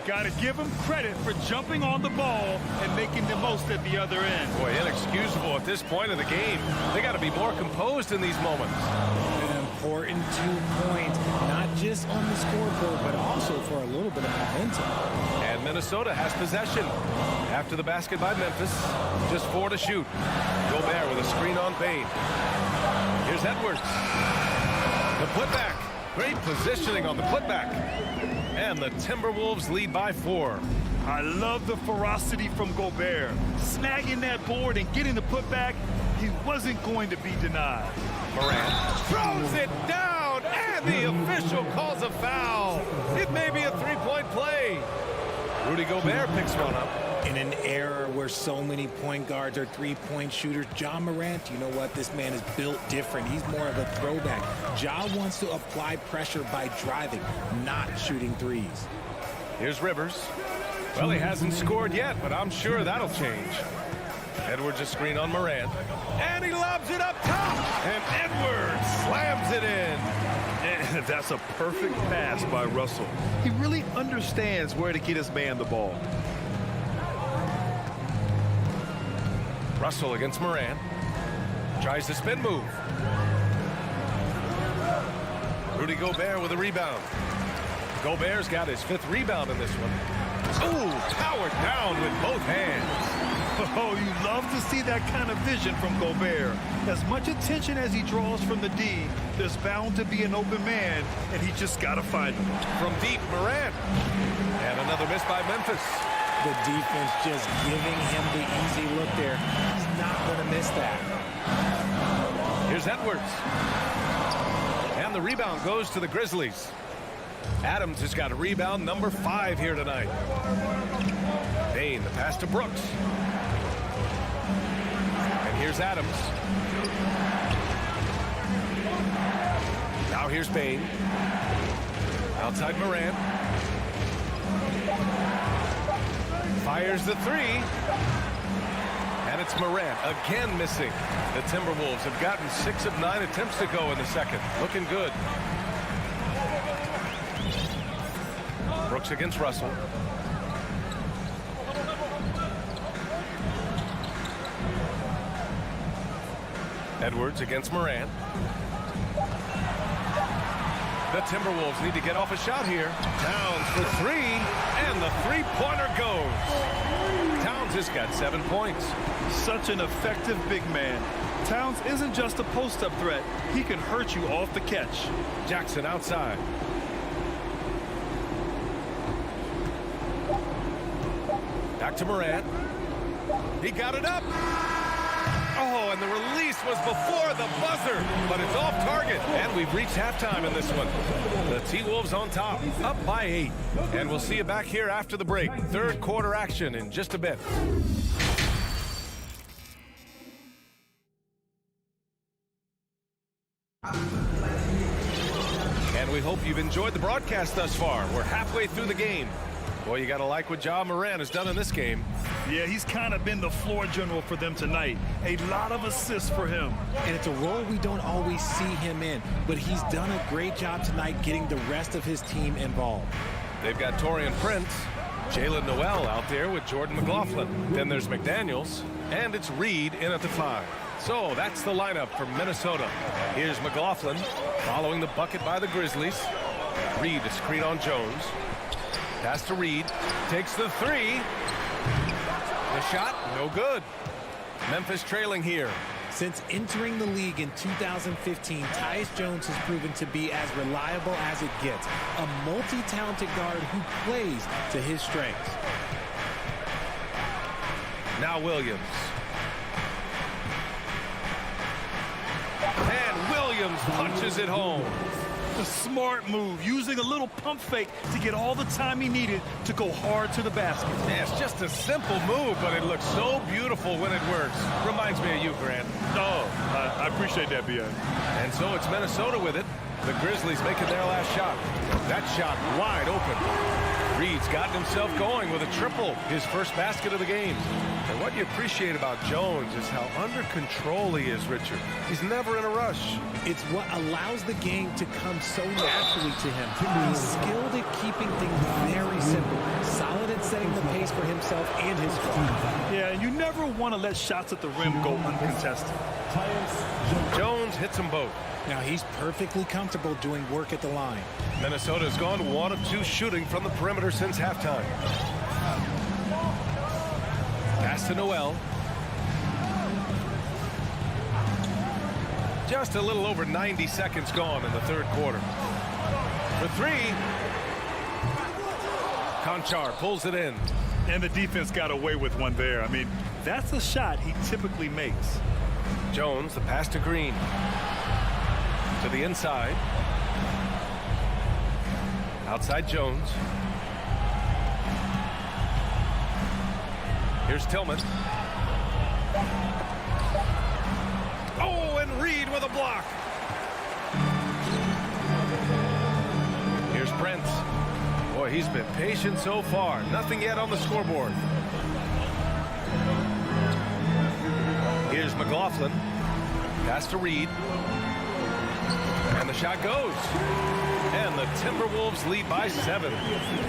Got to give him credit for jumping on the ball and making the most at the other end. Boy, inexcusable at this point of the game. They got to be more composed in these moments. An important 2 points, not just on the scoreboard, but also for a little bit of momentum. And Minnesota has possession. After the basket by Memphis, just 4 to shoot. Gobert with a screen on Bane. Here's Edwards. The putback. Great positioning on the putback. And the Timberwolves lead by 4. I love the ferocity from Gobert. Snagging that board and getting the putback, he wasn't going to be denied. Morant throws it down, and the official calls a foul. It may be a 3-point play. Rudy Gobert picks one up. In an era where so many point guards are 3-point shooters, Ja Morant, you know what? This man is built different. He's more of a throwback. Ja wants to apply pressure by driving, not shooting threes. Here's Rivers. Well, he hasn't scored yet, but I'm sure that'll change. Edwards a screen on Morant. And he lobs it up top. And Edwards slams it in. And that's a perfect pass by Russell. He really understands where to get his man the ball. Russell against Morant. Tries the spin move. Rudy Gobert with a rebound. Gobert's got his 5th rebound in this one. Ooh, powered down with both hands. Oh, you love to see that kind of vision from Gobert. As much attention as he draws from the D, there's bound to be an open man, and he just got to find him. From deep, Morant. And another miss by Memphis. The defense just giving him the easy look there. He's not going to miss that. Here's Edwards. And the rebound goes to the Grizzlies. Adams has got a rebound number 5 here tonight. Bane, the pass to Brooks. And here's Adams. Now here's Bain. Outside Morant. Fires the three. And it's Morant again missing. The Timberwolves have gotten 6 of 9 attempts to go in the second. Looking good. Brooks against Russell. Edwards against Morant. The Timberwolves need to get off a shot here. Towns for 3, and the three-pointer goes. Towns has got 7 points. Such an effective big man. Towns isn't just a post-up threat. He can hurt you off the catch. Jackson outside. Back to Morant. He got it up. Oh, and the release was before the buzzer, but it's off target. And we've reached halftime in this one. The T-Wolves on top, up by 8. And we'll see you back here after the break. Third quarter action in just a bit. And we hope you've enjoyed the broadcast thus far. We're halfway through the game. Boy, you got to like what Ja Morant has done in this game. Yeah, he's kind of been the floor general for them tonight. A lot of assists for him. And it's a role we don't always see him in, but he's done a great job tonight getting the rest of his team involved. They've got Taurean Prince, Jalen Noel out there with Jordan McLaughlin. Then there's McDaniels, and it's Reed in at the 5. So that's the lineup for Minnesota. Here's McLaughlin following the bucket by the Grizzlies. Reed to screen on Jones. Pass to Reed. Takes the 3. The shot, no good. Memphis trailing here. Since entering the league in 2015, Tyus Jones has proven to be as reliable as it gets. A multi-talented guard who plays to his strengths. Now Williams. And Williams punches it home. A smart move, using a little pump fake to get all the time he needed to go hard to the basket. Yeah, it's just a simple move, but it looks so beautiful when it works. Reminds me of you, Grant. Oh, I appreciate that, B.A. And so it's Minnesota with it. The Grizzlies making their last shot. That shot wide open. Reed's gotten himself going with a triple, his first basket of the game. And what you appreciate about Jones is how under control he is, Richard. He's never in a rush. It's what allows the game to come so naturally to him. He's skilled at keeping things very simple, solid at setting the pace for himself and his squad. Yeah, and you never want to let shots at the rim go uncontested. Jones hits them both. Now he's perfectly comfortable doing work at the line. Minnesota's gone 1 of 2 shooting from the perimeter since halftime. Pass to Noel. Just a little over 90 seconds gone in the third quarter. For 3. Conchar pulls it in. And the defense got away with one there. I mean, that's a shot he typically makes. Jones, the pass to Green. To the inside. Outside Jones. Here's Tillman. Oh, and Reed with a block. Here's Prince. Boy, he's been patient so far. Nothing yet on the scoreboard. Here's McLaughlin. Pass to Reed. And the shot goes. And the Timberwolves lead by 7.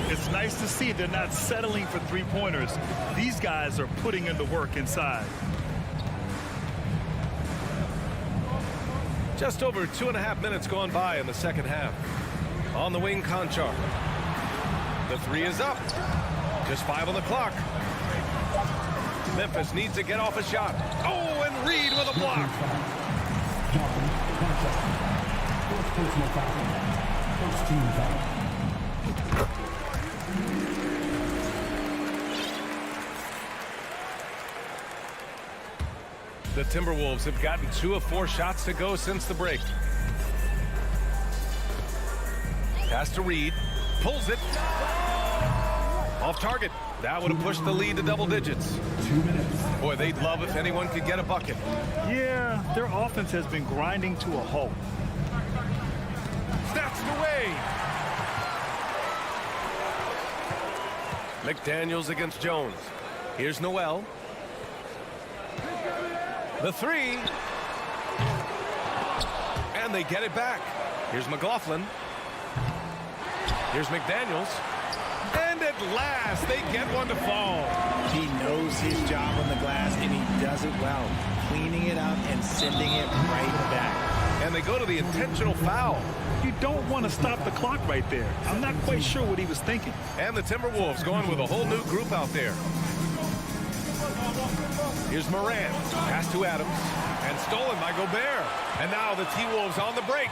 It's nice to see they're not settling for three-pointers. These guys are putting in the work inside. Just over 2.5 minutes gone by in the second half. On the wing, Conchar. The 3 is up. Just 5 on the clock. Memphis needs to get off a shot. Oh, and Reed with a block. The Timberwolves have gotten 2 of 4 shots to go since the break. Pass to Reed. Pulls it. Off target. That would have pushed the lead to double digits. 2 minutes. Boy, they'd love if anyone could get a bucket. Yeah, their offense has been grinding to a halt. Snatched away. McDaniels against Jones. Here's Noel. The three. And they get it back. Here's McLaughlin. Here's McDaniels. And at last, they get one to fall. He knows his job on the glass, and he does it well. Cleaning it up and sending it right back. And they go to the intentional foul. You don't want to stop the clock right there. I'm not quite sure what he was thinking. And the Timberwolves going with a whole new group out there. Here's Morant. Pass to Adams. And stolen by Gobert. And now the T-Wolves on the break.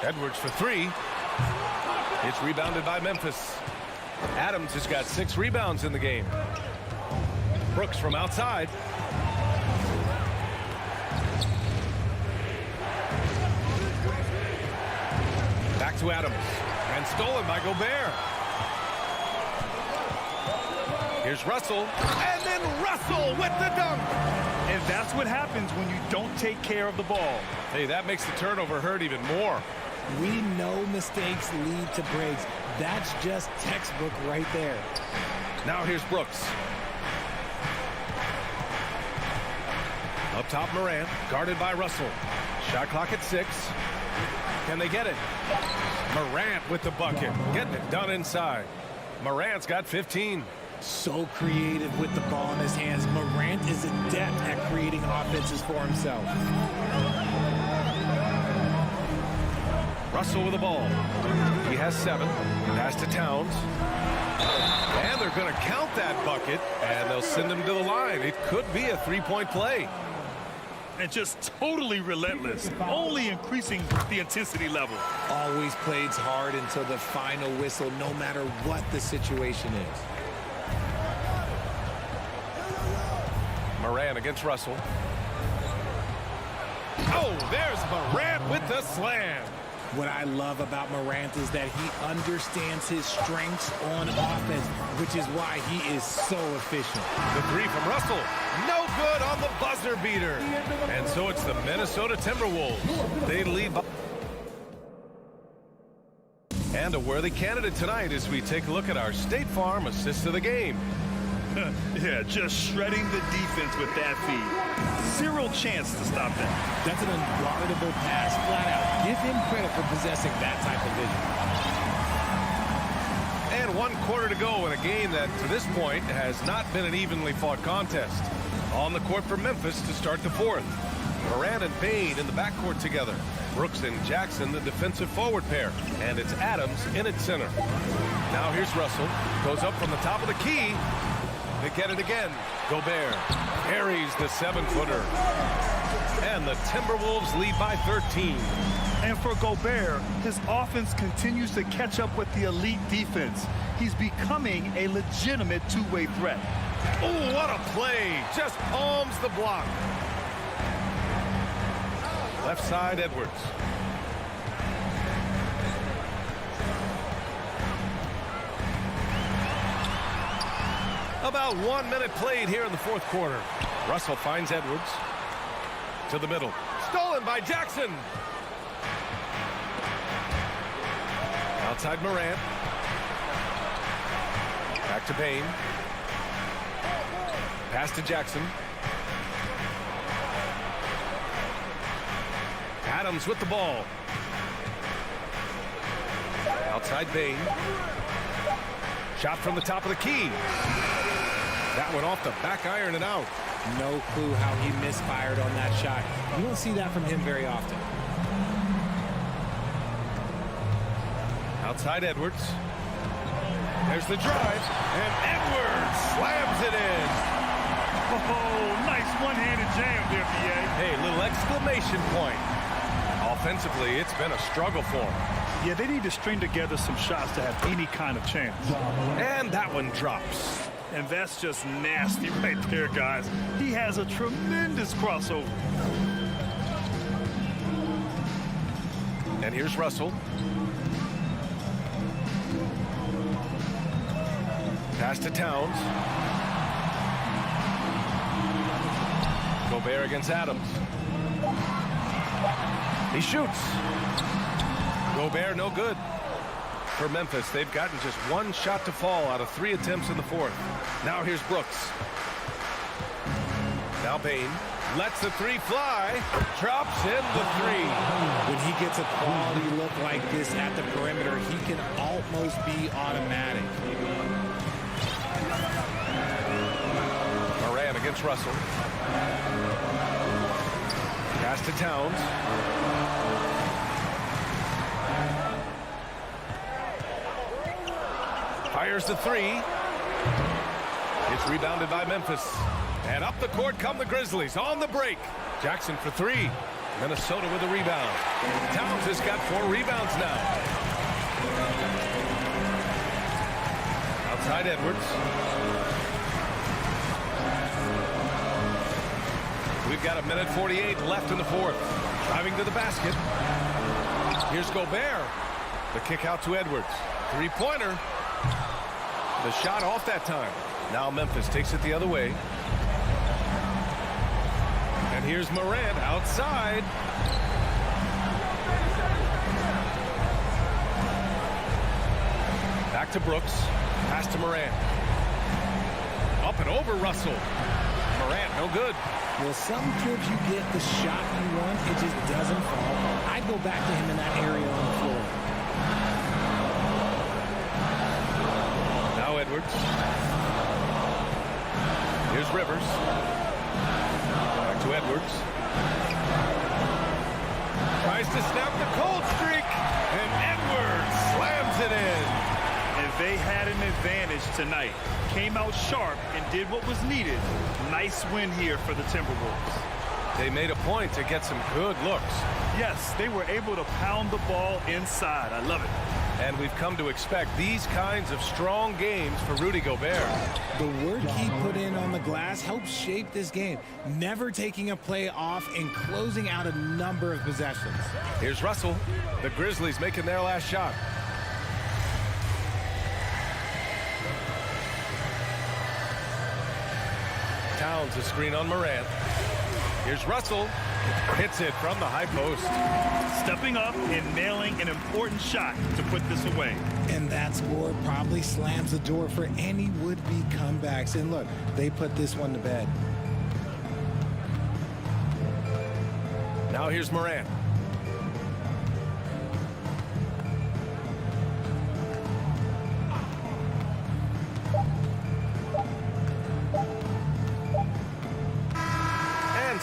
Edwards for three. It's rebounded by Memphis. Adams has got 6 rebounds in the game. Brooks from outside. Back to Adams. And stolen by Gobert. Here's Russell. And then Russell with the dunk. And that's what happens when you don't take care of the ball. Hey, that makes the turnover hurt even more. We know mistakes lead to breaks. That's just textbook right there. Now here's Brooks. Up top, Morant, guarded by Russell. Shot clock at 6. Can they get it? Morant with the bucket, getting it done inside. Morant's got 15. So creative with the ball in his hands. Morant is adept at creating offenses for himself. Russell with the ball. He has 7. Pass to Towns. And they're going to count that bucket, and they'll send him to the line. It could be a 3-point play. And just totally relentless, only increasing the intensity level. Always plays hard until the final whistle, no matter what the situation is. Morant against Russell. Oh, there's Morant with the slam. What I love about Morant is that he understands his strengths on offense, which is why he is so efficient. The three from Russell. No good on the buzzer beater. And so it's the Minnesota Timberwolves. They lead by... And a worthy candidate tonight as we take a look at our State Farm assist of the game. Yeah, just shredding the defense with that feed. 0 chance to stop that. That's an unguardable pass, flat out. Give him credit for possessing that type of vision. And 1 quarter to go in a game that, to this point, has not been an evenly fought contest. On the court for Memphis to start the 4th. Morant and Payne in the backcourt together. Brooks and Jackson, the defensive forward pair. And it's Adams in at center. Now here's Russell. Goes up from the top of the key. They get it again. Gobert carries the 7-footer. And the Timberwolves lead by 13. And for Gobert, his offense continues to catch up with the elite defense. He's becoming a legitimate two-way threat. Oh, what a play. Just palms the block. Left side, Edwards. About 1 minute played here in the 4th quarter. Russell finds Edwards. To the middle. Stolen by Jackson. Outside Morant. Back to Payne. Pass to Jackson. Adams with the ball. Outside Payne. Shot from the top of the key. That went off the back iron and out. No clue how he misfired on that shot. You don't see that from him very often. Outside Edwards. There's the drive. And Edwards slams it in. Oh, nice one-handed jam there, PA. Hey, little exclamation point. Offensively, it's been a struggle for him. Yeah, they need to string together some shots to have any kind of chance. And that one drops. And that's just nasty right there, guys. He has a tremendous crossover. And here's Russell. Pass to Towns. Gobert against Adams. He shoots. Gobert no good. For Memphis, they've gotten just one shot to fall out of 3 attempts in the fourth. Now here's Brooks. Now Bain lets the three fly. Drops in the three. When he gets a quality look like this at the perimeter, he can almost be automatic. Moran against Russell. Pass to Towns. Fires the three. It's rebounded by Memphis. And up the court come the Grizzlies on the break. Jackson for three. Minnesota with a rebound. Towns has got 4 rebounds now. Outside Edwards. We've got 1:48 left in the fourth. Driving to the basket. Here's Gobert. The kick out to Edwards. Three-pointer. The shot off that time. Now Memphis takes it the other way. And here's Morant outside. Back to Brooks. Pass to Morant. Up and over Russell. Morant no good. Well, some trips you get the shot you want, it just doesn't fall. I'd go back to him in that area on the floor. Now Edwards. Here's Rivers. Back to Edwards. Tries to snap the cold streak. And Edwards slams it in. And they had an advantage tonight. Came out sharp and did what was needed. Nice win here for the Timberwolves. They made a point to get some good looks. Yes, they were able to pound the ball inside. I love it. And we've come to expect these kinds of strong games for Rudy Gobert. The work he put in on the glass helped shape this game, never taking a play off and closing out a number of possessions. Here's Russell. The Grizzlies making their last shot. Towns a screen on Morant. Here's Russell. Hits it from the high post. Stepping up and nailing an important shot to put this away. And that score probably slams the door for any would-be comebacks. And look, they put this one to bed. Now here's Morant.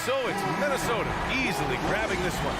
So it's Minnesota easily grabbing this one.